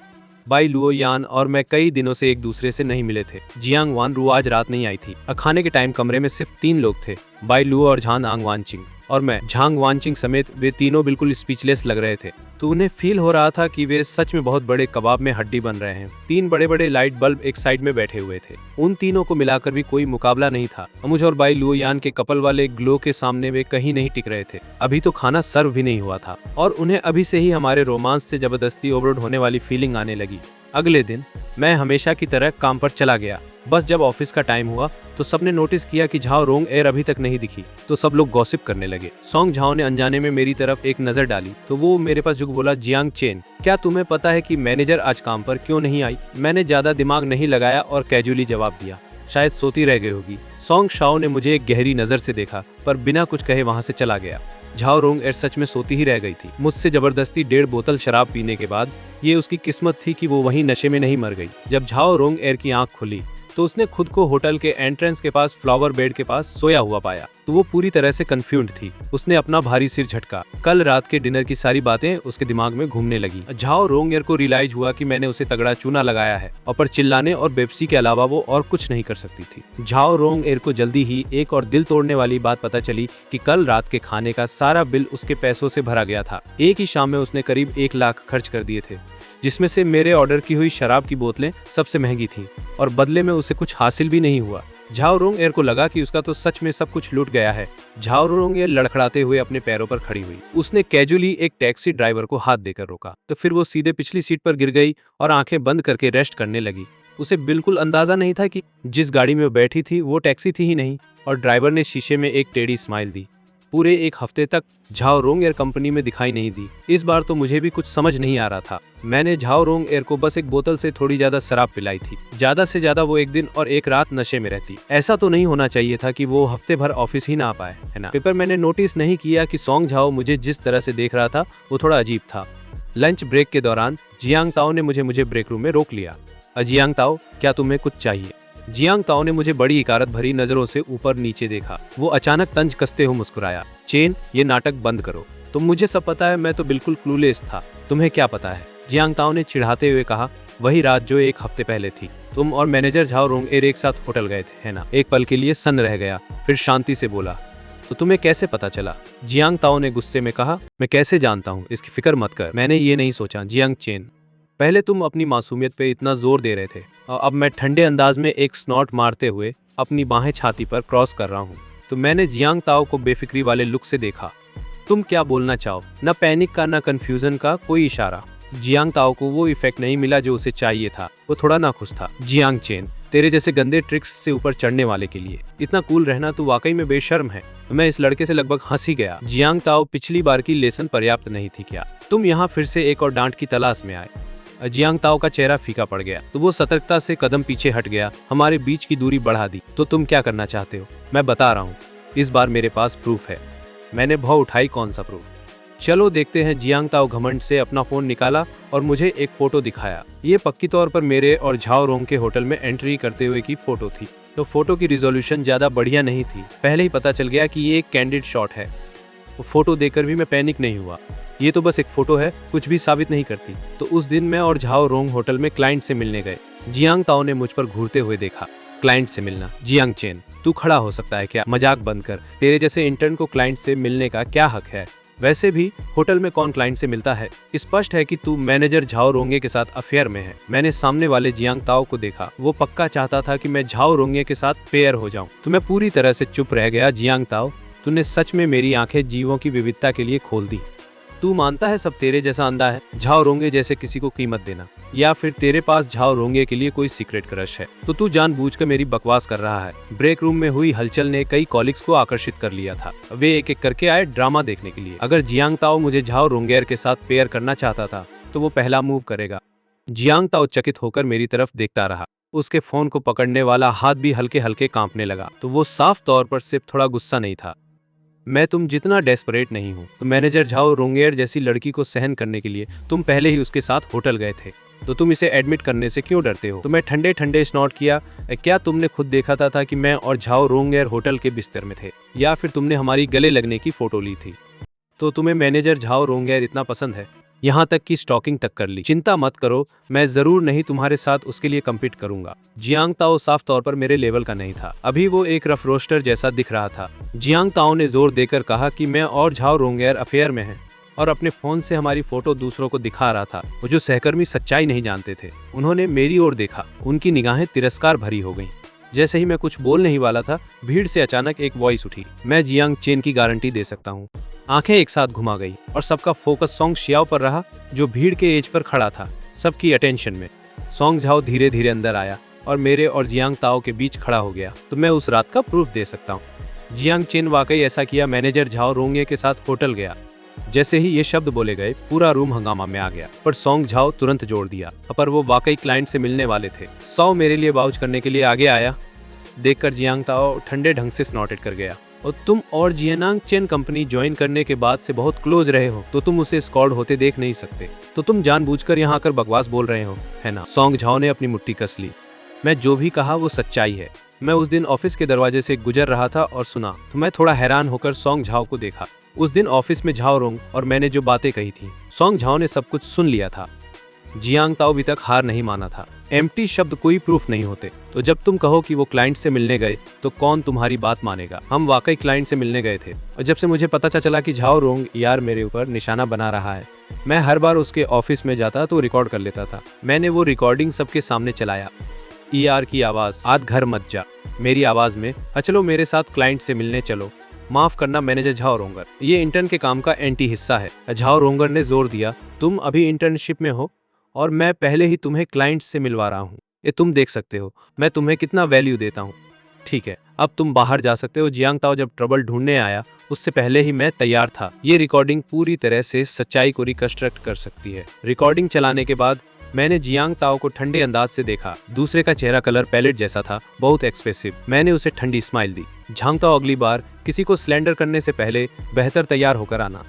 बाई लुओ यान और मैं कई दिनों से एक दूसरे से नहीं मिले थे। जियांग वान रू आज रात नहीं आई थी। खाने के टाइम कमरे में सिर्फ 3 लोग थे, बाई लुओ और झांग वानचिंग और मैं। झांग वानचिंग समेत वे तीनों बिल्कुल स्पीचलेस लग रहे थे, तो उन्हें फील हो रहा था कि वे सच में बहुत बड़े कबाब में हड्डी बन रहे हैं। 3 बड़े बड़े लाइट बल्ब एक साइड में बैठे हुए थे। उन तीनों को मिलाकर भी कोई मुकाबला नहीं था। मुझे और बाई लुओ यान के कपल वाले ग्लो के सामने वे कहीं नहीं टिक रहे थे। अभी तो खाना सर्व भी नहीं हुआ था और उन्हें अभी से ही हमारे रोमांस से जबरदस्ती ओवरलोड होने वाली फीलिंग आने लगी। अगले दिन मैं हमेशा की तरह काम पर चला गया। बस जब ऑफिस का टाइम हुआ तो सबने नोटिस किया कि झाओ रोंग एर अभी तक नहीं दिखी, तो सब लोग गॉसिप करने लगे। सोंग झाओ ने अनजाने में मेरी तरफ एक नजर डाली तो वो मेरे पास झुक बोला, जियांग चेन, क्या तुम्हें पता है कि मैनेजर आज काम पर क्यों नहीं आई? मैंने ज्यादा दिमाग नहीं लगाया और कैजुअली जवाब दिया, शायद सोती रह गई होगी। सोंग शाओ ने मुझे एक गहरी नजर से देखा पर बिना कुछ कहे वहां से चला गया। झाओ रोंग एर सच में सोती ही रह गई थी। मुझसे जबरदस्ती 1.5 बोतल शराब पीने के बाद ये उसकी किस्मत थी कि वो वहीं नशे में नहीं मर गई। जब झाओ रोंग एर की आंख खुली तो उसने खुद को होटल के एंट्रेंस के पास फ्लावर बेड के पास सोया हुआ पाया। तो वो पूरी तरह से कंफ्यूज्ड थी। उसने अपना भारी सिर झटका। कल रात के डिनर की सारी बातें उसके दिमाग में घूमने लगी। झाओ रोंग एर को रियलाइज हुआ कि मैंने उसे तगड़ा चूना लगाया है और पर चिल्लाने और बेप्सी के अलावा वो और कुछ नहीं कर सकती थी। झाओ रोंग एर को जल्दी ही एक और दिल तोड़ने वाली बात पता चली कि कल रात के खाने का सारा बिल उसके पैसों से भरा गया था। एक ही शाम में उसने करीब 1 लाख खर्च कर दिए थे, जिसमें से मेरे ऑर्डर की हुई शराब की बोतलें सबसे महंगी थीं और बदले में उसे कुछ हासिल भी नहीं हुआ। झाओ रोंग एर को लगा कि उसका तो सच में सब कुछ लूट गया है। झाओ रोंग एर लड़खड़ाते हुए अपने पैरों पर खड़ी हुई। उसने कैजुअली एक टैक्सी ड्राइवर को हाथ देकर रोका तो फिर वो सीधे पिछली सीट पर गिर गई और आंखें बंद करके रेस्ट करने लगी। उसे बिल्कुल अंदाजा नहीं था कि जिस गाड़ी में बैठी थी वो टैक्सी थी ही नहीं, और ड्राइवर ने शीशे में एक टेढ़ी स्माइल दी। पूरे 1 हफ्ते तक झाओ रोंग एर कंपनी में दिखाई नहीं दी। इस बार तो मुझे भी कुछ समझ नहीं आ रहा था। मैंने झाओ रोंग एर को बस एक बोतल से थोड़ी ज्यादा शराब पिलाई थी। ज्यादा से ज्यादा वो 1 दिन और 1 रात नशे में रहती। ऐसा तो नहीं होना चाहिए था कि वो हफ्ते भर ऑफिस ही ना आ पाए, है ना? पेपर मैंने नोटिस नहीं किया कि सोंग झाओ मुझे जिस तरह से देख रहा था वो थोड़ा अजीब था। लंच ब्रेक के दौरान जियांग ताओ ने मुझे ब्रेक रूम में रोक लिया। जियांग ताओ, क्या तुम्हें कुछ चाहिए? जियांग ताओ ने मुझे बड़ी इकारत भरी नजरों से ऊपर नीचे देखा। वो अचानक तंज कसते हुए मुस्कुराया। चेन, ये नाटक बंद करो। तुम मुझे सब पता है, मैं तो बिल्कुल क्लूलेस था। तुम्हें क्या पता है? जियांग ताओ ने चिढ़ाते हुए कहा, वही रात जो 1 हफ्ते पहले थी। तुम और मैनेजर झाओ रोंग एर एक साथ होटल गए थे, है ना? एक पल के लिए सन्न रह गया, फिर शांति से बोला, तो तुम्हें कैसे पता चला? जियांग ताओ ने गुस्से में कहा, मैं कैसे जानता हूँ, इसकी फिक्र मत कर, मैंने ये नहीं सोचा। जियांग चेन, पहले तुम अपनी मासूमियत पे इतना जोर दे रहे थे और अब मैं ठंडे अंदाज में एक स्नॉट मारते हुए अपनी बाहें छाती पर क्रॉस कर रहा हूँ। तो मैंने जियांग ताओ को बेफिक्री वाले लुक से देखा। तुम क्या बोलना चाहो? न पैनिक का, न कंफ्यूजन का कोई इशारा। जियांग ताओ को वो इफेक्ट नहीं मिला जो उसे चाहिए था। वो थोड़ा नाखुश था। जियांग चेन, तेरे जैसे गंदे ट्रिक्स से ऊपर चढ़ने वाले के लिए इतना कूल रहना तू वाकई में बेशर्म है। मैं इस लड़के से लगभग हंस ही गया। जियांग ताओ, पिछली बार की लेसन पर्याप्त नहीं थी क्या? तुम यहाँ फिर से एक और डांट की तलाश में आए। जियांग ताओ का चेहरा फीका पड़ गया तो वो सतर्कता से कदम पीछे हट गया, हमारे बीच की दूरी बढ़ा दी। तो तुम क्या करना चाहते हो? मैं बता रहा हूँ, इस बार मेरे पास प्रूफ है। मैंने भौ उठाई, कौन सा प्रूफ? चलो देखते हैं। जियांग ताओ घमंड से अपना फोन निकाला और मुझे एक फोटो दिखाया। ये पक्की तौर पर मेरे और झाओ रोंग के होटल में एंट्री करते हुए की फोटो थी। तो फोटो की रिजोल्यूशन ज्यादा बढ़िया नहीं थी। पहले ही पता चल गया कि ये एक कैंडिड शॉट है। वो फोटो देखकर भी मैं पैनिक नहीं हुआ। ये तो बस एक फोटो है, कुछ भी साबित नहीं करती। तो उस दिन मैं और झाओ रोंग होटल में क्लाइंट से मिलने गए। जियांग ताओ ने मुझ पर घूरते हुए देखा। क्लाइंट से मिलना? जियांग चेन, तू खड़ा हो सकता है क्या? मजाक बंद कर। तेरे जैसे इंटर्न को क्लाइंट से मिलने का क्या हक है? वैसे भी होटल में कौन क्लाइंट से मिलता है? स्पष्ट है कि तू मैनेजर झाओ रोंगे के साथ अफेयर में है। मैंने सामने वाले जियांग ताओ को देखा। वो पक्का चाहता था कि मैं झाओ रोंगे के साथ पेयर हो जाऊं। तो मैं पूरी तरह से चुप रह गया। जियांग ताओ, तूने सच में मेरी आंखें जीवों की विविधता के लिए खोल दी। तू मानता है सब तेरे जैसा अंधा है? झाओ रोंगे जैसे किसी को कीमत देना, या फिर तेरे पास झाओ रोंगे के लिए कोई सीक्रेट क्रश है? तो तू जानबूझकर मेरी बकवास कर रहा है। ब्रेक रूम में हुई हलचल ने कई कॉलिग्स को आकर्षित कर लिया था। वे एक एक करके आए ड्रामा देखने के लिए। अगर जियांग ताओ मुझे झाओ रोंगेर के साथ पेयर करना चाहता था तो वो पहला मूव करेगा। जियांग ताओ चकित होकर मेरी तरफ देखता रहा। उसके फोन को पकड़ने वाला हाथ भी हल्के हल्के कांपने लगा। तो वो साफ तौर पर सिर्फ थोड़ा गुस्सा नहीं था। मैं तुम जितना डेस्परेट नहीं हूँ। तो मैनेजर झाओ रोंगेर जैसी लड़की को सहन करने के लिए तुम पहले ही उसके साथ होटल गए थे। तो तुम इसे एडमिट करने से क्यों डरते हो? तो मैं ठंडे ठंडे स्नॉट किया। क्या तुमने खुद देखा था कि मैं और झाओ रोंगेर होटल के बिस्तर में थे, या फिर तुमने हमारी गले लगने की फोटो ली थी? तो तुम्हें मैनेजर झाओ रोंगेर इतना पसंद है, यहाँ तक कि स्टॉकिंग तक कर ली। चिंता मत करो, मैं जरूर नहीं तुम्हारे साथ उसके लिए कम्पीट करूंगा। जियांग ताओ साफ तौर पर मेरे लेवल का नहीं था। अभी वो एक रफ रोस्टर जैसा दिख रहा था। जियांग ताओ ने जोर देकर कहा कि मैं और झाओ रोंगेर अफेयर में हैं, और अपने फोन से हमारी फोटो दूसरों को दिखा रहा था। वो जो सहकर्मी सच्चाई नहीं जानते थे, उन्होंने मेरी ओर देखा। उनकी निगाहें तिरस्कार भरी हो गईं। जैसे ही मैं कुछ बोल नहीं वाला था, भीड़ से अचानक एक वॉइस उठी, मैं जियांग चेन की गारंटी दे सकता हूँ। आंखें एक साथ घुमा गई और सबका फोकस सोंग शियाओ पर रहा, जो भीड़ के एज पर खड़ा था, सबकी अटेंशन में। सॉन्ग झाओ धीरे धीरे अंदर आया और मेरे और जियांग ताओ के बीच खड़ा हो गया। तो मैं उस रात का प्रूफ दे सकता हूँ। जियांग चेन वाकई ऐसा किया। मैनेजर झाओ रोंगे के साथ होटल गया। जैसे ही ये शब्द बोले गए पूरा रूम हंगामा में आ गया, पर सॉन्ग झाओ तुरंत जोड़ दिया, पर वो वाकई क्लाइंट से मिलने वाले थे। सौ मेरे लिए वाउच करने के लिए आगे आया। देखकर जियांग ताओ ठंडे ढंग से स्नॉटेड कर गया। और तुम और जियानांग चेन कंपनी ज्वाइन करने के बाद से बहुत क्लोज रहे हो, तो तुम उसे स्कॉर्ड होते देख नहीं सकते, तो तुम जानबूझकर यहाँ आकर बकवास बोल रहे हो, है ना? सॉन्ग झाओ ने अपनी मुट्ठी कस ली। मैं जो भी कहा वो सच्चाई है। मैं उस दिन ऑफिस के दरवाजे से गुजर रहा था और सुना, तो मैं थोड़ा हैरान होकर सॉन्ग झाओ को देखा। उस दिन ऑफिस में झाओ रोंग और मैंने जो बातें कही थी, सॉन्ग झाओ ने सब कुछ सुन लिया था। जियांग ताओ अभी तक हार नहीं माना था। एम्प्टी शब्द कोई प्रूफ नहीं होते, तो जब तुम कहो कि वो क्लाइंट से मिलने गए तो कौन तुम्हारी बात मानेगा? हम वाकई क्लाइंट से मिलने गए थे, और जब से मुझे पता चला कि झाओ रोंग यार मेरे ऊपर निशाना बना रहा है, मैं हर बार उसके ऑफिस में जाता तो रिकॉर्ड कर लेता था। मैंने वो रिकॉर्डिंग सबके सामने चलाया। ER की आवाज, आज घर मत जा, मेरी आवाज में, चलो मेरे साथ क्लाइंट से मिलने चलो। माफ करना मैनेजर झाओ रोंगर, ये इंटर्न के काम का एंटी हिस्सा है। झाओ रोंगर ने जोर दिया, तुम अभी इंटर्नशिप में हो और मैं पहले ही तुम्हें क्लाइंट से मिलवा रहा हूँ। ये तुम देख सकते हो मैं तुम्हें कितना वैल्यू देता हूँ। ठीक है, अब तुम बाहर जा सकते हो। जियांग ताओ जब ट्रबल ढूंढने आया उससे पहले ही मैं तैयार था। ये रिकॉर्डिंग पूरी तरह से सच्चाई को रिकंस्ट्रक्ट कर सकती है। रिकॉर्डिंग चलाने के बाद मैंने जियांग ताओ को ठंडे अंदाज से देखा। दूसरे का चेहरा कलर पैलेट जैसा था, बहुत एक्सप्रेसिव। मैंने उसे ठंडी स्माइल दी। जियांग ताओ, अगली बार किसी को स्लेंडर करने से पहले बेहतर तैयार होकर आना।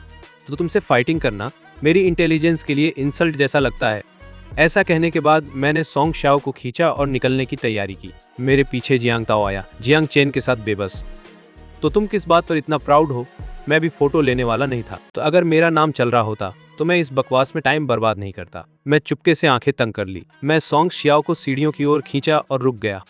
तो तुमसे फाइटिंग करना मेरी इंटेलिजेंस के लिए इंसल्ट जैसा लगता है। ऐसा कहने के बाद मैंने सॉन्ग शाओ को खींचा और निकलने की तैयारी की। मेरे पीछे जियांग ताओ आया, जियांग चेन के साथ बेबस। तो तुम किस बात पर इतना प्राउड हो? मैं भी फोटो लेने वाला नहीं था, तो अगर मेरा नाम चल रहा होता तो मैं इस बकवास में टाइम बर्बाद नहीं करता। मैं चुपके से आंखें तंग कर ली। मैं सॉन्ग शियाओ को सीढ़ियों की ओर खींचा और रुक गया।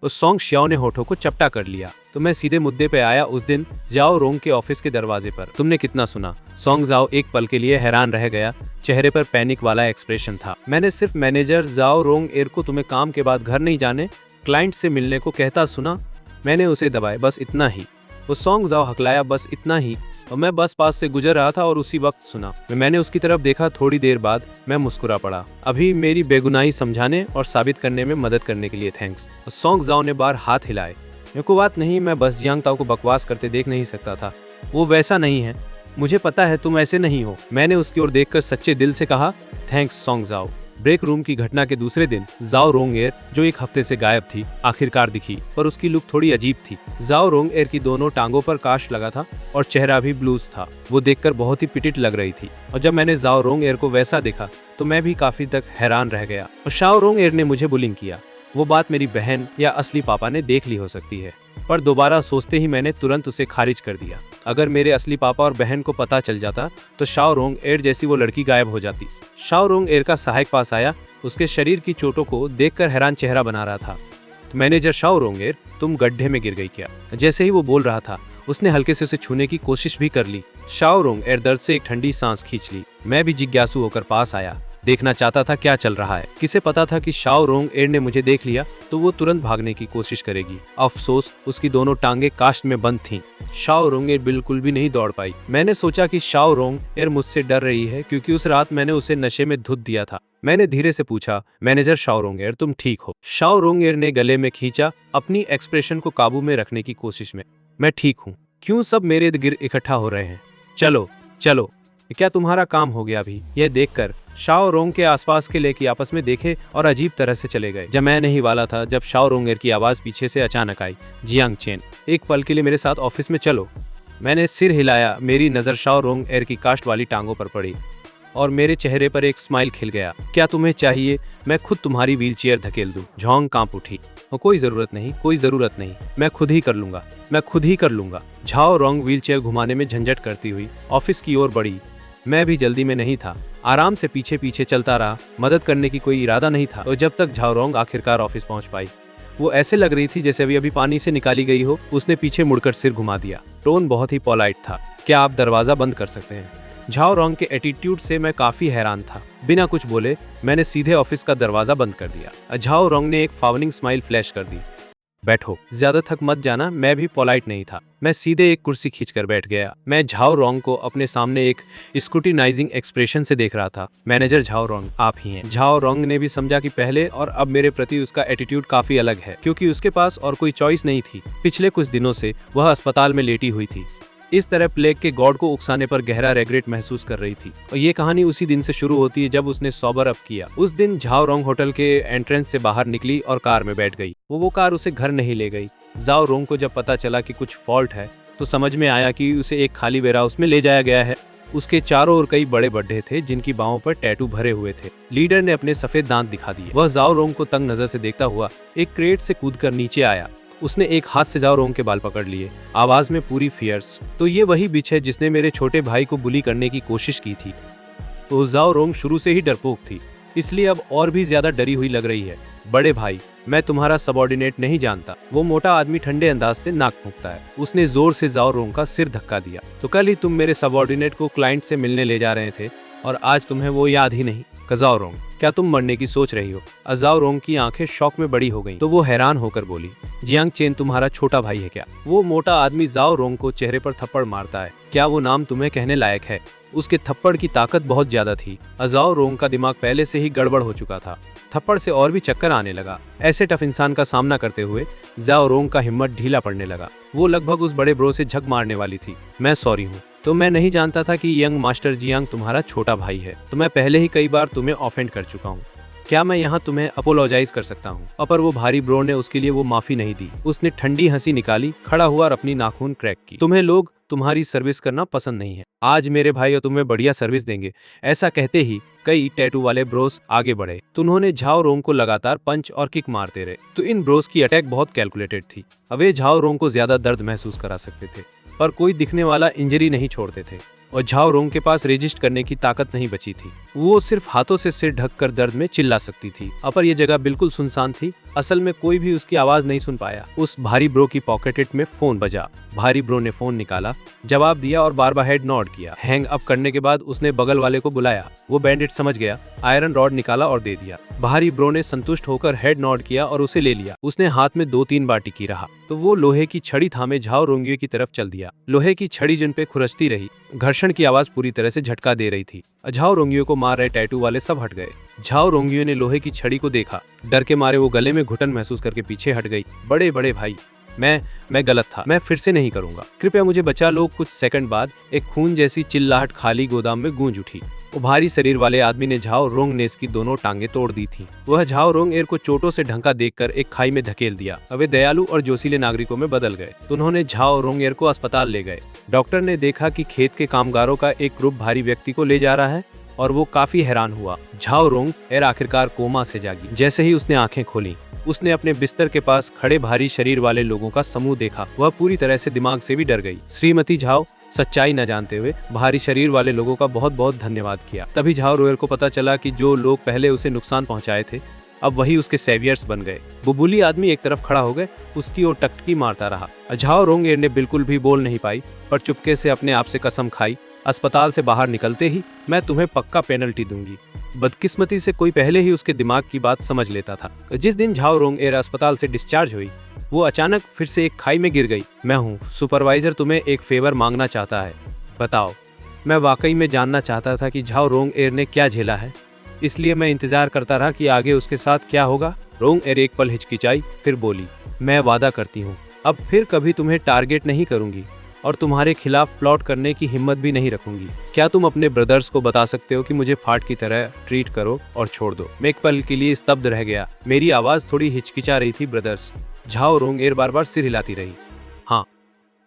उस सॉन्ग शियाओ ने होठों को चपटा कर लिया। तो मैं सीधे मुद्दे पे आया। उस दिन जाओ रोंग के ऑफिस के दरवाजे पर तुमने कितना सुना? सॉन्ग जाओ एक पल के लिए हैरान रह गया। चेहरे पर पैनिक वाला एक्सप्रेशन था। मैंने सिर्फ मैनेजर जाओ रोंग एर को तुम्हें काम के बाद घर नहीं जाने, क्लाइंट से मिलने को कहता सुना। मैंने उसे दबाया, बस इतना ही। वो सॉन्ग जाओ हकलाया, बस इतना ही। और मैं बस पास से गुजर रहा था और उसी वक्त सुना। मैंने उसकी तरफ देखा। थोड़ी देर बाद मैं मुस्कुरा पड़ा। अभी मेरी बेगुनाही समझाने और साबित करने में मदद करने के लिए थैंक्स। सॉन्ग जाओ ने बार हाथ हिलाए। मेरे को बात नहीं, मैं बस जियांग ताओ को बकवास करते देख नहीं सकता था। वो वैसा नहीं है, मुझे पता है तुम ऐसे नहीं हो। मैंने उसकी ओर देखकर सच्चे दिल से कहा, थैंक्स सॉन्ग जाओ। ब्रेक रूम की घटना के दूसरे दिन जाओ रोंग एर, जो एक हफ्ते से गायब थी, आखिरकार दिखी, पर उसकी लुक थोड़ी अजीब थी। जाओ रोंग एर की दोनों टांगों पर काश लगा था और चेहरा भी ब्लूज था। वो देखकर बहुत ही पिटिट लग रही थी, और जब मैंने जाओ रोंग एर को वैसा देखा तो मैं भी काफी तक हैरान रह गया। और शाओ रोंग एर ने मुझे बुलिंग किया। वो बात मेरी बहन या असली पापा ने देख ली हो सकती है, पर दोबारा सोचते ही मैंने तुरंत उसे खारिज कर दिया। अगर मेरे असली पापा और बहन को पता चल जाता तो शाओ रोंग एर जैसी वो लड़की गायब हो जाती। शाओ रोंग एर का सहायक पास आया। उसके शरीर की चोटों को देखकर हैरान चेहरा बना रहा था। तो मैनेजर शाओ रोंग एर, तुम गड्ढे में गिर गई क्या? जैसे ही वो बोल रहा था उसने हल्के से उसे छूने की कोशिश भी कर ली। शाओ रोंग एर दर्द से एक ठंडी सांस खींच ली। मैं भी जिज्ञासु होकर पास आया, देखना चाहता था क्या चल रहा है। किसे पता था कि शाओ रोंग एर ने मुझे देख लिया तो वो तुरंत भागने की कोशिश करेगी। अफसोस उसकी दोनों टांगे कास्ट में बंद थीं। शाओ रोंग एर बिल्कुल भी नहीं दौड़ पाई। मैंने सोचा कि शाओ रोंग एर मुझसे डर रही है, क्योंकि उस रात मैंने उसे नशे में धुत दिया था। मैंने धीरे से पूछा, मैनेजर शाओ रोंग एर, तुम ठीक हो? शाओ रोंग एर ने गले में खींचा, अपनी एक्सप्रेशन को काबू में रखने की कोशिश में। मैं ठीक हूँ। क्यों सब मेरे इर्द गिर्द इकट्ठा हो रहे हैं? चलो चलो, क्या तुम्हारा काम हो गया अभी? यह देखकर शाओ रोंग के आसपास के लेकी आपस में देखे और अजीब तरह से चले गए। जब मैं नहीं वाला था, जब शाओ रोंग एर की आवाज पीछे से अचानक आई, जियांग चेन, एक पल के लिए मेरे साथ ऑफिस में चलो। मैंने सिर हिलाया। मेरी नजर शाओ रोंग एर की कास्ट वाली टांगों पर पड़ी और मेरे चेहरे पर एक स्माइल खिल गया। क्या तुम्हें चाहिए? मैं खुद तुम्हारी व्हीलचेयर धकेल दूं? झोंग कांप उठी। कोई जरूरत नहीं, कोई जरूरत नहीं, मैं खुद ही कर लूंगा, मैं खुद ही कर लूंगा। झाओ रोंग व्हीलचेयर घुमाने में झंझट करती हुई ऑफिस की ओर बढ़ी। मैं भी जल्दी में नहीं था, आराम से पीछे पीछे चलता रहा। मदद करने की कोई इरादा नहीं था। और जब तक झाओ रोंग आखिरकार ऑफिस पहुंच पाई, वो ऐसे लग रही थी जैसे अभी पानी से निकाली गई हो। उसने पीछे मुड़कर सिर घुमा दिया। टोन बहुत ही पोलाइट था, क्या आप दरवाजा बंद कर सकते हैं? झाओ रोंग के एटीट्यूड से मैं काफी हैरान था। बिना कुछ बोले मैंने सीधे ऑफिस का दरवाजा बंद कर दिया। झाओ रोंग ने एक फावनिंग स्माइल फ्लैश कर दी। बैठो, ज्यादा थक मत जाना। मैं भी पोलाइट नहीं था। मैं सीधे एक कुर्सी खींचकर बैठ गया। मैं झाओ रोंग को अपने सामने एक स्क्रूटिनाइजिंग एक्सप्रेशन से देख रहा था। मैनेजर झाओ रोंग, आप ही हैं। झाओ रोंग ने भी समझा कि पहले और अब मेरे प्रति उसका एटीट्यूड काफी अलग है, क्योंकि उसके पास और कोई चॉइस नहीं थी। पिछले कुछ दिनों से वह अस्पताल में लेटी हुई थी। इस तरह प्लेग के गॉड को उकसाने पर गहरा रेग्रेट महसूस कर रही थी। और ये कहानी उसी दिन से शुरू होती है जब उसने सोबर अप किया। उस दिन झाओ रोंग होटल के एंट्रेंस से बाहर निकली और कार में बैठ गई। वो कार उसे घर नहीं ले गई। झाओ रोंग को जब पता चला कि कुछ फॉल्ट है तो समझ में आया कि उसे एक खाली वेयरहाउस में ले जाया गया है। उसके चारों ओर कई बड़े गड्ढे थे जिनकी बाहों पर टैटू भरे हुए थे। लीडर ने अपने सफेद दांत दिखा दिए। वह झाओ रोंग को तंग नजर से देखता हुआ एक क्रेट से कूदकर नीचे आया। उसने एक हाथ से झाओ रोंग के बाल पकड़ लिए, आवाज में पूरी फियर्स। तो ये वही बिच है जिसने मेरे छोटे भाई को बुली करने की कोशिश की थी। तो झाओ रोंग शुरू से ही डरपोक थी, इसलिए अब और भी ज्यादा डरी हुई लग रही है। बड़े भाई, मैं तुम्हारा सबऑर्डिनेट नहीं जानता। वो मोटा आदमी ठंडे अंदाज से नाक फूंकता है। उसने जोर से झाओ रोंग का सिर धक्का दिया। तो कल ही तुम मेरे सबऑर्डिनेट को क्लाइंट से मिलने ले जा रहे थे और आज तुम्हें वो याद ही नहीं। झाओ रोंग, क्या तुम मरने की सोच रही हो? झाओ रोंग की आंखें शौक में बड़ी हो गईं, तो वो हैरान होकर बोली, जियांग चेन तुम्हारा छोटा भाई है क्या? वो मोटा आदमी झाओ रोंग को चेहरे पर थप्पड़ मारता है। क्या वो नाम तुम्हें कहने लायक है? उसके थप्पड़ की ताकत बहुत ज्यादा थी। झाओ रोंग का दिमाग पहले से ही गड़बड़ हो चुका था। थप्पड़ से और भी चक्कर आने लगा। ऐसे टफ इंसान का सामना करते हुए झाओ रोंग का हिम्मत ढीला पड़ने लगा। वो लगभग उस बड़े ब्रो से झक मारने वाली थी। मैं सॉरी हूँ। तो मैं नहीं जानता था कि यंग मास्टर जियांग तुम्हारा छोटा भाई है। तो मैं पहले ही कई बार तुम्हें ऑफेंड कर चुका हूँ। क्या मैं यहाँ तुम्हें अपोलोजाइज कर सकता हूँ? पर वो भारी ब्रो ने उसके लिए वो माफी नहीं दी। उसने ठंडी हंसी निकाली, खड़ा हुआ और अपनी नाखून क्रैक की। तुम्हें लोग तुम्हारी सर्विस करना पसंद नहीं है। आज मेरे भाई और तुम्हें बढ़िया सर्विस देंगे। ऐसा कहते ही कई टैटू वाले ब्रोस आगे बढ़े। तो उन्होंने झाओ रोंग को लगातार पंच और किक मारते रहे। तो इन ब्रोस की अटैक बहुत कैलकुलेटेड थी। अब वे झाओ रोंग को ज्यादा दर्द महसूस करा सकते थे, पर कोई दिखने वाला इंजरी नहीं छोड़ते थे। और झाओ रोंग के पास रेजिस्ट करने की ताकत नहीं बची थी। वो सिर्फ हाथों से सिर ढककर दर्द में चिल्ला सकती थी। पर यह जगह बिल्कुल सुनसान थी। असल में कोई भी उसकी आवाज नहीं सुन पाया। उस भारी ब्रो की पॉकेट में फोन बजा। भारी ब्रो ने फोन निकाला, जवाब दिया और बार बार हेड नॉड किया। हैंग अप करने के बाद उसने बगल वाले को बुलाया। वो बैंडेड समझ गया, आयरन रॉड निकाला और दे दिया। भारी ब्रो ने संतुष्ट होकर हेड नॉड किया और उसे ले लिया। उसने हाथ में 2-3 बार टिकी रहा, तो वो लोहे की छड़ी थामे झाओ रोंगियो की तरफ चल दिया। लोहे की छड़ी जिन पे खुरचती रही। घर्षण की आवाज पूरी तरह से झटका दे रही थी। झाओ रोंगियो को मार रहे टैटू वाले सब हट गए। झाओ रोंगियो ने लोहे की छड़ी को देखा। डर के मारे वो गले में घुटन महसूस करके पीछे हट गई। बड़े भाई, मैं गलत था। मैं फिर से नहीं करूंगा। कृपया मुझे बचा लो। कुछ सेकंड बाद एक खून जैसी चिल्लाहट खाली गोदाम में गूंज उठी। वो भारी शरीर वाले आदमी ने झाओ रोंग ने इसकी दोनों टांगे तोड़ दी थी। वह झाओ रोंग एर को चोटों से ढंका देखकर एक खाई में धकेल दिया। वे दयालु और जोशीले नागरिकों में बदल गए। तो उन्होंने झाओ रोंग एर को अस्पताल ले गए। डॉक्टर ने देखा कि खेत के कामगारों का एक ग्रुप भारी व्यक्ति को ले जा रहा है और वो काफी हैरान हुआ। झाओ रोंग एर आखिरकार कोमा से जागी। जैसे ही उसने आंखें खोली, उसने अपने बिस्तर के पास खड़े भारी शरीर वाले लोगों का समूह देखा। वह पूरी तरह से दिमाग से भी डर गई। श्रीमती झाओ सच्चाई न जानते हुए भारी शरीर वाले लोगों का बहुत बहुत धन्यवाद किया। तभी झाओ रोंग को पता चला कि जो लोग पहले उसे नुकसान पहुंचाए थे, अब वही उसके सेवियर्स बन गए। बुबुली आदमी एक तरफ खड़ा हो गए, उसकी ओर टकटकी मारता रहा। झाओ रोंग ने बिल्कुल भी बोल नहीं पाई, पर चुपके से अपने आप से कसम खाई, अस्पताल से बाहर निकलते ही मैं तुम्हें पक्का पेनल्टी दूंगी। बदकिस्मती से कोई पहले ही उसके दिमाग की बात समझ लेता था। जिस दिन झाओ रोंग एर अस्पताल से डिस्चार्ज हुई, वो अचानक फिर से एक खाई में गिर गई। मैं हूँ सुपरवाइजर, तुम्हें एक फेवर मांगना चाहता है। बताओ। मैं वाकई में जानना चाहता था कि झाओ रोंग एर ने क्या झेला है, इसलिए मैं इंतजार करता रहा कि आगे उसके साथ क्या होगा। रोंग एर एक पल हिचकिचाई, फिर बोली, मैं वादा करती हूँ अब फिर कभी तुम्हें टारगेट नहीं करूंगी और तुम्हारे खिलाफ प्लॉट करने की हिम्मत भी नहीं रखूंगी। क्या तुम अपने ब्रदर्स को बता सकते हो कि मुझे फाट की तरह ट्रीट करो और छोड़ दो? मैं एक पल के लिए स्तब्ध रह गया। मेरी आवाज थोड़ी हिचकिचा रही थी। ब्रदर्स? झाओ रोंग एर बार बार सिर हिलाती रही।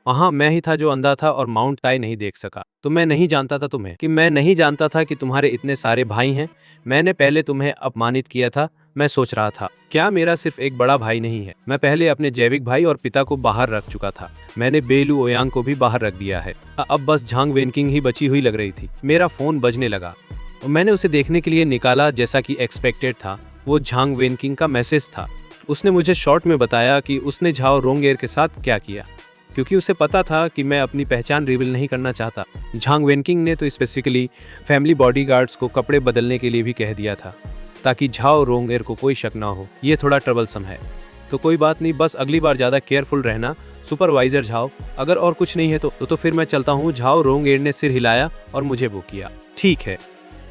हाँ, मैं ही था जो अंधा था और माउंट ताई नहीं देख सका। तो मैं नहीं जानता था मैं नहीं जानता था कि तुम्हारे इतने सारे भाई हैं। मैंने पहले तुम्हें अपमानित किया था। मैं सोच रहा था, क्या मेरा सिर्फ एक बड़ा भाई नहीं है? मैं पहले अपने जैविक भाई और पिता को बाहर रख चुका था। मैंने बेलू ओयांग को भी बाहर रख दिया है। अब बस झांग वेनकिंग ही बची हुई लग रही थी। मेरा फोन बजने लगा और मैंने उसे देखने के लिए निकाला। जैसा कि एक्सपेक्टेड था, वो झांग वेनकिंग का मैसेज था। उसने मुझे शॉर्ट में बताया कि उसने झाओ रोंग एर के साथ क्या किया, क्योंकि उसे पता था कि मैं अपनी पहचान रिवील नहीं करना चाहता। झांग वेनकिंग ने तो स्पेसिफिकली फैमिली बॉडीगार्ड्स को कपड़े बदलने के लिए भी कह दिया था, ताकि झाओ रोंग एर को कोई शक ना हो। ये थोड़ा ट्रबलसम है। तो कोई बात नहीं, बस अगली बार ज्यादा केयरफुल रहना सुपरवाइजर झाओ। अगर और कुछ नहीं है तो फिर मैं चलता हूँ। झाओ रोंगएर ने सिर हिलाया और मुझे वो किया। ठीक है,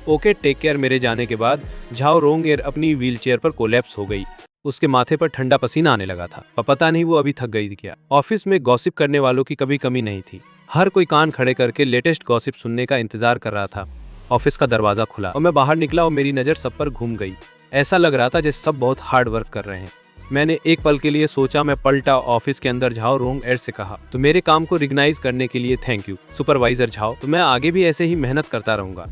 ओके, टेक केयर। मेरे जाने के बाद झाओ रोंगएर अपनी व्हीलचेयर पर कोलैप्स हो गई। उसके माथे पर ठंडा पसीना आने लगा था। पता नहीं वो अभी थक गई थी क्या। ऑफिस में गॉसिप करने वालों की कभी कमी नहीं थी। हर कोई कान खड़े करके लेटेस्ट गॉसिप सुनने का इंतजार कर रहा था। ऑफिस का दरवाजा खुला और मैं बाहर निकला और मेरी नजर सब पर घूम गई। ऐसा लग रहा था जैसे सब बहुत हार्ड वर्क कर रहे हैं। मैंने एक पल के लिए सोचा, मैं पलटा, ऑफिस के अंदर झाओ रोंगएर से कहा, तो मेरे काम को रिकग्नाइज करने के लिए थैंक यू सुपरवाइजर झाओ। तो मैं आगे भी ऐसे ही मेहनत करता रहूंगा।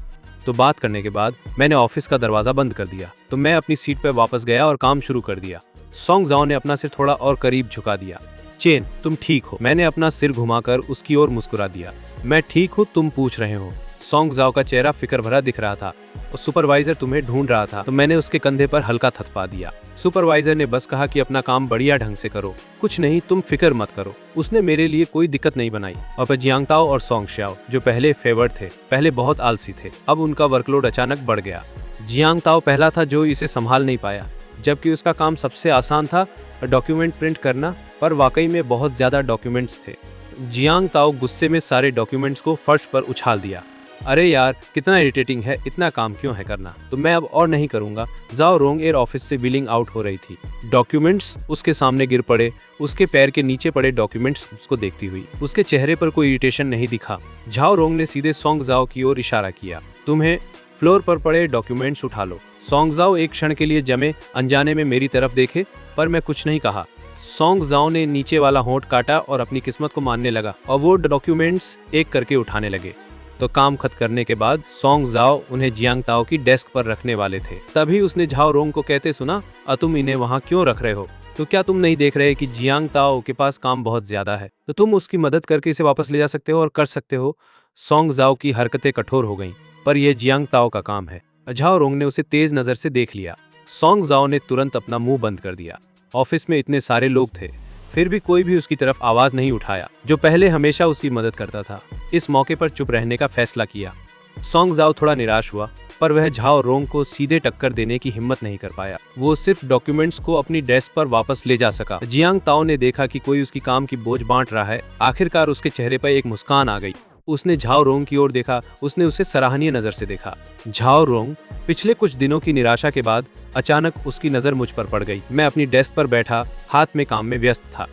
तो बात करने के बाद मैंने ऑफिस का दरवाजा बंद कर दिया। तो मैं अपनी सीट पर वापस गया और काम शुरू कर दिया। सोंग जाओ ने अपना सिर थोड़ा और करीब झुका दिया। चेन, तुम ठीक हो? मैंने अपना सिर घुमाकर उसकी ओर मुस्कुरा दिया। मैं ठीक हूँ, तुम पूछ रहे हो? सोंग जाओ का चेहरा फिक्र भरा दिख रहा था और सुपरवाइजर तुम्हें ढूंढ रहा था। तो मैंने उसके कंधे पर हल्का थपथपा दिया। सुपरवाइजर ने बस कहा कि अपना काम बढ़िया ढंग से करो, कुछ नहीं, तुम फिक्र मत करो। उसने मेरे लिए कोई दिक्कत नहीं बनाई। और फिर जियांगताओ और सोंग शाओ, जो पहले फेवर्ड थे, पहले बहुत आलसी थे, अब उनका वर्कलोड अचानक बढ़ गया। जियांगताओ पहला था जो इसे संभाल नहीं पाया, जबकि उसका काम सबसे आसान था, डॉक्यूमेंट प्रिंट करना। पर वाकई में बहुत ज्यादा डॉक्यूमेंट्स थे। जियांगताओ गुस्से में सारे डॉक्यूमेंट्स को फर्श पर उछाल दिया। अरे यार, कितना इरिटेटिंग है, इतना काम क्यों है करना। तो मैं अब और नहीं करूंगा। झाओ रोंगएर ऑफिस से बिलिंग आउट हो रही थी। डॉक्यूमेंट्स उसके सामने गिर पड़े। उसके पैर के नीचे पड़े डॉक्यूमेंट्स उसको देखती हुई। उसके चेहरे पर कोई इरिटेशन नहीं दिखा। झाओ रोंग ने सीधे सोंग जाओ की ओर इशारा किया। तुम्हें फ्लोर पर पड़े डॉक्यूमेंट्स उठा लो। सोंग जाओ एक क्षण के लिए जमे अनजाने में मेरी तरफ देखे, पर मैं कुछ नहीं कहा। सोंग जाओ ने नीचे वाला होंठ काटा और अपनी किस्मत को मानने लगा और वो डॉक्यूमेंट्स एक करके उठाने लगे। तो काम खत्म करने के बाद सोंग जाओ उन्हें जियांगताओ की डेस्क पर रखने वाले थे। तभी उसने झाओ रोंग को कहते सुना, तुम इन्हें वहाँ क्यों रख रहे हो? तो क्या तुम नहीं देख रहे कि जियांगताओ के पास काम बहुत ज्यादा है? तो तुम उसकी मदद करके इसे वापस ले जा सकते हो और कर सकते हो। सोंग जाओ की हरकतें कठोर हो गईं, पर यह जियांगताओ का काम है। झाओ रोंग ने उसे तेज नजर से देख लिया। सोंग जाओ ने तुरंत अपना मुंह बंद कर दिया। ऑफिस में इतने सारे लोग थे, फिर भी कोई भी उसकी तरफ आवाज नहीं उठाया, जो पहले हमेशा उसकी मदद करता था। इस मौके पर चुप रहने का फैसला किया। सोंग जाओ थोड़ा निराश हुआ, पर वह झाओ रोंग को सीधे टक्कर देने की हिम्मत नहीं कर पाया। वो सिर्फ डॉक्यूमेंट्स को अपनी डेस्क पर वापस ले जा सका। जियांगताओ ने देखा कि कोई उसकी काम की बोझ बांट रहा है। आखिरकार उसके चेहरे पर एक मुस्कान आ गई। उसने झाओ रोंग की ओर देखा। उसने उसे सराहनीय नजर से देखा। झाओ रोंग, पिछले कुछ दिनों की निराशा के बाद अचानक उसकी नजर मुझ पर पड़ गई। मैं अपनी डेस्क पर बैठा हाथ में काम में व्यस्त था।